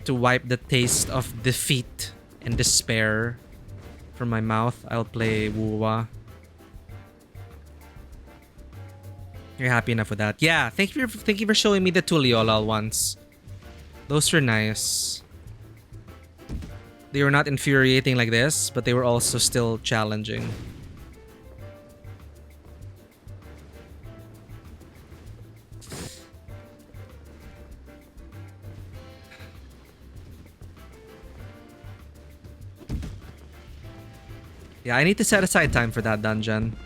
to wipe the taste of defeat and despair from my mouth, I'll play Wuwa. You're happy enough with that? Yeah, thank you for showing me the Tuliolal ones. Those were nice. They were not infuriating like this, but they were also still challenging. Yeah, I need to set aside time for that dungeon.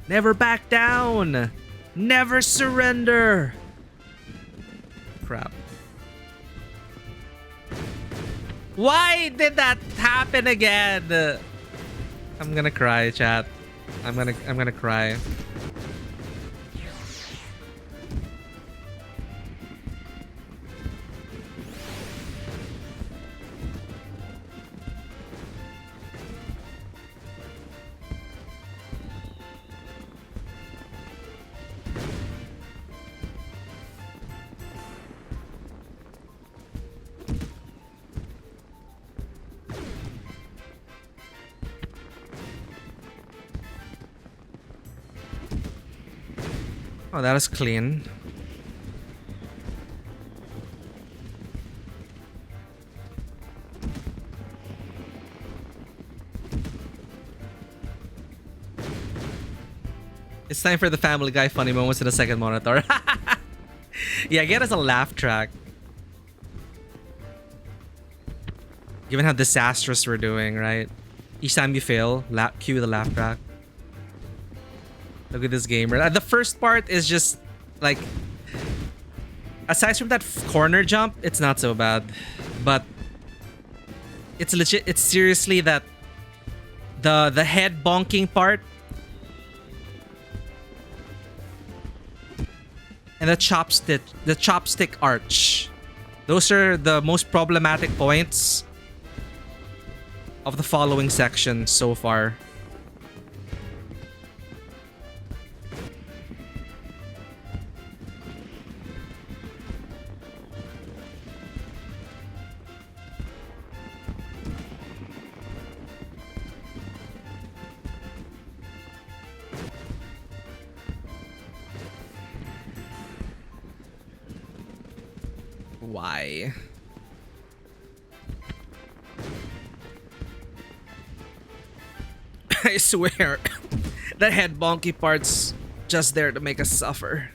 Never back down! Never surrender! Crap. Why did that happen again? I'm gonna cry, chat. I'm gonna cry. Oh, that is clean. time for the Family Guy funny moments in the second monitor. Yeah, get us a laugh track. Given how disastrous we're doing, right? Each time you fail, cue the laugh track. Look at this gamer. The first part is just like, aside from that corner jump, it's not so bad. But it's legit. It's seriously that the head bonking part and the chopstick arch. Those are the most problematic points of the following section so far. Why? I swear, that head bonky part's just there to make us suffer.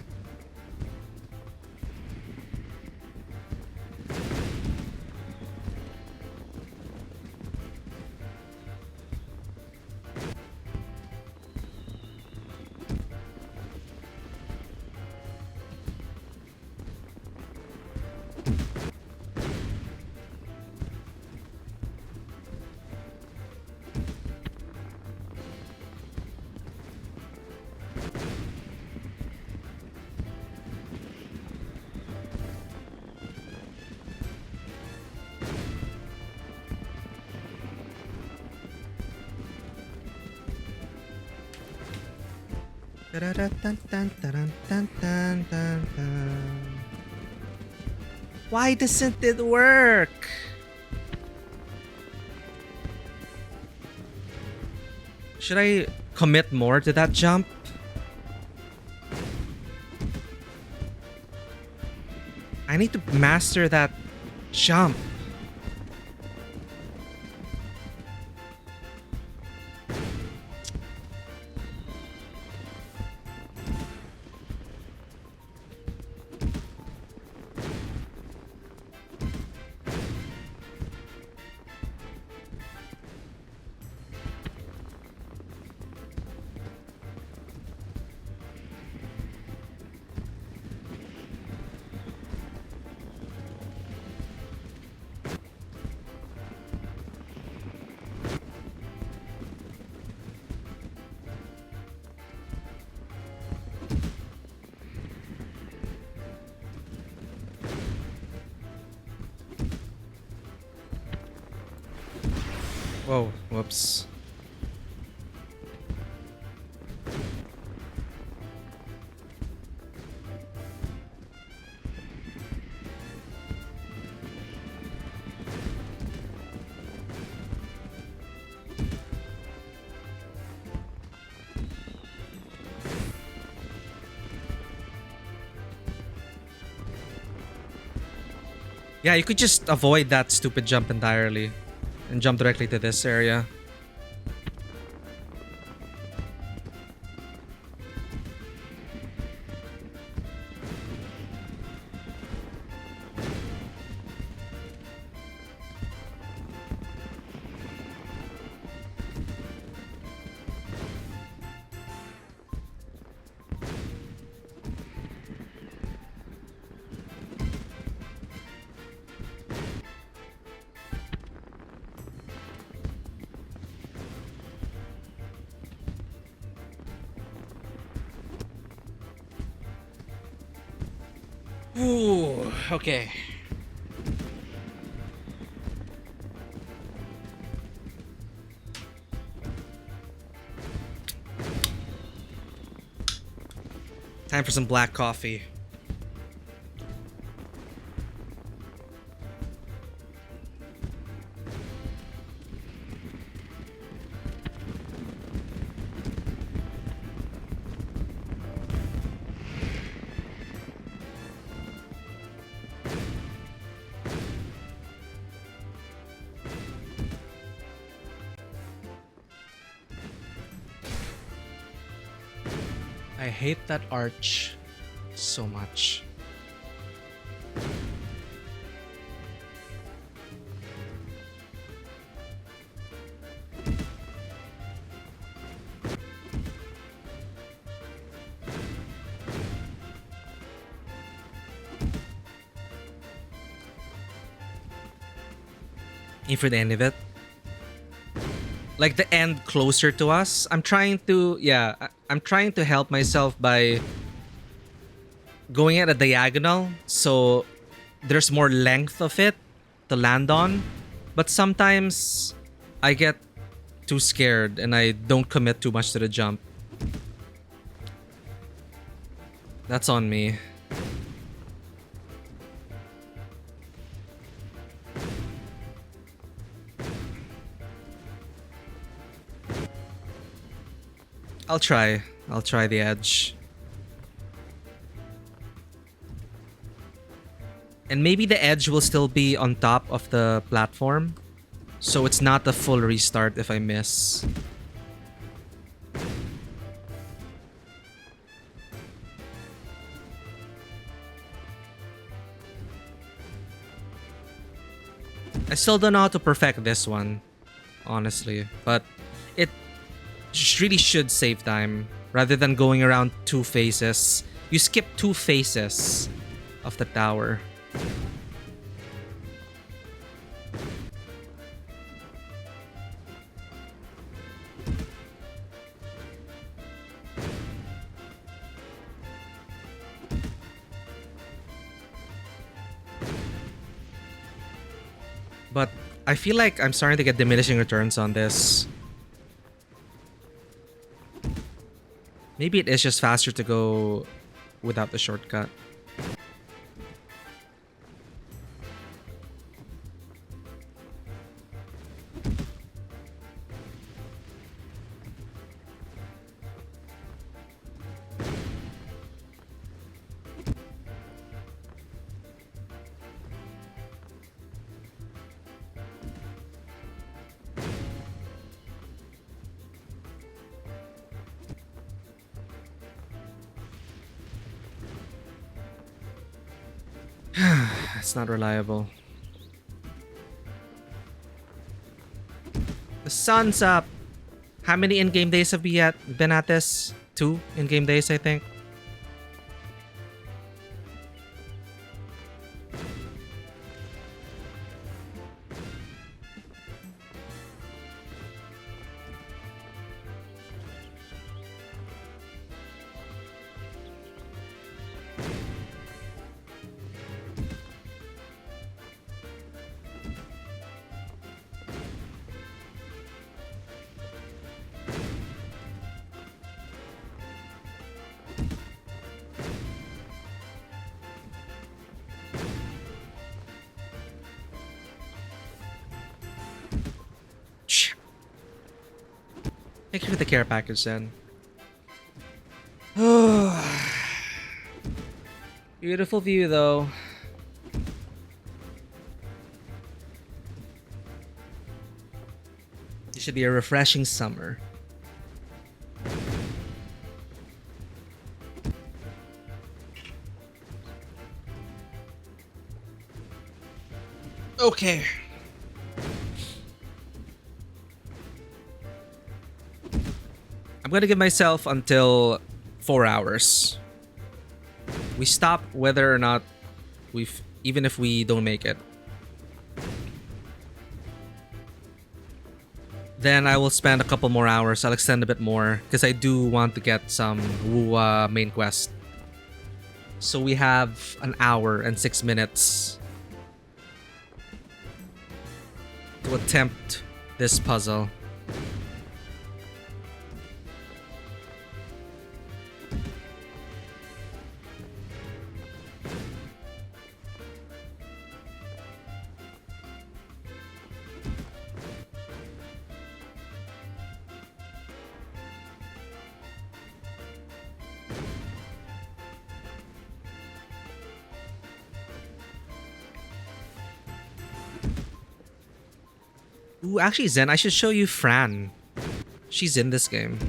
Why doesn't it work? Should I commit more to that jump? I need to master that jump. Whoa, whoops. Yeah, you could just avoid that stupid jump entirely and jump directly to this area. Ooh, okay. Time for some black coffee. I hate that arch so much. Aim for the end of it. Like the end closer to us. I'm trying to, yeah, I'm trying to help myself by going at a diagonal so there's more length of it to land on. But sometimes I get too scared and I don't commit too much to the jump. That's on me. I'll try the edge. And maybe the edge will still be on top of the platform, so it's not a full restart if I miss. I still don't know how to perfect this one, honestly, but it really should save time rather than going around two faces. You skip two faces of the tower. But I feel like I'm starting to get diminishing returns on this. Maybe it is just faster to go without the shortcut. It's not reliable. The sun's up. How many in-game days have we been at this? 2 in-game days, I think. Thank you for the care package, then. Beautiful view, though. It should be a refreshing summer. Okay. I'm gonna give myself until 4 hours. We stop whether or not even if we don't make it. Then I will spend a couple more hours. I'll extend a bit more because I do want to get some main quest. So we have an hour and 6 minutes to attempt this puzzle. Ooh, actually, Zen, I should show you Fran. She's in this game.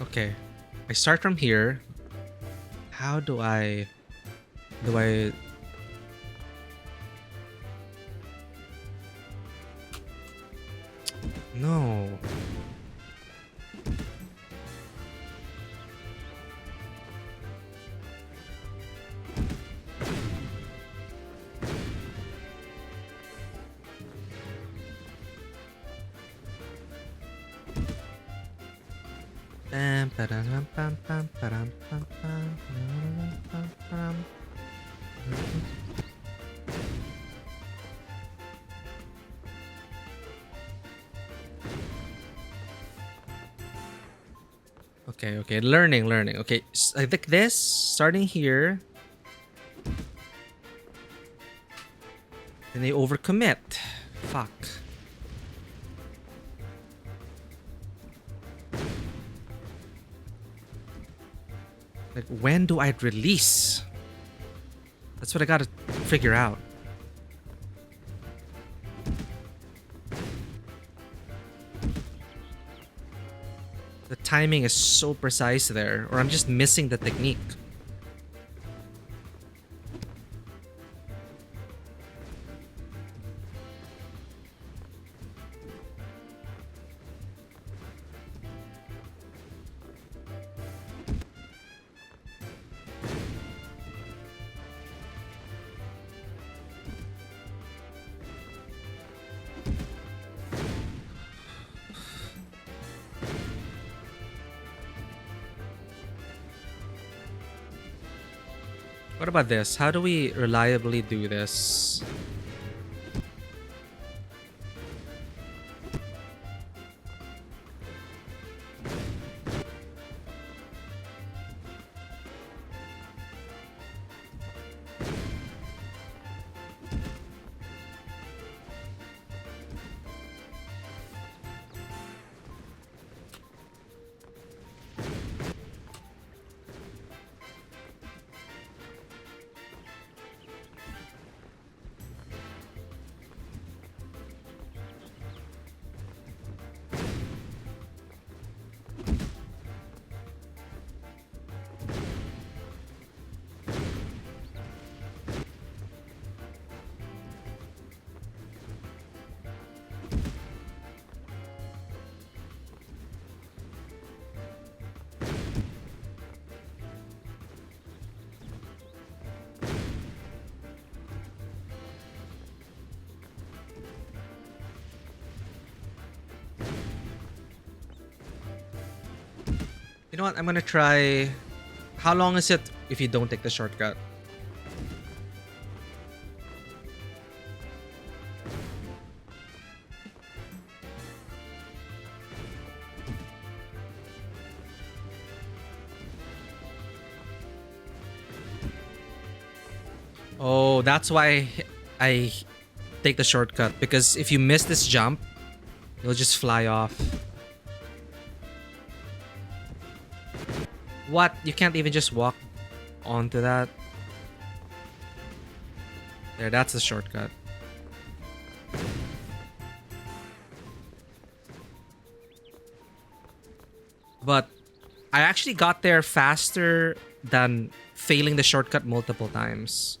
Okay. I start from here. How do I... No. Okay, learning. Okay, I think this, starting here. Then they overcommit. Fuck. Like, when do I release? That's what I gotta figure out. The timing is so precise there, or I'm just missing the technique. What about this? How do we reliably do this? You know what? I'm gonna try... How long is it if you don't take the shortcut? Oh, that's why I take the shortcut. Because if you miss this jump, you'll just fly off. What? You can't even just walk onto that? There, that's the shortcut. But I actually got there faster than failing the shortcut multiple times.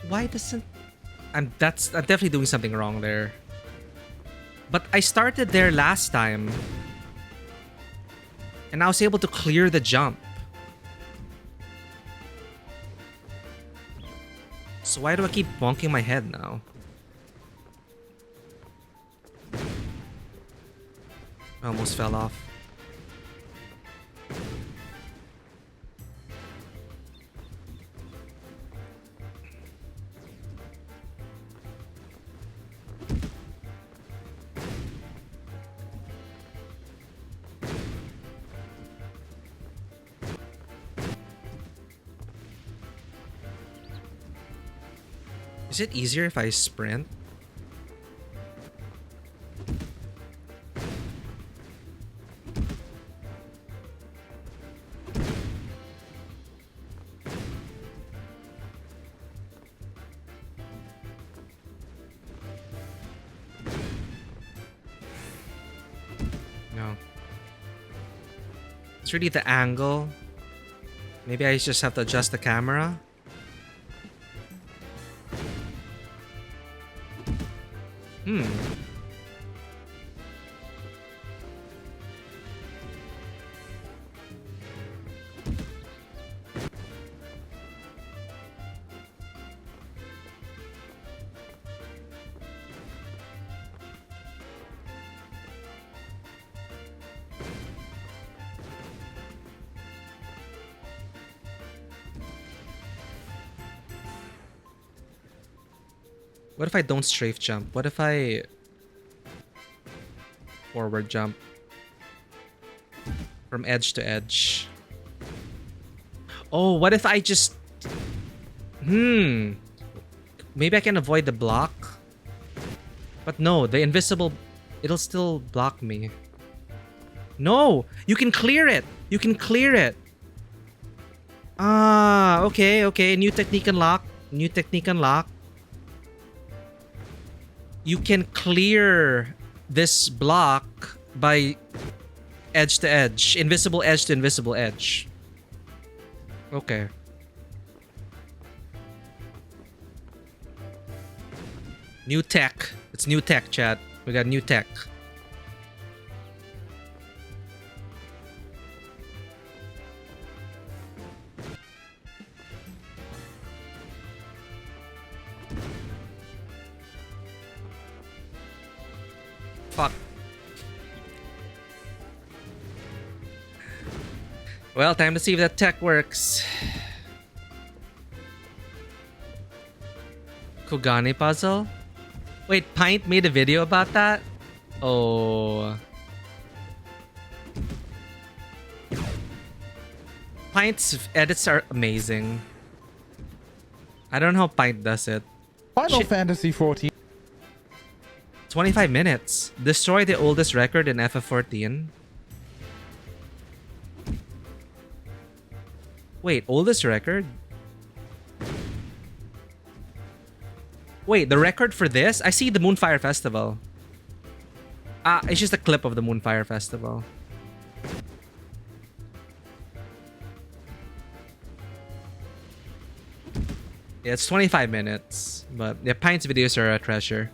Why doesn't... I'm definitely doing something wrong there. But I started there last time. And I was able to clear the jump. So why do I keep bonking my head now? I almost fell off. Is it easier if I sprint? No. It's really the angle. Maybe I just have to adjust the camera. Hmm. What if I don't strafe jump? What if I forward jump from edge to edge? Oh, what if I just... Maybe I can avoid the block. But no, the invisible... It'll still block me. No! You can clear it! You can clear it! Ah, okay, okay. New technique unlock. New technique unlock. You can clear this block by edge to edge. Invisible edge to invisible edge. Okay. New tech. It's new tech, chat. We got new tech. Fuck. Well, time to see if that tech works. Kogane puzzle? Wait, Pint made a video about that? Oh. Pint's edits are amazing. I don't know how Pint does it. Final Fantasy 14. 25 minutes. Destroy the oldest record in FF14. Wait, oldest record? Wait, the record for this? I see the Moonfire Festival. Ah, it's just a clip of the Moonfire Festival. Yeah, it's 25 minutes. But yeah, Pint's videos are a treasure.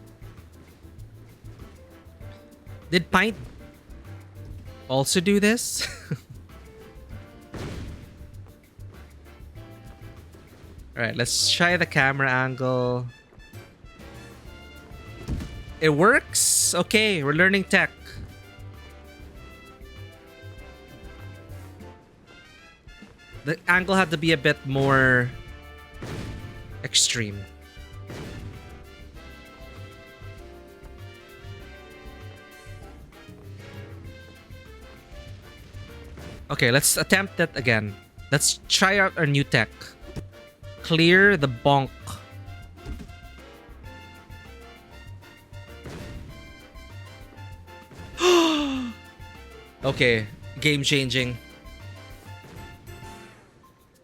Did Pint also do this? Alright, let's try the camera angle. It works? Okay, we're learning tech. The angle had to be a bit more extreme. Okay, let's attempt that again. Let's try out our new tech. Clear the bonk. Okay, game changing.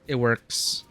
It works.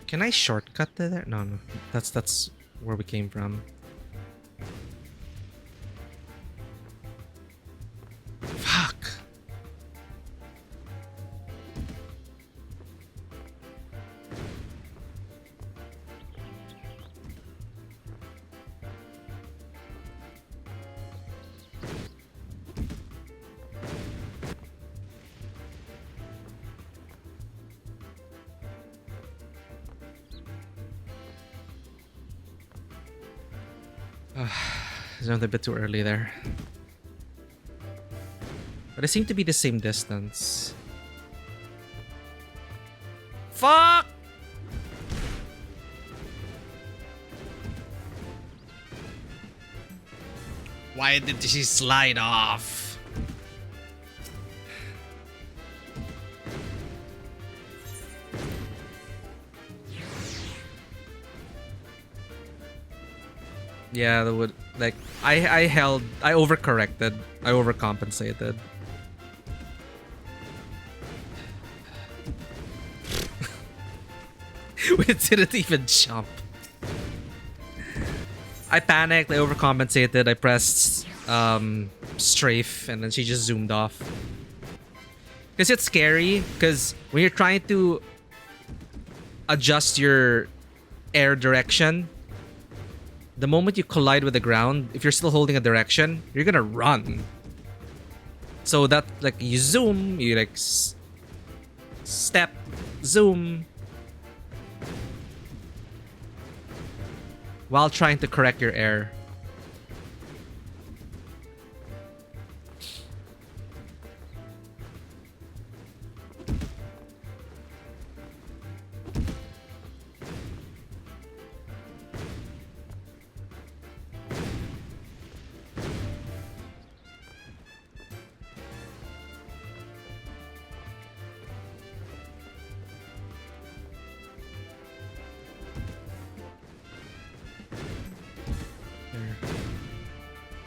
Can I shortcut to there? No, no. That's where we came from. Fuck. It's another bit too early there. But it seemed to be the same distance. Fuck! Why did she slide off? Yeah, that would like I overcorrected. I overcompensated. We didn't even jump. I panicked, I overcompensated, I pressed strafe, and then she just zoomed off. Because it's scary, because when you're trying to adjust your air direction, the moment you collide with the ground, if you're still holding a direction, you're gonna run. So that, like, you zoom, you like step, zoom, while trying to correct your air.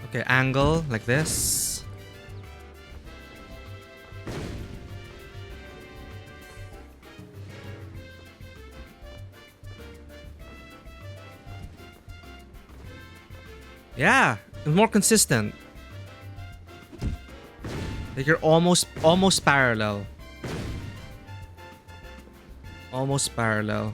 Okay, angle like this. Yeah, more consistent. Like you're almost parallel. Almost parallel.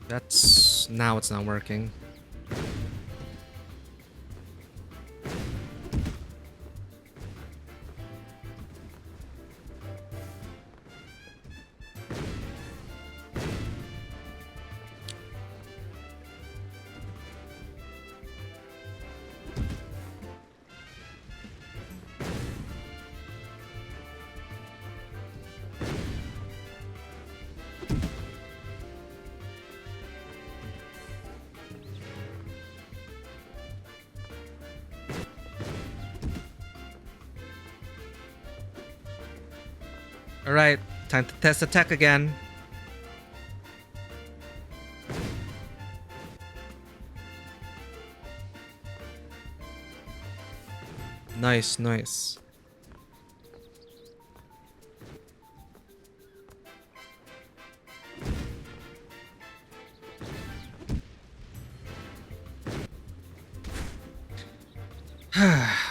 That's now it's not working. Alright, time to test the tech again. Nice, nice.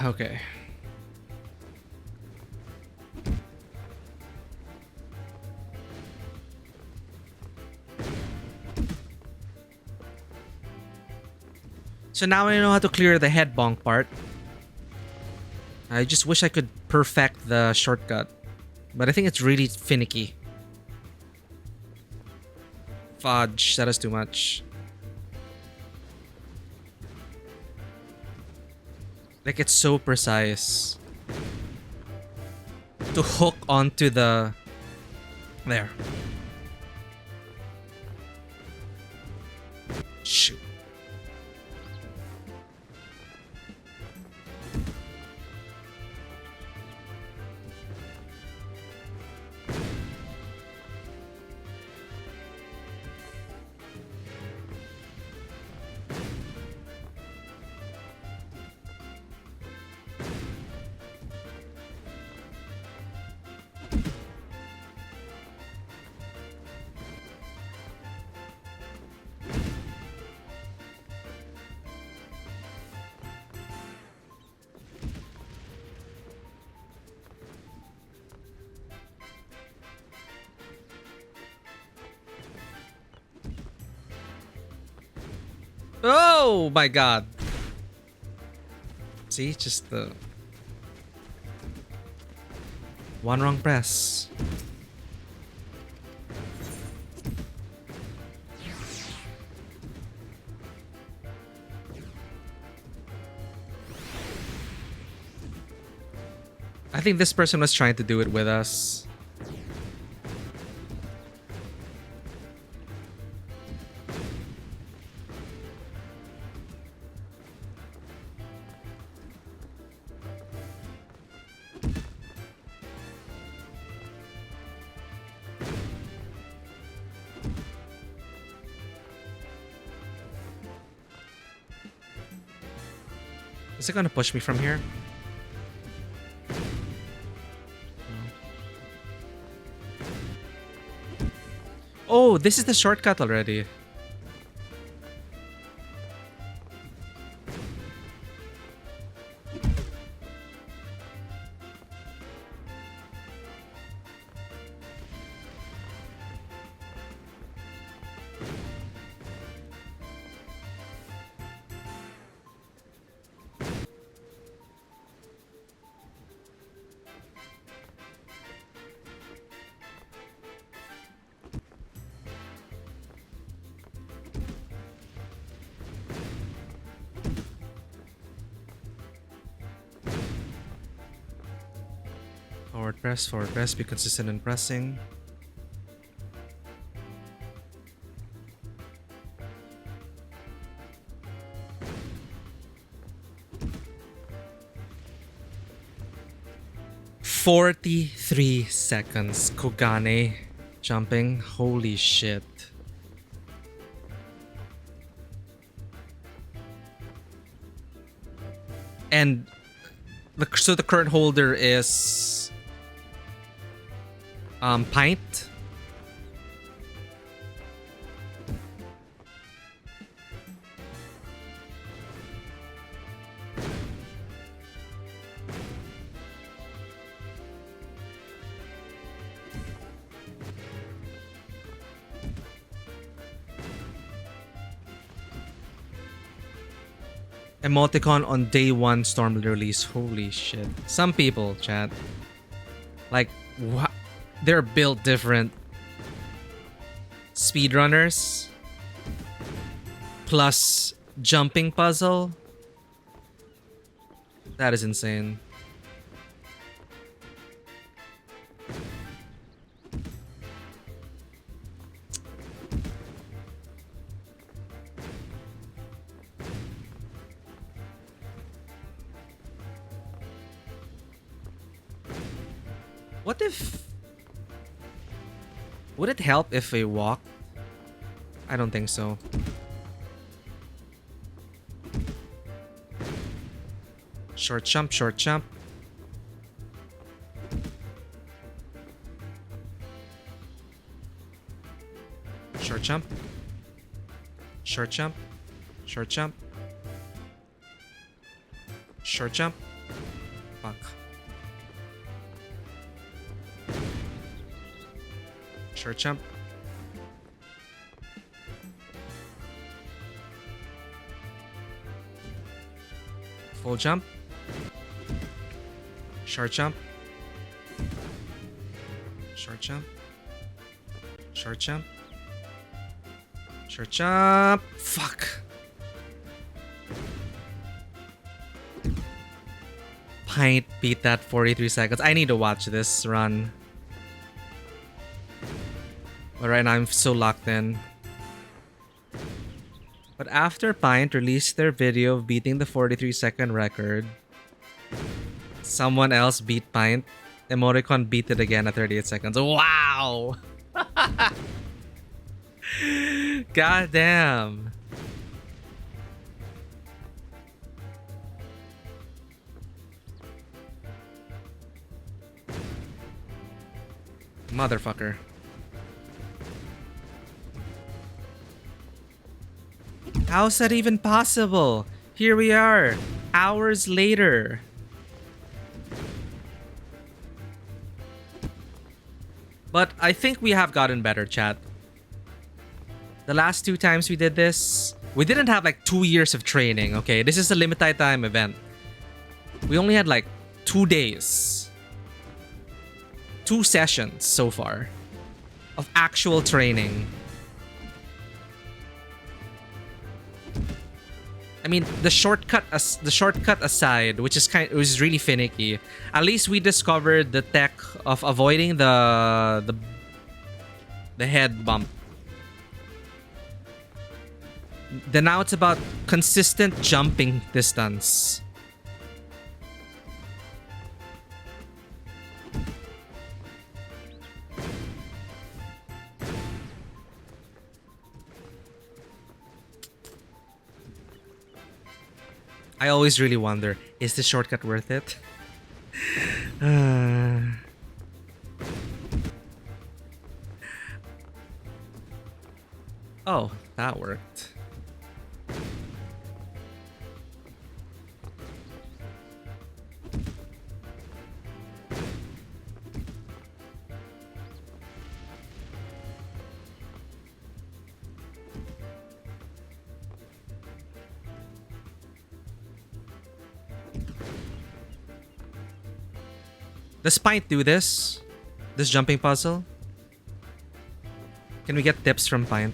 Okay. So now I know how to clear the head bonk part. I just wish I could perfect the shortcut. But I think it's really finicky. Fudge, that is too much. Like, it's so precise to hook onto the... There. Shoot. Oh my god. See, just the one wrong press. I think this person was trying to do it with us. Is it gonna push me from here? Oh, this is the shortcut already. Forward press, be consistent in pressing. "43 seconds, Kogane jumping. Holy shit. And so the current holder is pint. Emoticon on day 1 Storm release. Holy shit. Some people, chat. Like, what? They're built different. Speedrunners. Plus jumping puzzle. That is insane. What if... Would it help if we walked? I don't think so. Short jump, short jump. Short jump. Short jump. Short jump. Short jump. Fuck. Short jump. Full jump. Short jump. Short jump. Short jump. Short jump. Fuck. Pint beat that 43 seconds. I need to watch this run. But right now I'm so locked in. But after Pint released their video of beating the 43-second record, someone else beat Pint. Emoticon beat it again at 38 seconds. Wow! God damn. Motherfucker. How's that even possible? Here we are, hours later. But I think we have gotten better, chat. The last 2 times we did this, we didn't have like 2 years of training, okay? This is a limited time event. We only had like 2 days. 2 sessions so far of actual training. I mean, the shortcut aside, which is really finicky. At least we discovered the tech of avoiding the head bump. Then now it's about consistent jumping distance. I always really wonder, is this shortcut worth it? Oh, that worked. Does Pint do this? This jumping puzzle? Can we get tips from Pint?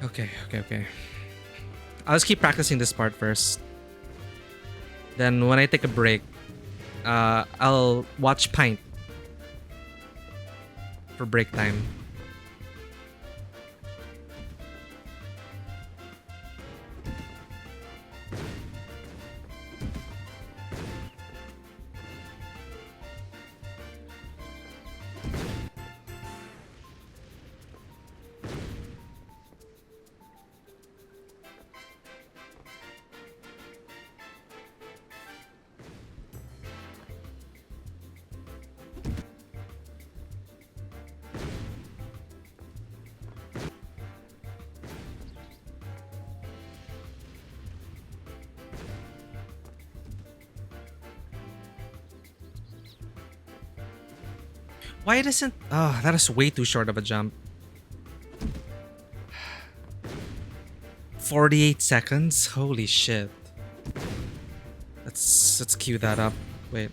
Okay. I'll just keep practicing this part first. Then when I take a break, I'll watch Pint for break time. Why doesn't... Oh, that is way too short of a jump. 48 seconds? Holy shit. Let's cue that up. Wait.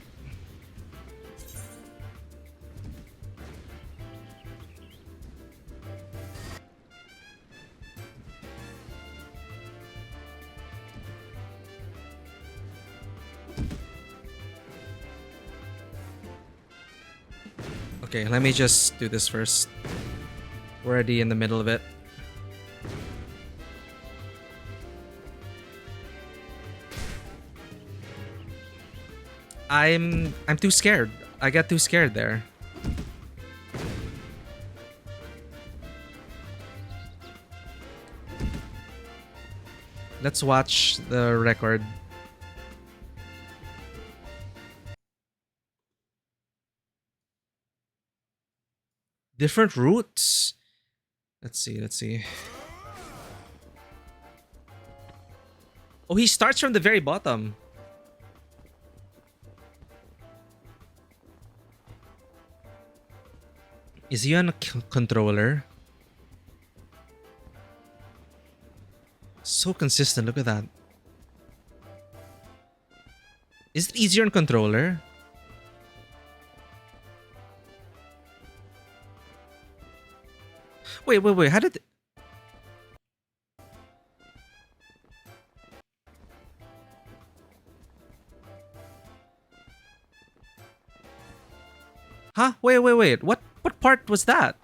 Okay, let me just do this first. We're already in the middle of it. I'm too scared. I got too scared there. Let's watch the record. Different routes. Let's see. Oh, he starts from the very bottom. Is he on a controller? So consistent, look at that. Is it easier on controller? Wait. How did... Huh? Wait. What part was that?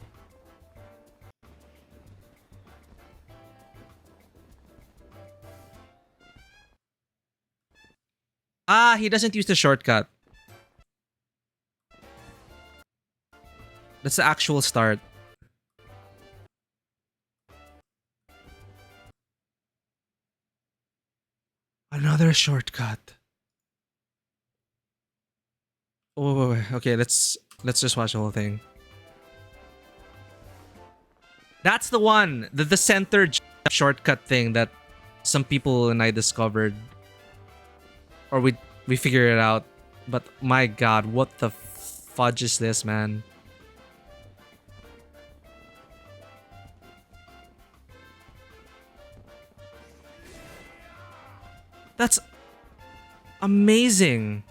Ah, he doesn't use the shortcut. That's the actual start. Another shortcut. Oh, wait. Okay, let's just watch the whole thing. That's the one, the center shortcut thing that some people and I discovered, or we figured it out. But my God, what the fudge is this, man? That's amazing.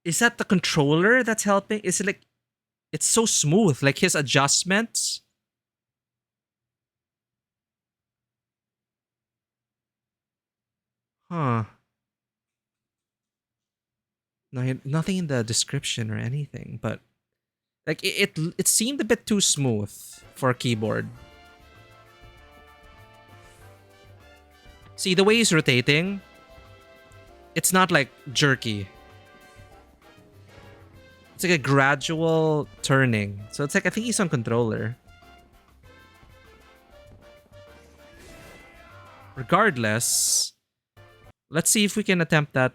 Is that the controller that's helping? Is it like... It's so smooth, like his adjustments. Huh. No, nothing in the description or anything, but like it seemed a bit too smooth for a keyboard. See, the way he's rotating, it's not like jerky. It's like a gradual turning. So it's like, I think he's on controller. Regardless, let's see if we can attempt that.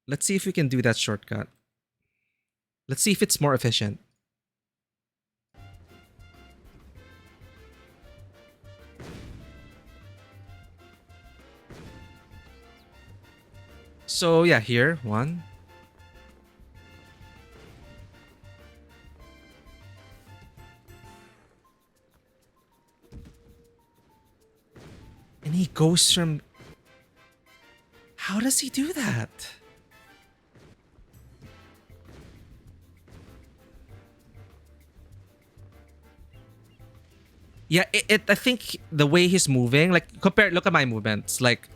Let's see if we can do that shortcut. Let's see if it's more efficient. So yeah, here, one. And he goes from... How does he do that? Yeah, I think the way he's moving, like, look at my movements. Like,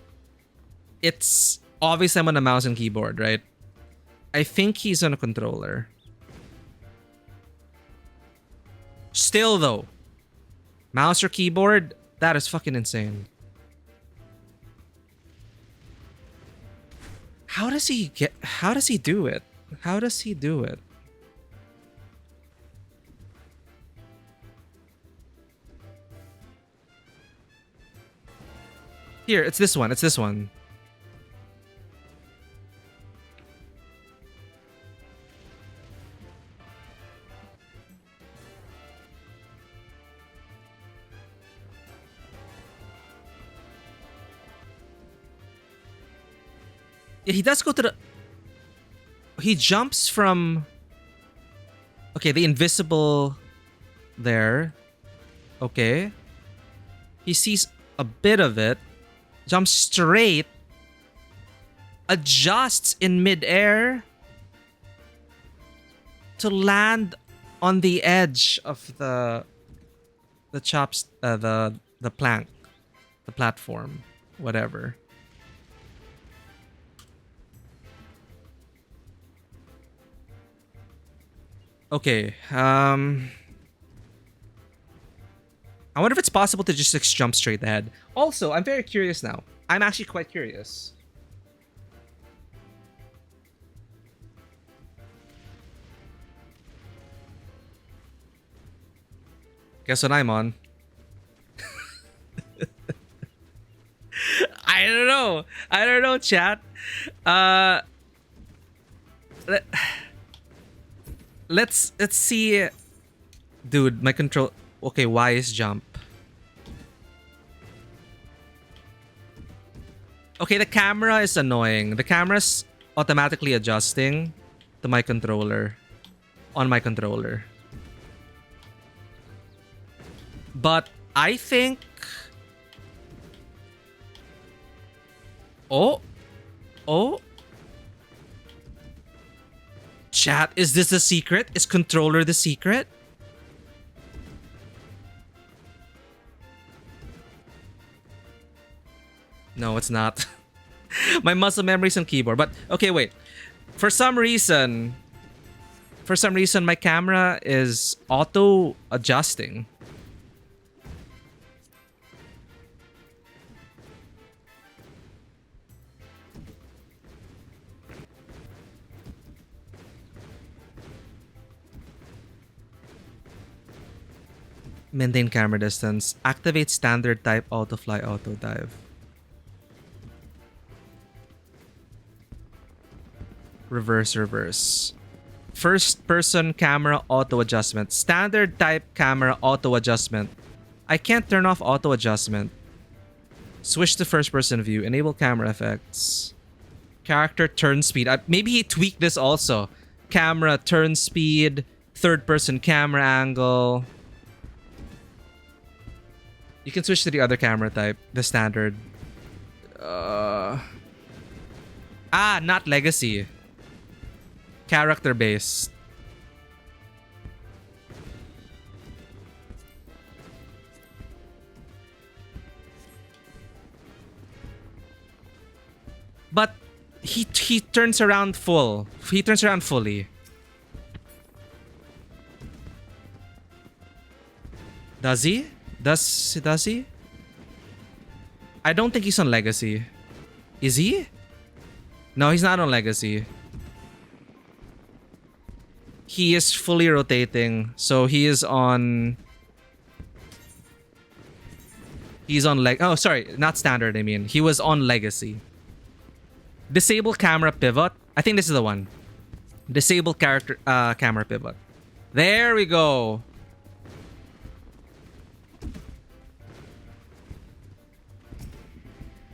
it's obviously I'm on a mouse and keyboard, right? I think he's on a controller. Still though, mouse or keyboard, that is fucking insane. How does he do it? How does he do it? Here, it's this one. Yeah, he does go to the... He jumps from... Okay, the invisible there. Okay. He sees a bit of it. Jumps straight. Adjusts in midair to land on the edge of the plank, the platform, whatever. Okay, I wonder if it's possible to just like, jump straight ahead. Also, I'm very curious now. I'm actually quite curious. Guess what I'm on? I don't know, chat. Let's see. Dude, my control... Okay, Y is jump. Okay, the camera is annoying. The camera's automatically adjusting to my controller. On my controller. But I think... Oh. Oh. Chat, is this the secret? Is controller the secret? No, it's not. My muscle memory's on keyboard. But, okay, wait. For some reason, my camera is auto-adjusting. Maintain camera distance. Activate standard type auto fly auto dive. Reverse. First person camera auto adjustment. Standard type camera auto adjustment. I can't turn off auto adjustment. Switch to first person view. Enable camera effects. Character turn speed. Maybe he tweaked this also. Camera turn speed. Third person camera angle. You can switch to the other camera type. The standard. Not legacy. Character based. But he turns around full. He turns around fully. Does he? Does he? I don't think he's on legacy. Is he? No, he's not on legacy. He is fully rotating, so he is on... He's on oh, sorry, not standard, I mean. He was on legacy. Disable camera pivot. I think this is the one. Disable camera pivot. There we go.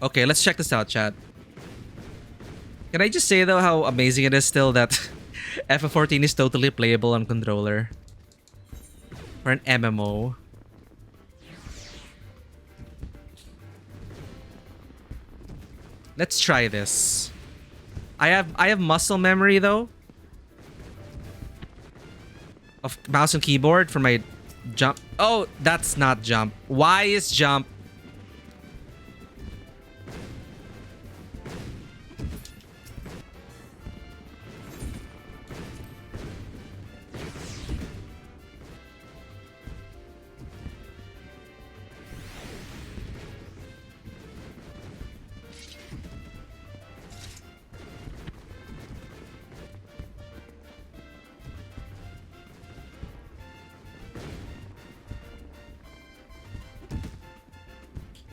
Okay, let's check this out, chat. Can I just say though how amazing it is still that FF14 is totally playable on controller for an MMO. Let's try this. I have muscle memory though of mouse and keyboard for my jump. Oh, that's not jump. Why is jump?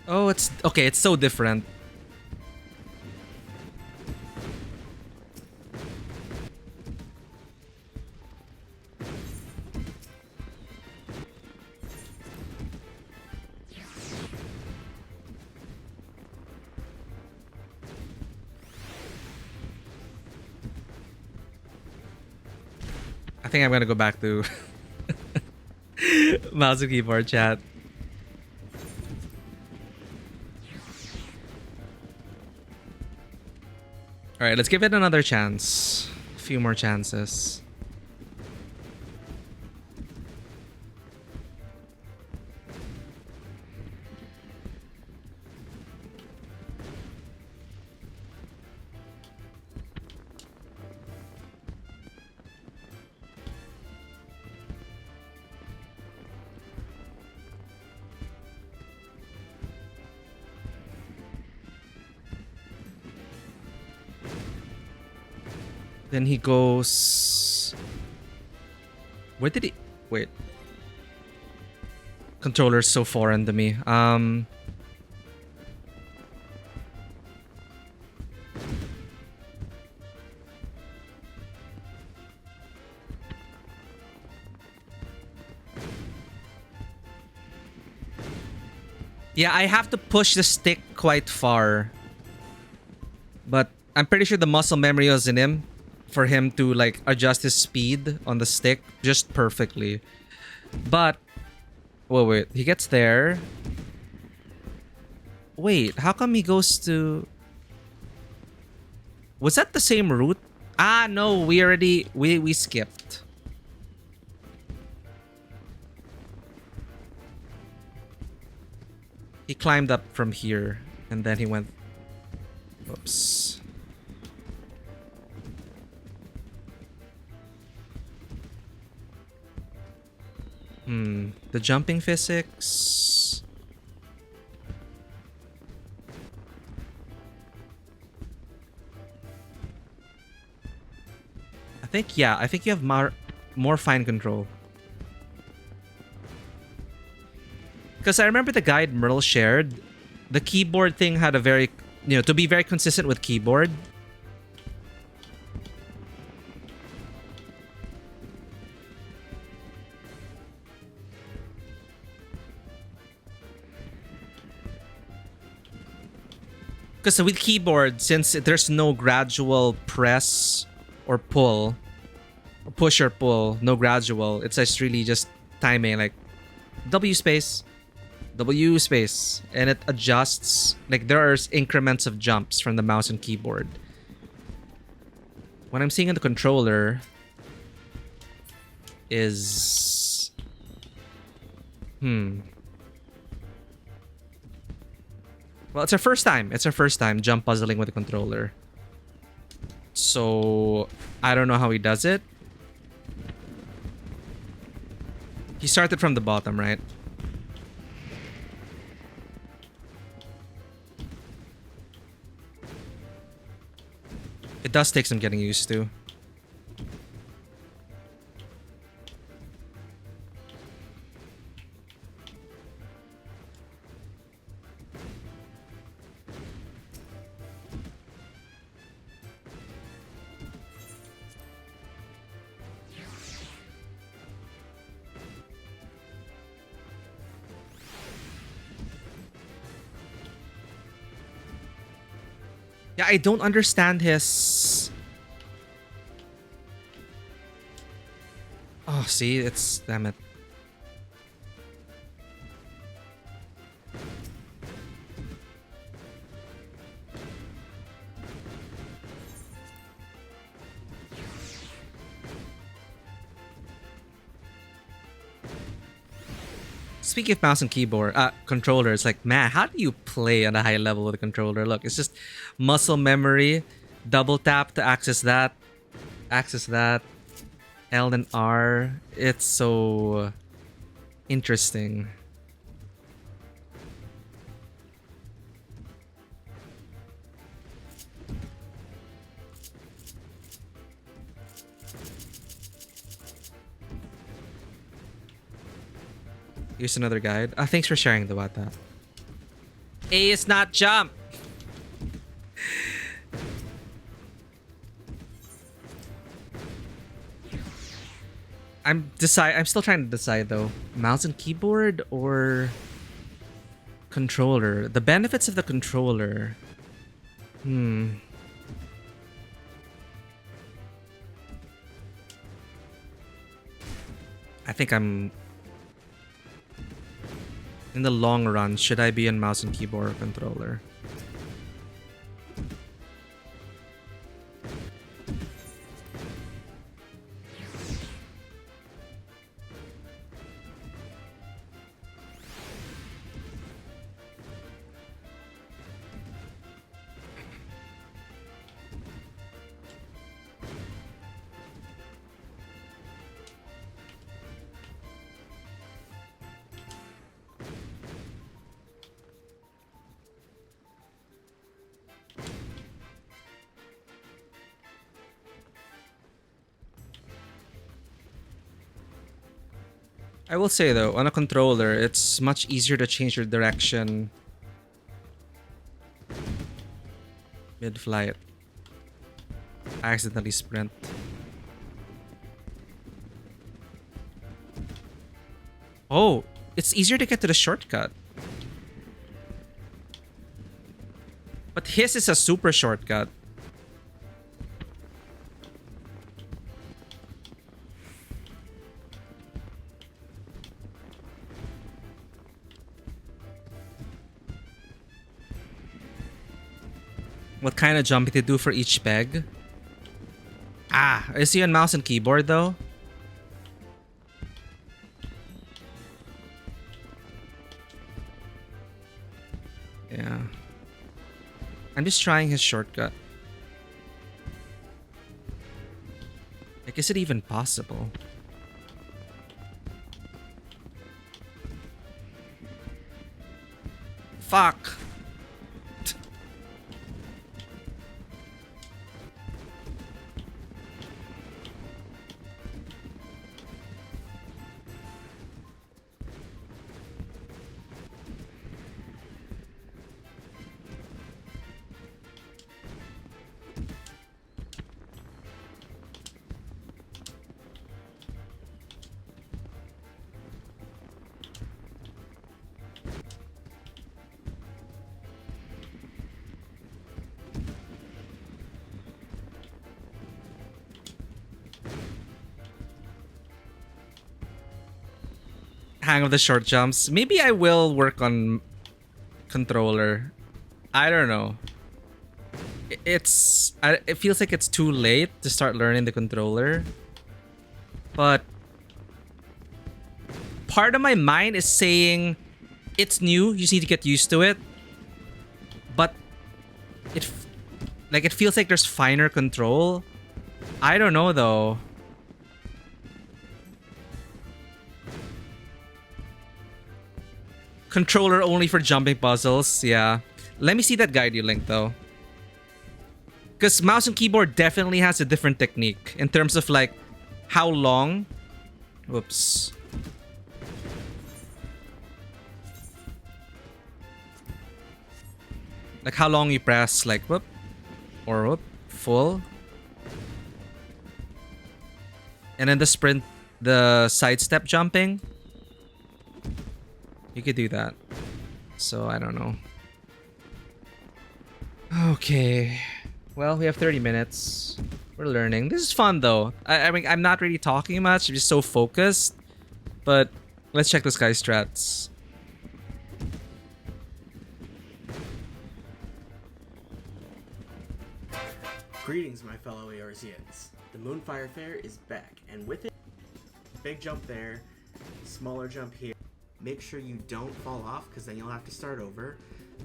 Oh, it's okay. It's so different. I think I'm gonna go back to mouse and keyboard chat. All right, let's give it another chance. A few more chances. Then he goes... Where did he... Wait. Controller's so foreign to me. Yeah, I have to push the stick quite far. But I'm pretty sure the muscle memory was in him for him to like adjust his speed on the stick just perfectly. But Wait. He gets there. Wait, how come he goes to... Was that the same route? Ah, no, we skipped. He climbed up from here, and then he went... Oops. The jumping physics... I think you have more fine control. Because I remember the guide Merle shared, the keyboard thing had a very, to be very consistent with keyboard. Because with keyboard, since there's no gradual press or pull, or push or pull, no gradual, it's just really just timing, like W space, and it adjusts. Like there are increments of jumps from the mouse and keyboard. What I'm seeing in the controller is... Well, it's our first time. It's our first time jump puzzling with the controller. So, I don't know how he does it. He started from the bottom, right? It does take some getting used to. Yeah, I don't understand his... Oh, see, it's... Damn it. Speaking of mouse and keyboard, controllers, like, man, how do you play on a high level with a controller? Look, it's just muscle memory, double tap to access that, L and R. It's so interesting. Here's another guide. Thanks for sharing the WhatsApp. A is not jump. I'm still trying to decide though. Mouse and keyboard or controller? The benefits of the controller. I think I'm... In the long run, should I be in mouse and keyboard or controller? I will say though, on a controller, it's much easier to change your direction mid-flight. I accidentally sprint. Oh, it's easier to get to the shortcut. But his is a super shortcut. what kind of jumping to do for each peg. Ah, is he on mouse and keyboard though? Yeah. I'm just trying his shortcut. Like, is it even possible? Fuck. Hang of the short jumps. Maybe I will work on controller. I don't know. It feels like it's too late to start learning the controller. But part of my mind is saying it's new, you just need to get used to it. But it feels like there's finer control. I don't know though. Controller only for jumping puzzles, yeah. Let me see that guide you linked though. Because mouse and keyboard definitely has a different technique in terms of like how long. Whoops. Like how long you press, like whoop or whoop, full. And then the sprint, the sidestep jumping. You could do that. So I don't know. Okay. Well, we have 30 minutes. We're learning. This is fun though. I mean, I'm not really talking much. I'm just so focused. But let's check this guy's strats. Greetings, my fellow Eorzeans. The Moonfire Faire is back, and with it, big jump there, smaller jump here. Make sure you don't fall off, because then you'll have to start over.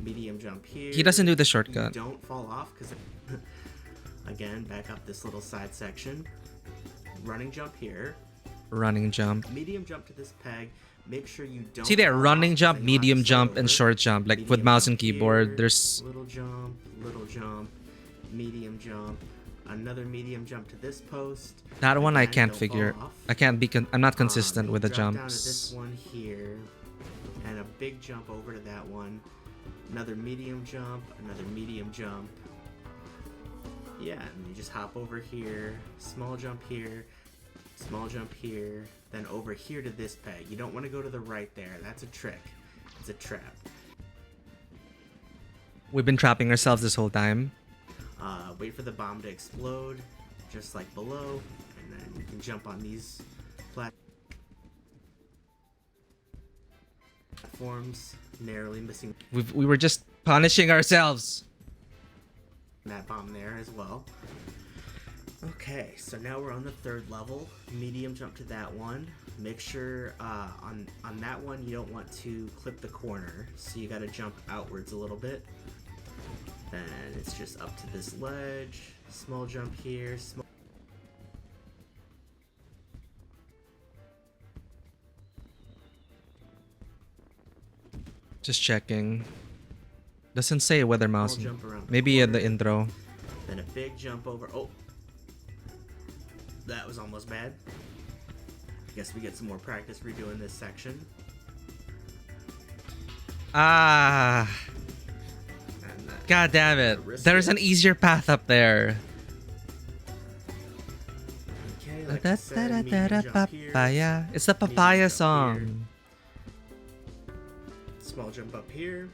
Medium jump here. He doesn't do the shortcut. You don't fall off, because again, back up this little side section. Running jump here. Running jump. Medium jump to this peg. Make sure you don't. See there, fall running off, jump, then you'll have to medium start jump, over. and short jump. Like with Medium mouse and jump here, keyboard, there's little jump, medium jump, another medium jump to this post. that one I Again, can't don't figure. fall off. I can't be. I'm not consistent with the Drop down to this jumps. one here, and a big jump over to that one. Another medium jump, another medium jump. Yeah, and you just hop over here, small jump here, small jump here, then over here to this peg. You don't want to go to the right there. That's a trick. It's a trap. We've been trapping ourselves this whole time. Wait for the bomb to explode, just like below, and then you can jump on these platforms, narrowly missing We were just punishing ourselves. that bomb there as well. Okay, so now we're on the third level. Medium jump to that one. Make sure on that one you don't want to clip the corner, so you got to jump outwards a little bit. Then it's just up to this ledge. Small jump here. Small. Just checking. Doesn't say whether mouse. Jump around the Maybe in the corner. intro. Then a big jump over. Oh, that was almost bad. I guess we get some more practice redoing this section. Ah. And God damn it. There's an easier path up there. okay, like I said, medium jump here, Papaya. It's the medium papaya jump song. here, small jump up here.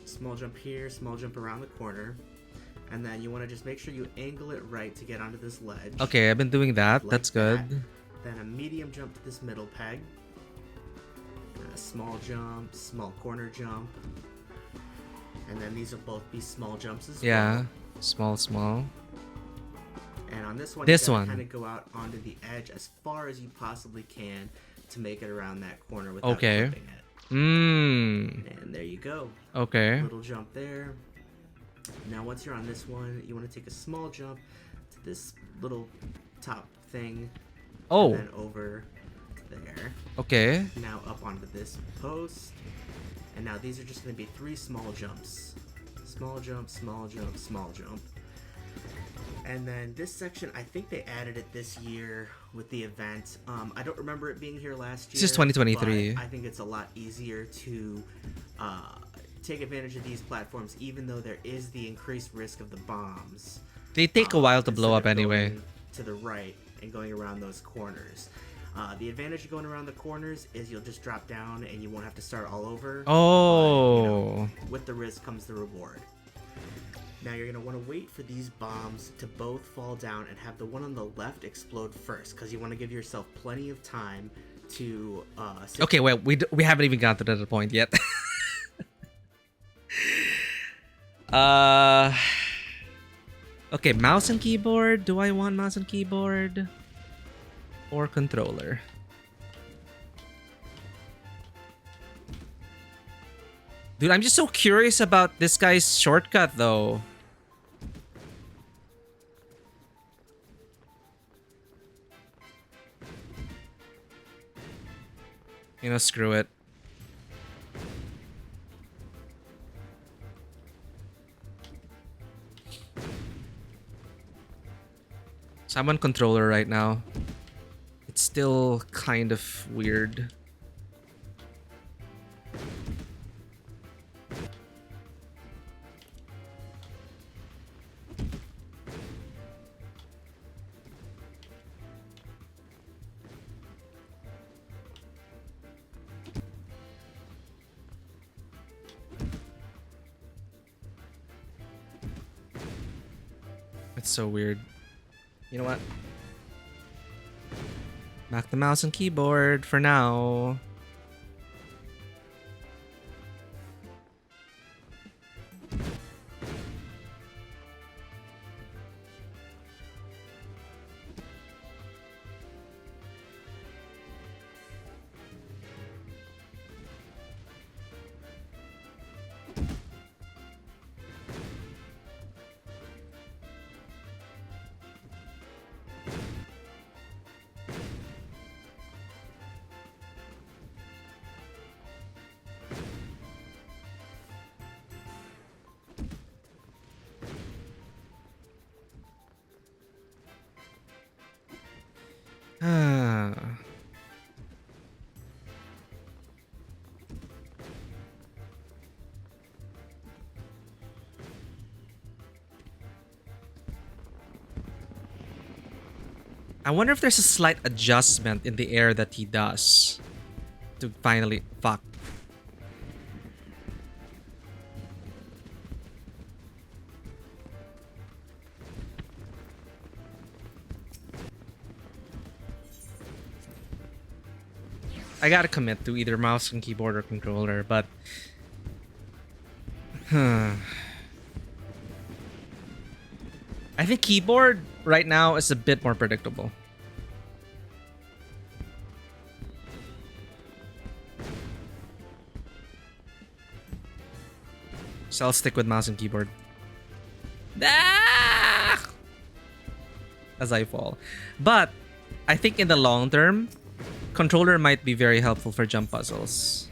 Small jump here, small jump around the corner. And then you want to just make sure you angle it right to get onto this ledge. Okay, I've been doing that. Like That's good. that. Then a medium jump to this middle peg. A small jump, small corner jump. And then these will both be small jumps as Yeah. well. Small. And on this one, This you one. kind of go out onto the edge as far as you possibly can to make it around that corner without Okay. clipping it. And there you go. Okay. Little jump there. Now once you're on this one, you want to take a small jump to this little top thing. Oh. And then over there. Okay. Now up onto this post. And now these are just going to be 3 small jumps. Small jump, small jump, small jump. And then this section, I think they added it this year with the event. I don't remember it being here last year. This is 2023. But I think it's a lot easier to take advantage of these platforms, even though there is the increased risk of the bombs. They take a while to blow up instead of anyway. going to the right and going around those corners. The advantage of going around the corners is you'll just drop down and you won't have to start all over. Oh. With the risk comes the reward. Now you're going to want to wait for these bombs to both fall down and have the one on the left explode first, because you want to give yourself plenty of time to... Okay, well, we haven't even gotten to that point yet. Okay, mouse and keyboard. Do I want mouse and keyboard? Or controller? Dude, I'm just so curious about this guy's shortcut, though. You know, screw it. So I'm on controller right now. It's still kind of weird. It's so weird. You know what? Back the mouse and keyboard for now. I wonder if there's a slight adjustment in the air that he does to finally fuck. I gotta commit to either mouse and keyboard or controller, but I think keyboard right now is a bit more predictable. So I'll stick with mouse and keyboard. Ah! As I fall. But I think in the long term, controller might be very helpful for jump puzzles.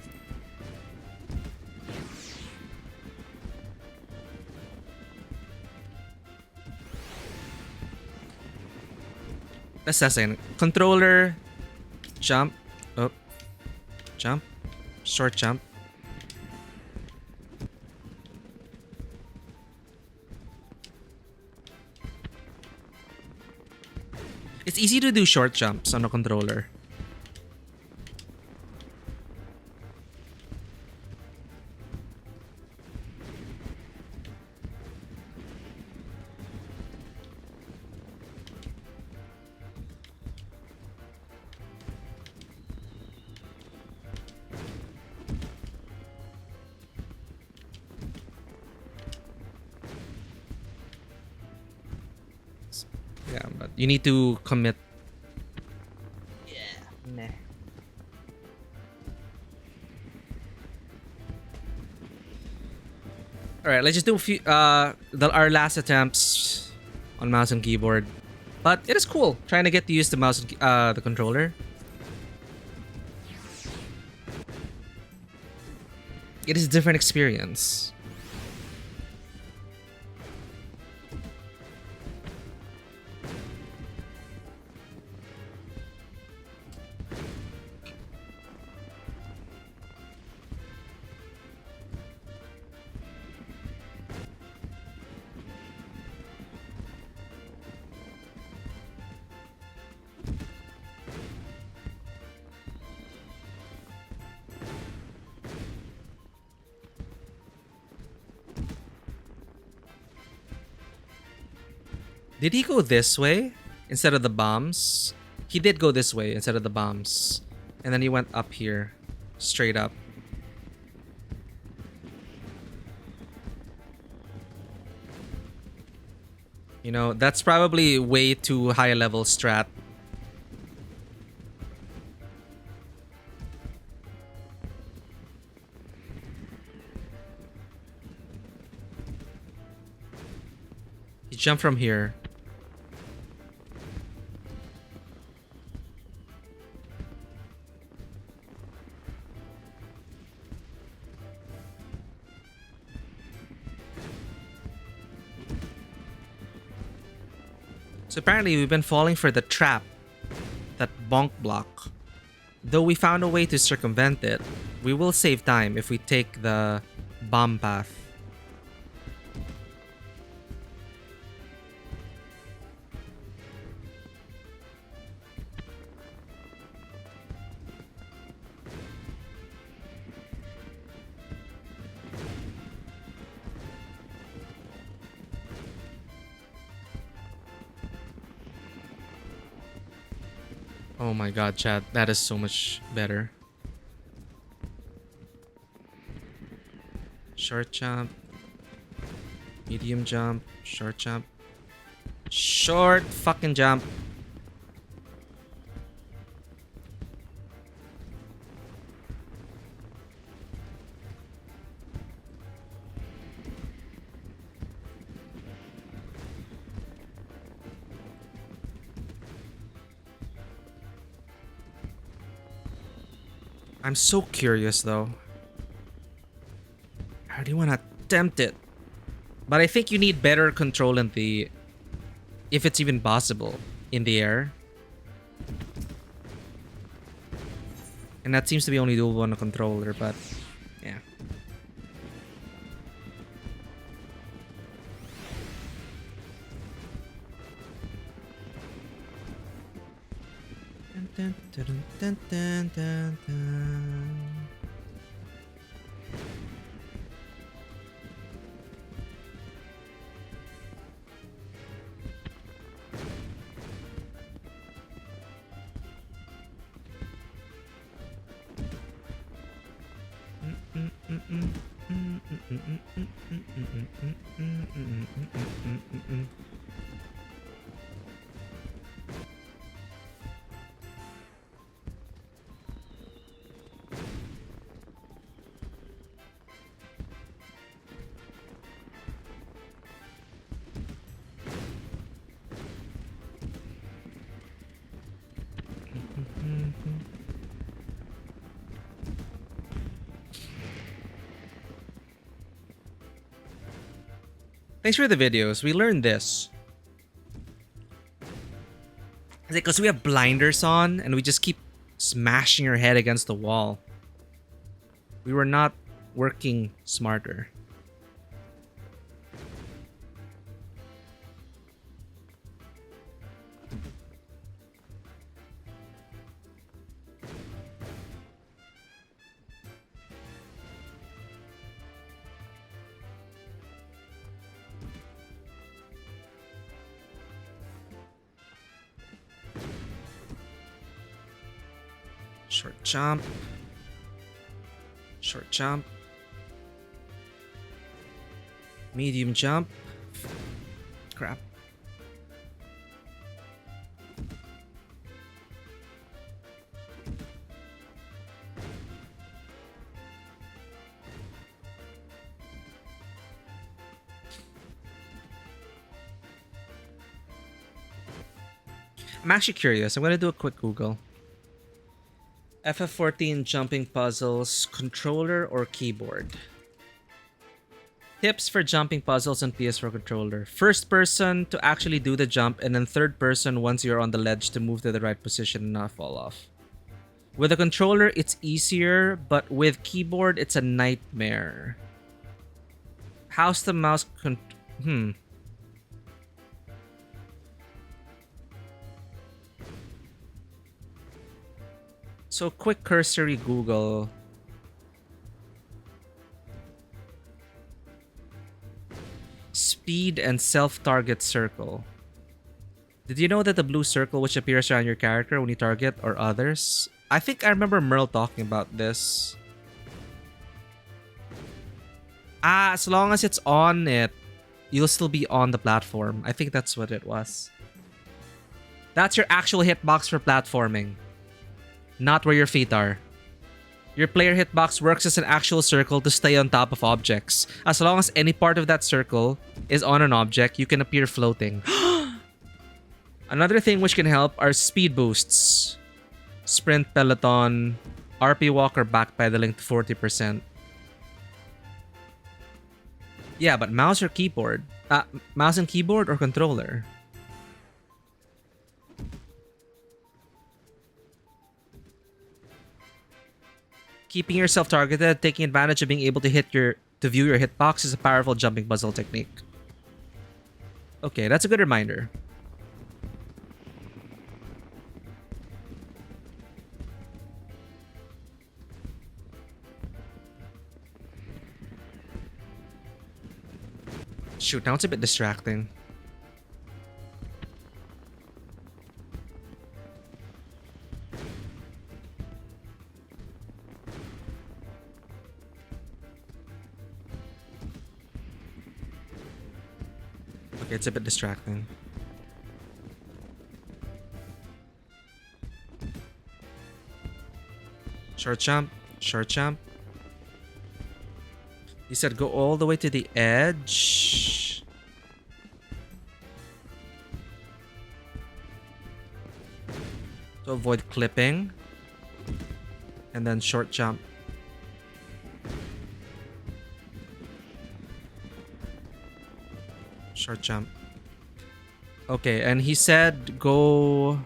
Let's test again. Controller, jump, up, jump, short jump. It's easy to do short jumps on a controller. But you need to commit. Yeah. Meh. All right, let's just do a few our last attempts on mouse and keyboard. But it is cool trying to get to use the mouse and the controller. It is a different experience. Did he go this way instead of the bombs? He did go this way instead of the bombs. And then he went up here. Straight up. You know, that's probably way too high level strat. He jumped from here. So apparently we've been falling for the trap, that bonk block. Though we found a way to circumvent it, we will save time if we take the bomb path. Oh my god, chat. That is so much better. Short jump. Medium jump. Short jump. Short fucking jump. I'm so curious though. How do you want to attempt it? But I think you need better control in the... if it's even possible, in the air. And that seems to be only doable on a controller, but yeah. Dun, dun, dun, dun, dun, dun. Thanks for the videos. We learned this. Is it because we have blinders on and we just keep smashing our head against the wall? We were not working smarter. Short jump. Short jump. Medium jump. Crap. I'm actually curious. I'm gonna do a quick Google. FF14 jumping puzzles, controller or keyboard? Tips for jumping puzzles on PS4 controller. First person to actually do the jump, and then third person once you're on the ledge to move to the right position and not fall off. With a controller, it's easier, but with keyboard, it's a nightmare. How's the mouse So quick cursory Google. Speed and self-target circle. Did you know that the blue circle which appears around your character when you target or others? I think I remember Merle talking about this. As long as it's on it, you'll still be on the platform. I think that's what it was. That's your actual hitbox for platforming. Not where your feet are. Your player hitbox works as an actual circle to stay on top of objects. As long as any part of that circle is on an object, you can appear floating. Another thing which can help are speed boosts. Sprint, peloton, RP walk, or backpedaling to 40%. Yeah, but mouse or keyboard? Mouse and keyboard or controller? Keeping yourself targeted, taking advantage of being able to view your hitbox is a powerful jumping puzzle technique. Okay, that's a good reminder. Shoot, now it's a bit distracting. Okay, it's a bit distracting. Short jump, short jump. He said go all the way to the edge. To avoid clipping. And then short jump. Short jump. Okay, and he said go...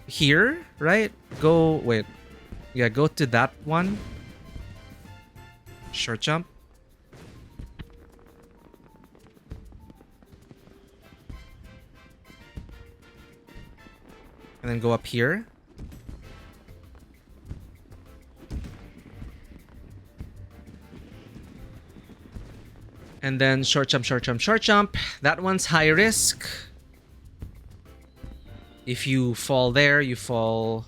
here, right? Go... wait. Yeah, go to that one. Short jump. And then go up here. And then short jump, short jump, short jump. That one's high risk. If you fall there, you fall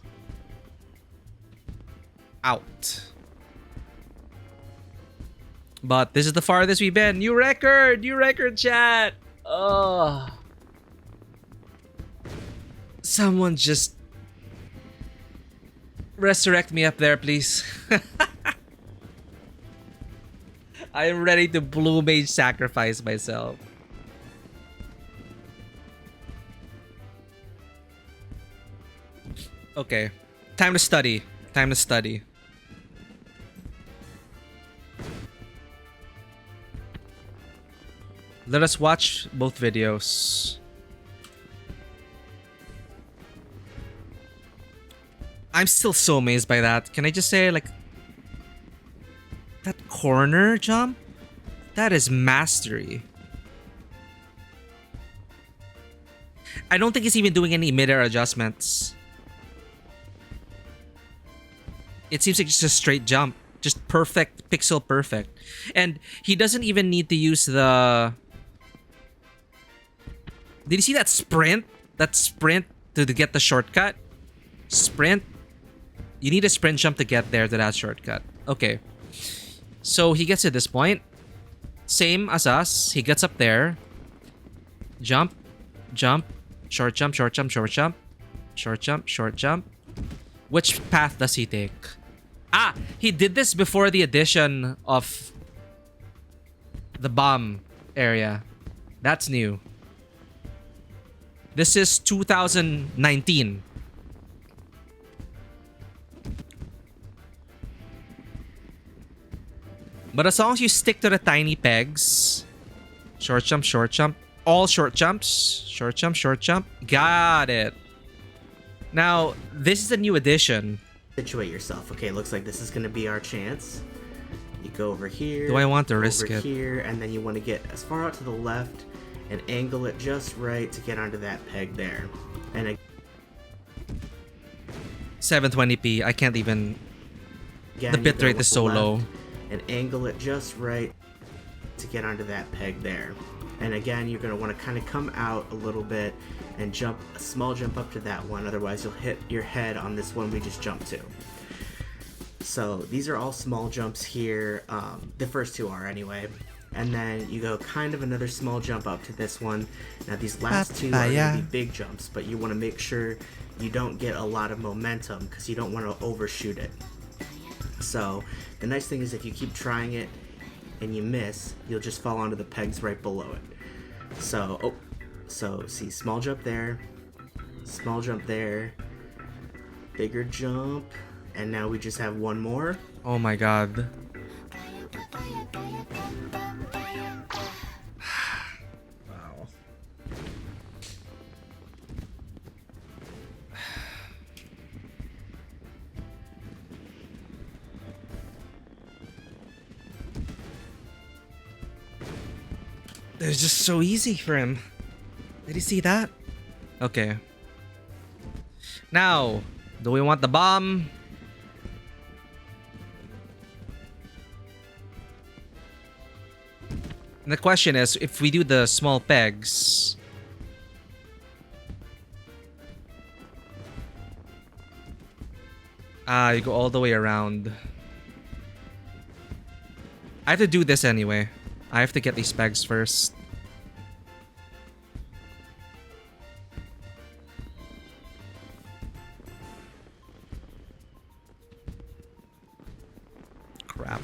out. But this is the farthest we've been. New record! New record, chat! Oh. Someone just resurrect me up there, please. I am ready to blue mage sacrifice myself. Okay. Time to study. Time to study. Let us watch both videos. I'm still so amazed by that. Can I just say, like, that corner jump? That is mastery. I don't think he's even doing any mid-air adjustments. It seems like just a straight jump. Just perfect, pixel perfect. And he doesn't even need to use the... Did you see that sprint? That sprint to get the shortcut? Sprint? You need a sprint jump to get there to that shortcut. Okay. So he gets to this point. Same as us. He gets up there. Jump. Jump. Short jump, short jump, short jump. Short jump, short jump. Which path does he take? Ah! He did this before the addition of the bomb area. That's new. This is 2019. But as long as you stick to the tiny pegs, short jump, all short jumps, short jump. Got it. Now, this is a new addition. Situate yourself. Okay, looks like this is going to be our chance. You go over here. Do I want to risk it? Here, and then you want to get as far out to the left and angle it just right to get onto that peg there. And 720p. I can't even. again, The you go bitrate with is the so left low. And angle it just right to get onto that peg there. And again, you're going to want to kind of come out a little bit and jump a small jump up to that one. Otherwise, you'll hit your head on this one we just jumped to. So these are all small jumps here. The first two are anyway. And then you go kind of another small jump up to this one. Now these last two are going to be big jumps, but you want to make sure you don't get a lot of momentum because you don't want to overshoot it. So the nice thing is if you keep trying it and you miss, you'll just fall onto the pegs right below it. So, so see, small jump there, bigger jump, and now we just have one more. Oh my god. Wow. It's just so easy for him. Did you see that? Okay. Now, do we want the bomb? And the question is, if we do the small pegs... you go all the way around. I have to do this anyway. I have to get these pegs first. Crap.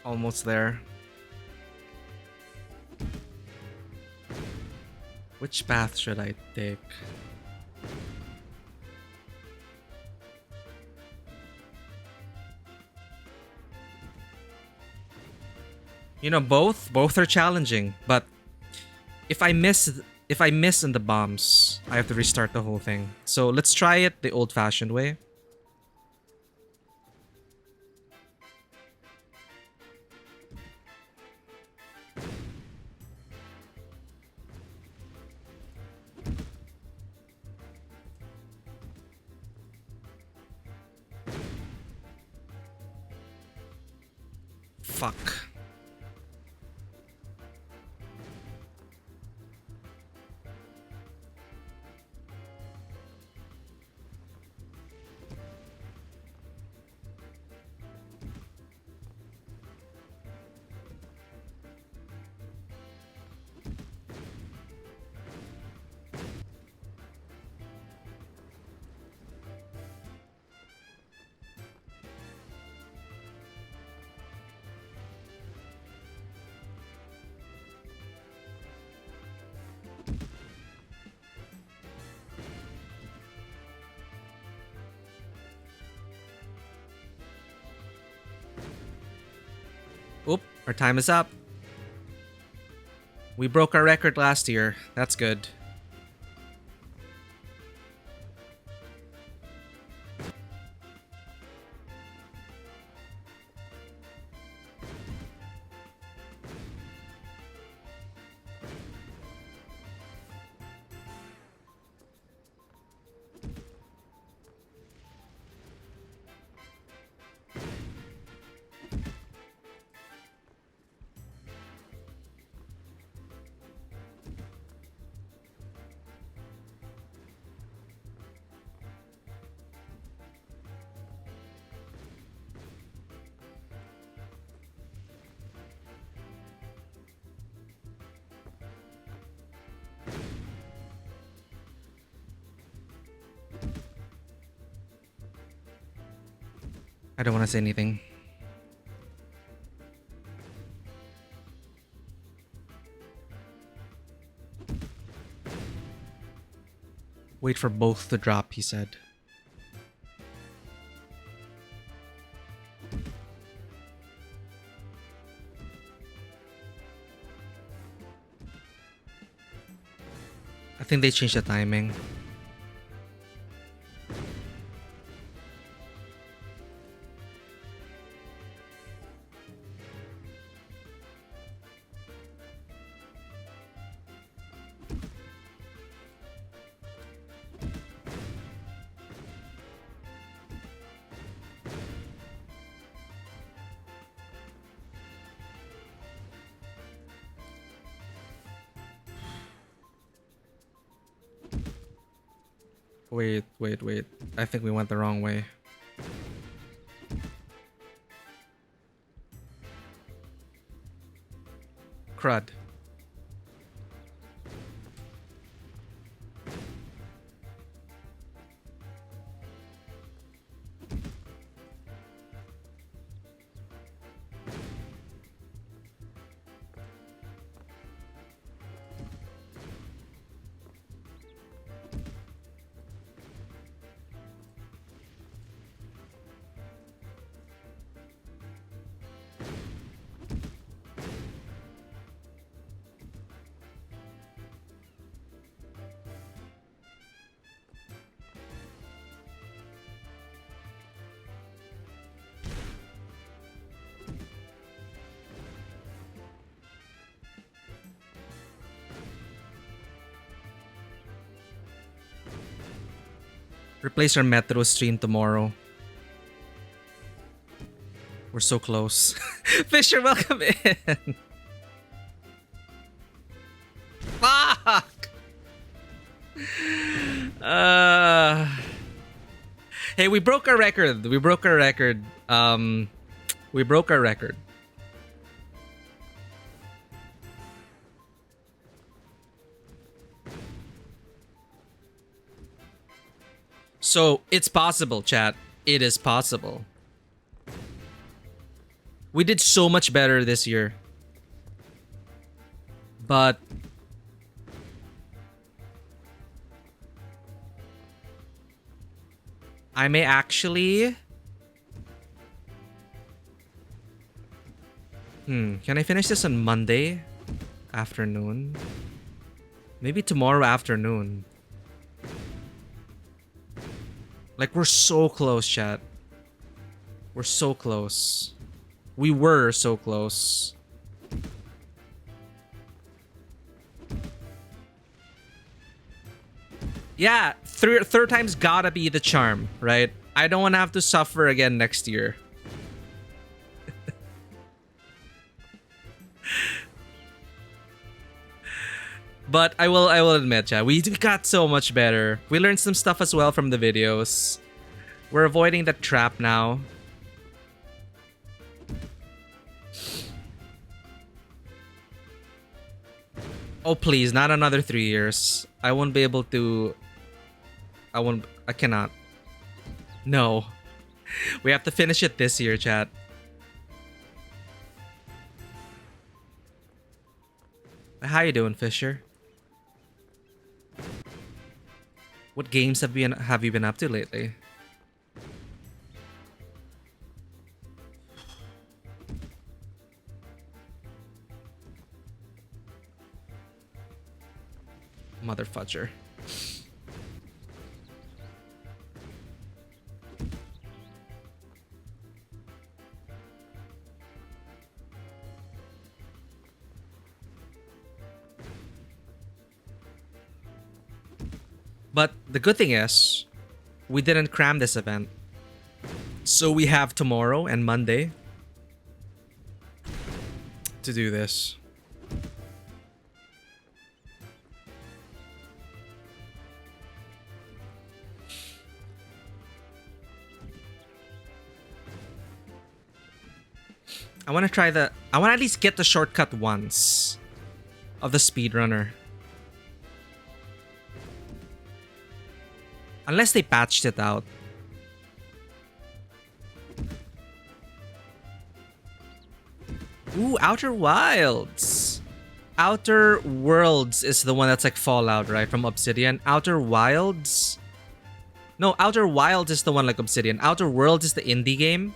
Almost there. Which path should I take? You know, both are challenging, but if I miss in the bombs, I have to restart the whole thing. So let's try it the old-fashioned way. Fuck. Oop, our time is up. We broke our record last year. That's good. I don't want to say anything. Wait for both to drop, he said. I think they changed the timing. Wait. I think we went the wrong way. Crud. Replace our Metro stream tomorrow. We're so close. Fisher, welcome in. Fuck! Hey, we broke our record. We broke our record. So, it's possible, chat. It is possible. We did so much better this year. But I may actually... Can I finish this on Monday afternoon? Maybe tomorrow afternoon. Like, we're so close, chat. We're so close. We were so close. Yeah, third time's gotta be the charm, right? I don't want to have to suffer again next year. But I will admit, chat, we got so much better. We learned some stuff as well from the videos. We're avoiding that trap now. Oh please, not another 3 years. I won't be able to... I cannot. No. We have to finish it this year, chat. How you doing, Fisher? What games have you been up to lately? Mother fudger. But the good thing is, we didn't cram this event. So we have tomorrow and Monday to do this. I want to at least get the shortcut once of the speedrunner. Unless they patched it out. Ooh, Outer Wilds. Outer Worlds is the one that's like Fallout, right? From Obsidian. Outer Wilds? No, Outer Wilds is the one like Obsidian. Outer Worlds is the indie game.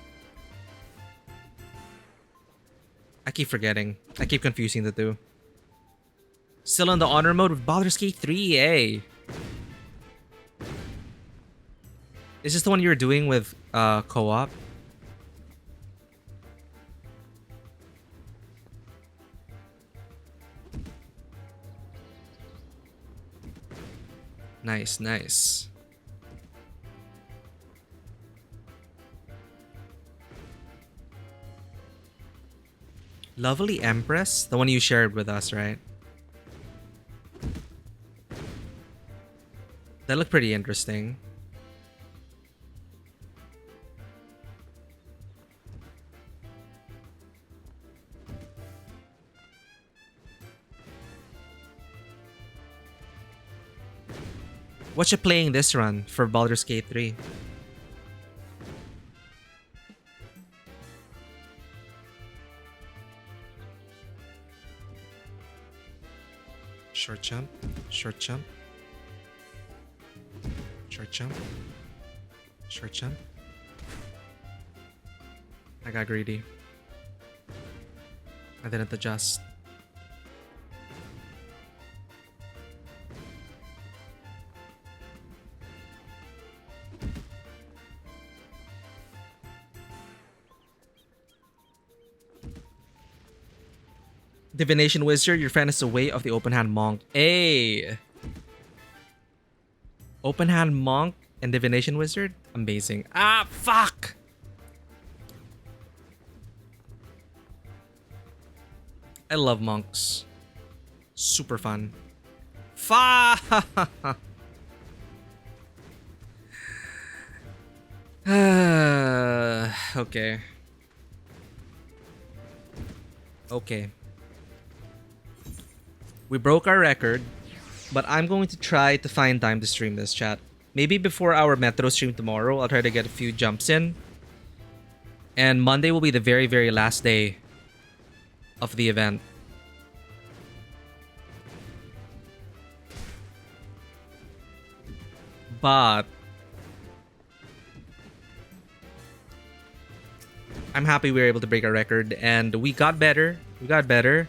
I keep forgetting. I keep confusing the two. Still in the honor mode with Baldur's Gate 3, eh? Is this the one you were doing with co-op? Nice, nice. Lovely Empress? The one you shared with us, right? That looked pretty interesting. What you playing this run for Baldur's Gate 3? Short jump, short jump, short jump, short jump. I got greedy. I didn't adjust. Divination Wizard, your friend is the way of the open hand monk. Hey! Open hand monk and Divination Wizard? Amazing. Ah, fuck! I love monks. Super fun. Fuck! Okay. Okay. We broke our record, but I'm going to try to find time to stream this, chat. Maybe before our Metro stream tomorrow, I'll try to get a few jumps in. And Monday will be the very, very last day of the event. But I'm happy we were able to break our record, and we got better. We got better.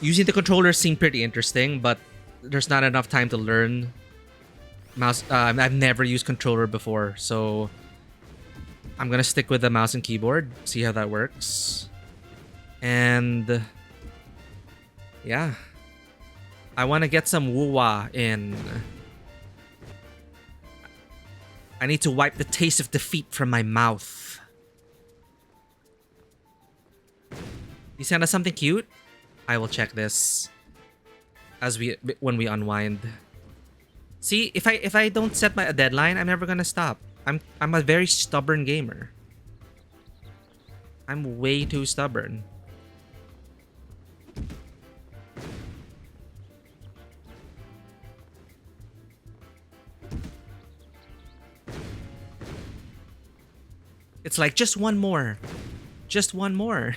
Using the controller seemed pretty interesting, but there's not enough time to learn mouse. I've never used controller before, so I'm gonna stick with the mouse and keyboard, see how that works. And yeah, I want to get some woo-wah in. I need to wipe the taste of defeat from my mouth. You sent us something cute? I will check this when we unwind. See, if I don't set a deadline, I'm never gonna stop. I'm a very stubborn gamer. I'm way too stubborn. It's like just one more. Just one more.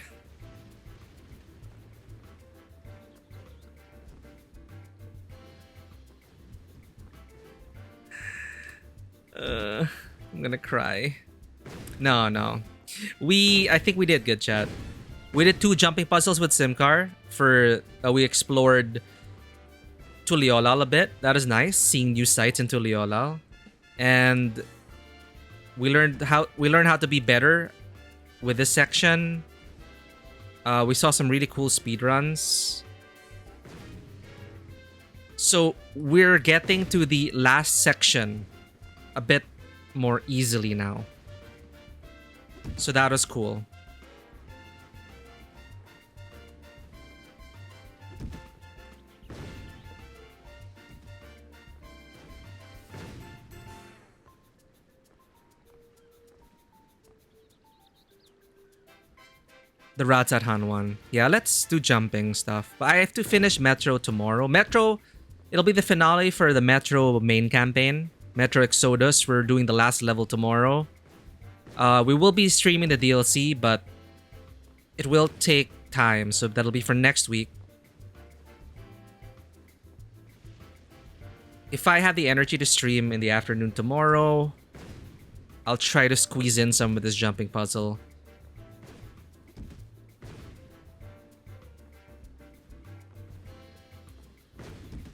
I'm gonna cry. No. I think we did good, chat. We did 2 jumping puzzles with Simcar. We explored Tuliolal a bit. That is nice, seeing new sites in Tuliolal. And we learned how to be better with this section. We saw some really cool speedruns. So we're getting to the last section a bit more easily now. So that was cool. The Rats at Han one. Yeah, let's do jumping stuff. But I have to finish Metro tomorrow. Metro, it'll be the finale for the Metro main campaign. Metro Exodus, we're doing the last level tomorrow. We will be streaming the DLC, but it will take time. So that'll be for next week. If I have the energy to stream in the afternoon tomorrow, I'll try to squeeze in some of this jumping puzzle.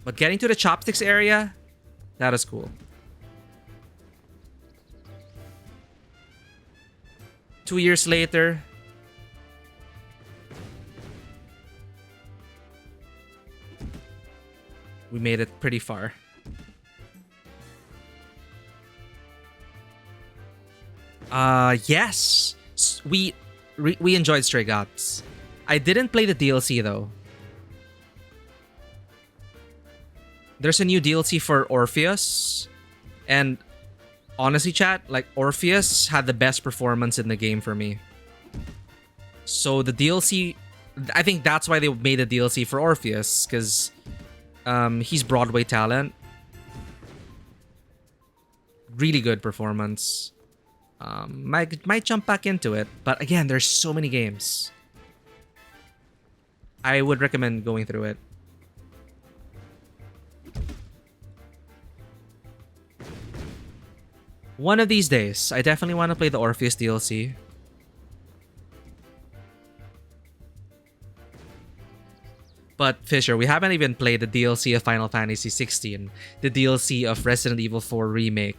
But getting to the chopsticks area, that is cool. 2 years later. We made it pretty far. Yes. We enjoyed Stray Gods. I didn't play the DLC though. There's a new DLC for Orpheus, and honestly, chat, like Orpheus had the best performance in the game for me. So the DLC, I think that's why they made a DLC for Orpheus, because he's Broadway talent. Really good performance. Might jump back into it, but again, there's so many games. I would recommend going through it. One of these days, I definitely want to play the Orpheus DLC. But Fisher, we haven't even played the DLC of Final Fantasy XVI, the DLC of Resident Evil 4 Remake.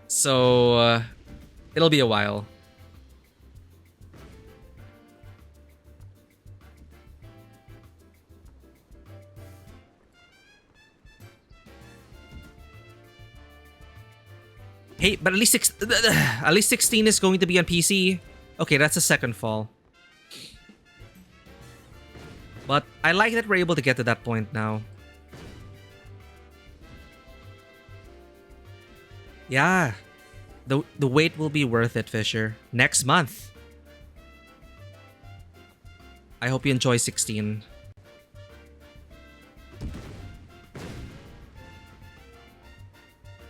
So, it'll be a while. Hey, but at least 16 is going to be on PC. Okay, that's a second fall. But I like that we're able to get to that point now. Yeah. The wait will be worth it, Fisher. Next month. I hope you enjoy 16.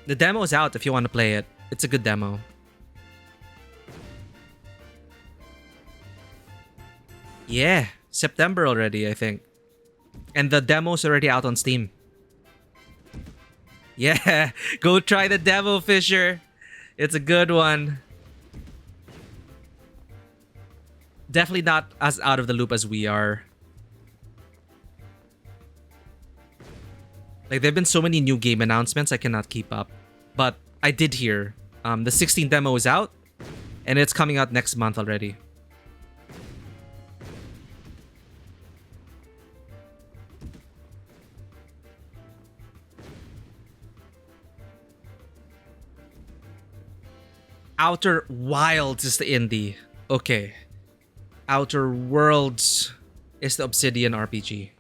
The demo is out if you want to play it. It's a good demo. Yeah, September already, I think. And the demo's already out on Steam. Yeah, go try the demo, Fisher. It's a good one. Definitely not as out of the loop as we are. Like, there have been so many new game announcements, I cannot keep up. But I did hear the 16 demo is out, and it's coming out next month already. Outer Wilds is the indie. Okay. Outer Worlds is the Obsidian RPG.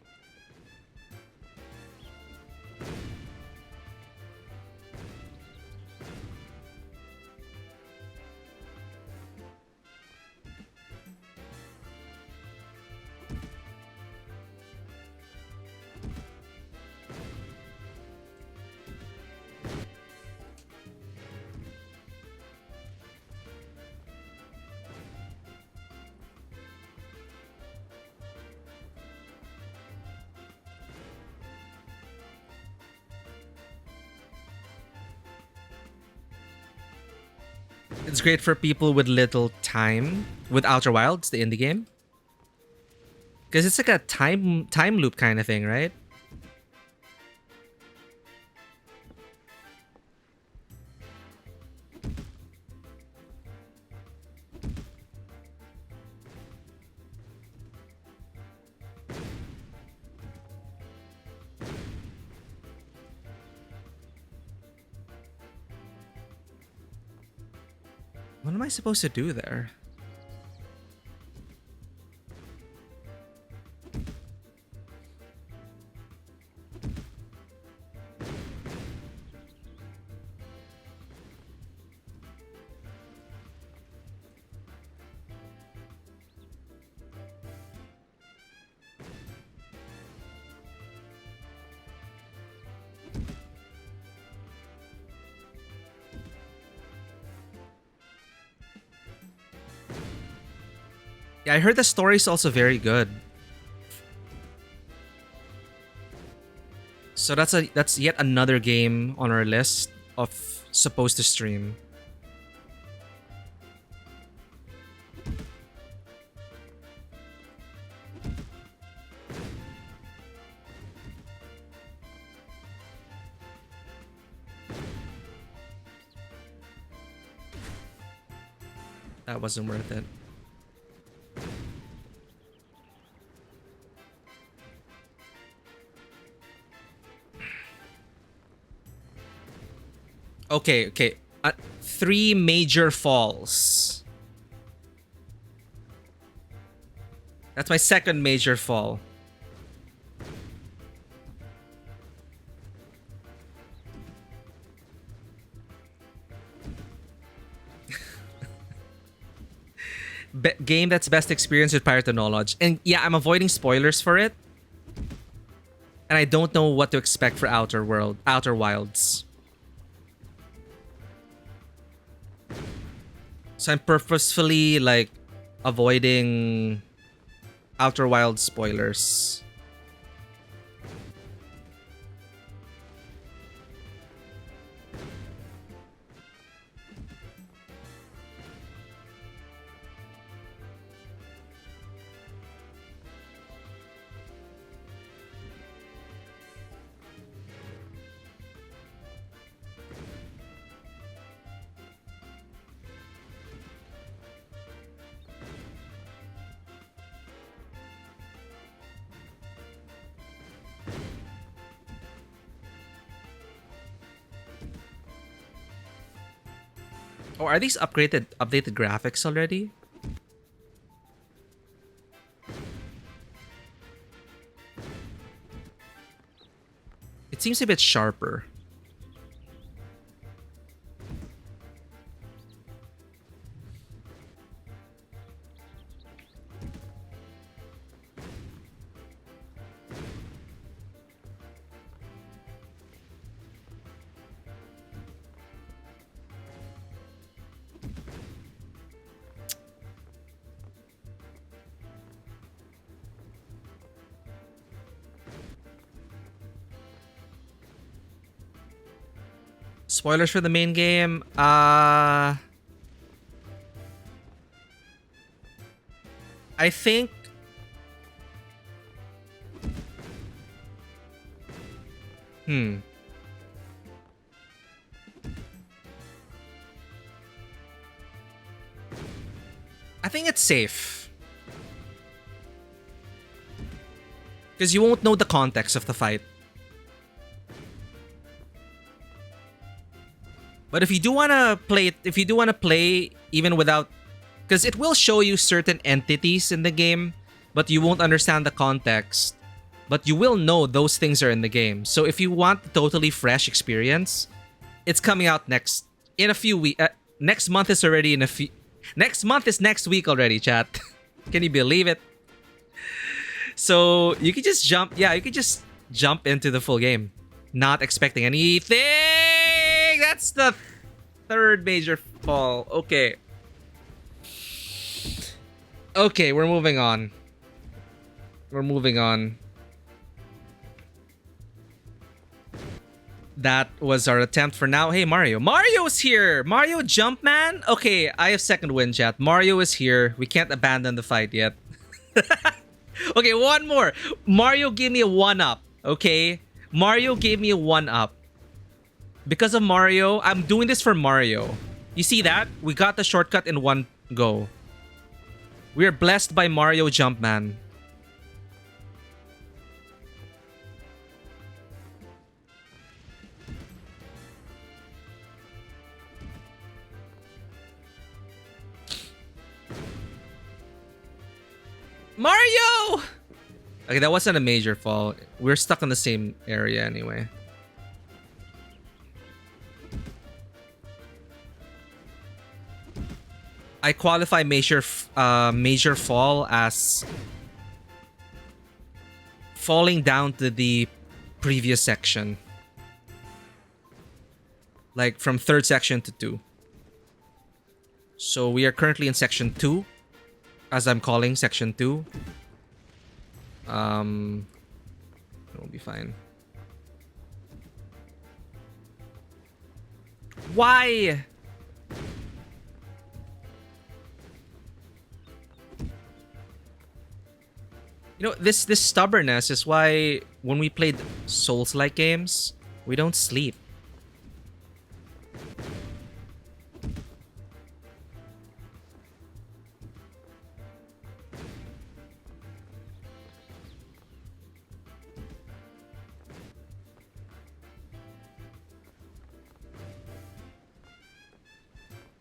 It's great for people with little time. With Outer Wilds, the indie game. Because it's like a time loop kind of thing, right? What am I supposed to do there? Yeah, I heard the story is also very good. So that's yet another game on our list of supposed to stream. That wasn't worth it. Okay. 3 major falls. That's my second major fall. Game that's best experience with prior to knowledge. And yeah, I'm avoiding spoilers for it. And I don't know what to expect for Outer Wilds. So I'm purposefully like avoiding Outer Wilds spoilers. Oh, are these updated graphics already? It seems a bit sharper. Spoilers for the main game. I think I think it's safe. Because you won't know the context of the fight. But if you do want to play even without, because it will show you certain entities in the game, but you won't understand the context. But you will know those things are in the game. So if you want a totally fresh experience, it's coming out in a few weeks. Next month is already in a few. Next month is next week already, chat. Can you believe it? So you could just jump. Yeah, you could just jump into the full game, not expecting anything. That's the third major fall. Okay. Okay, we're moving on. That was our attempt for now. Hey, Mario. Mario's here! Mario Jumpman? Okay, I have second win, chat. Mario is here. We can't abandon the fight yet. Okay, one more. Mario gave me a 1-up. Okay? Mario gave me a 1-up. Because of Mario, I'm doing this for Mario. You see that? We got the shortcut in one go. We are blessed by Mario Jumpman. Mario! Okay, that wasn't a major fall. We're stuck in the same area anyway. I qualify major fall as falling down to the previous section. Like from third section to 2. So we are currently in section 2. As I'm calling section 2. It'll be fine. Why? You know, this stubbornness is why when we played Souls-like games, we don't sleep.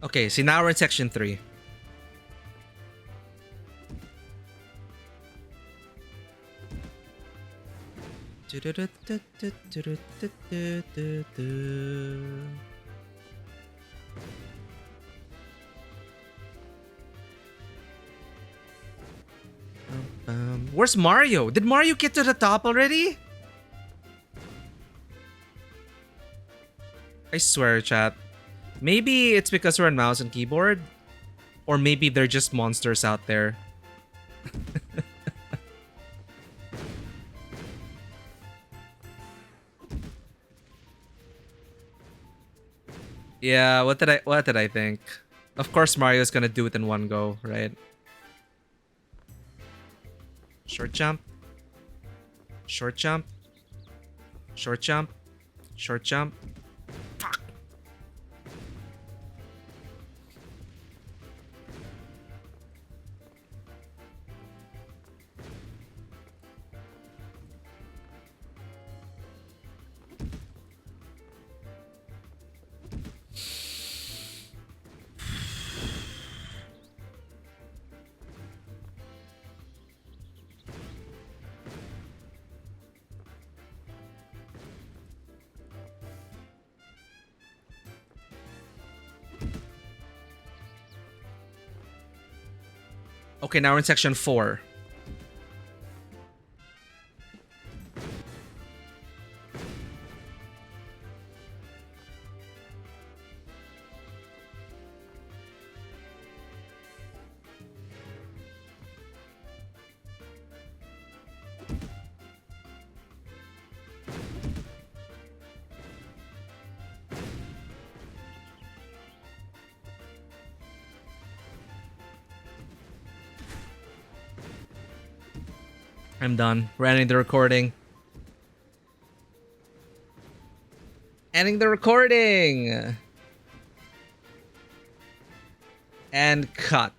Okay, so now we're in section 3. Where's Mario? Did Mario get to the top already? I swear, chat. Maybe it's because we're on mouse and keyboard. Or maybe they're just monsters out there. Yeah, what did I think? Of course Mario's gonna do it in one go, right? Short jump. Short jump. Short jump. Short jump. Fuck. Okay, now we're in section 4. I'm done. We're ending the recording. Ending the recording. And cut.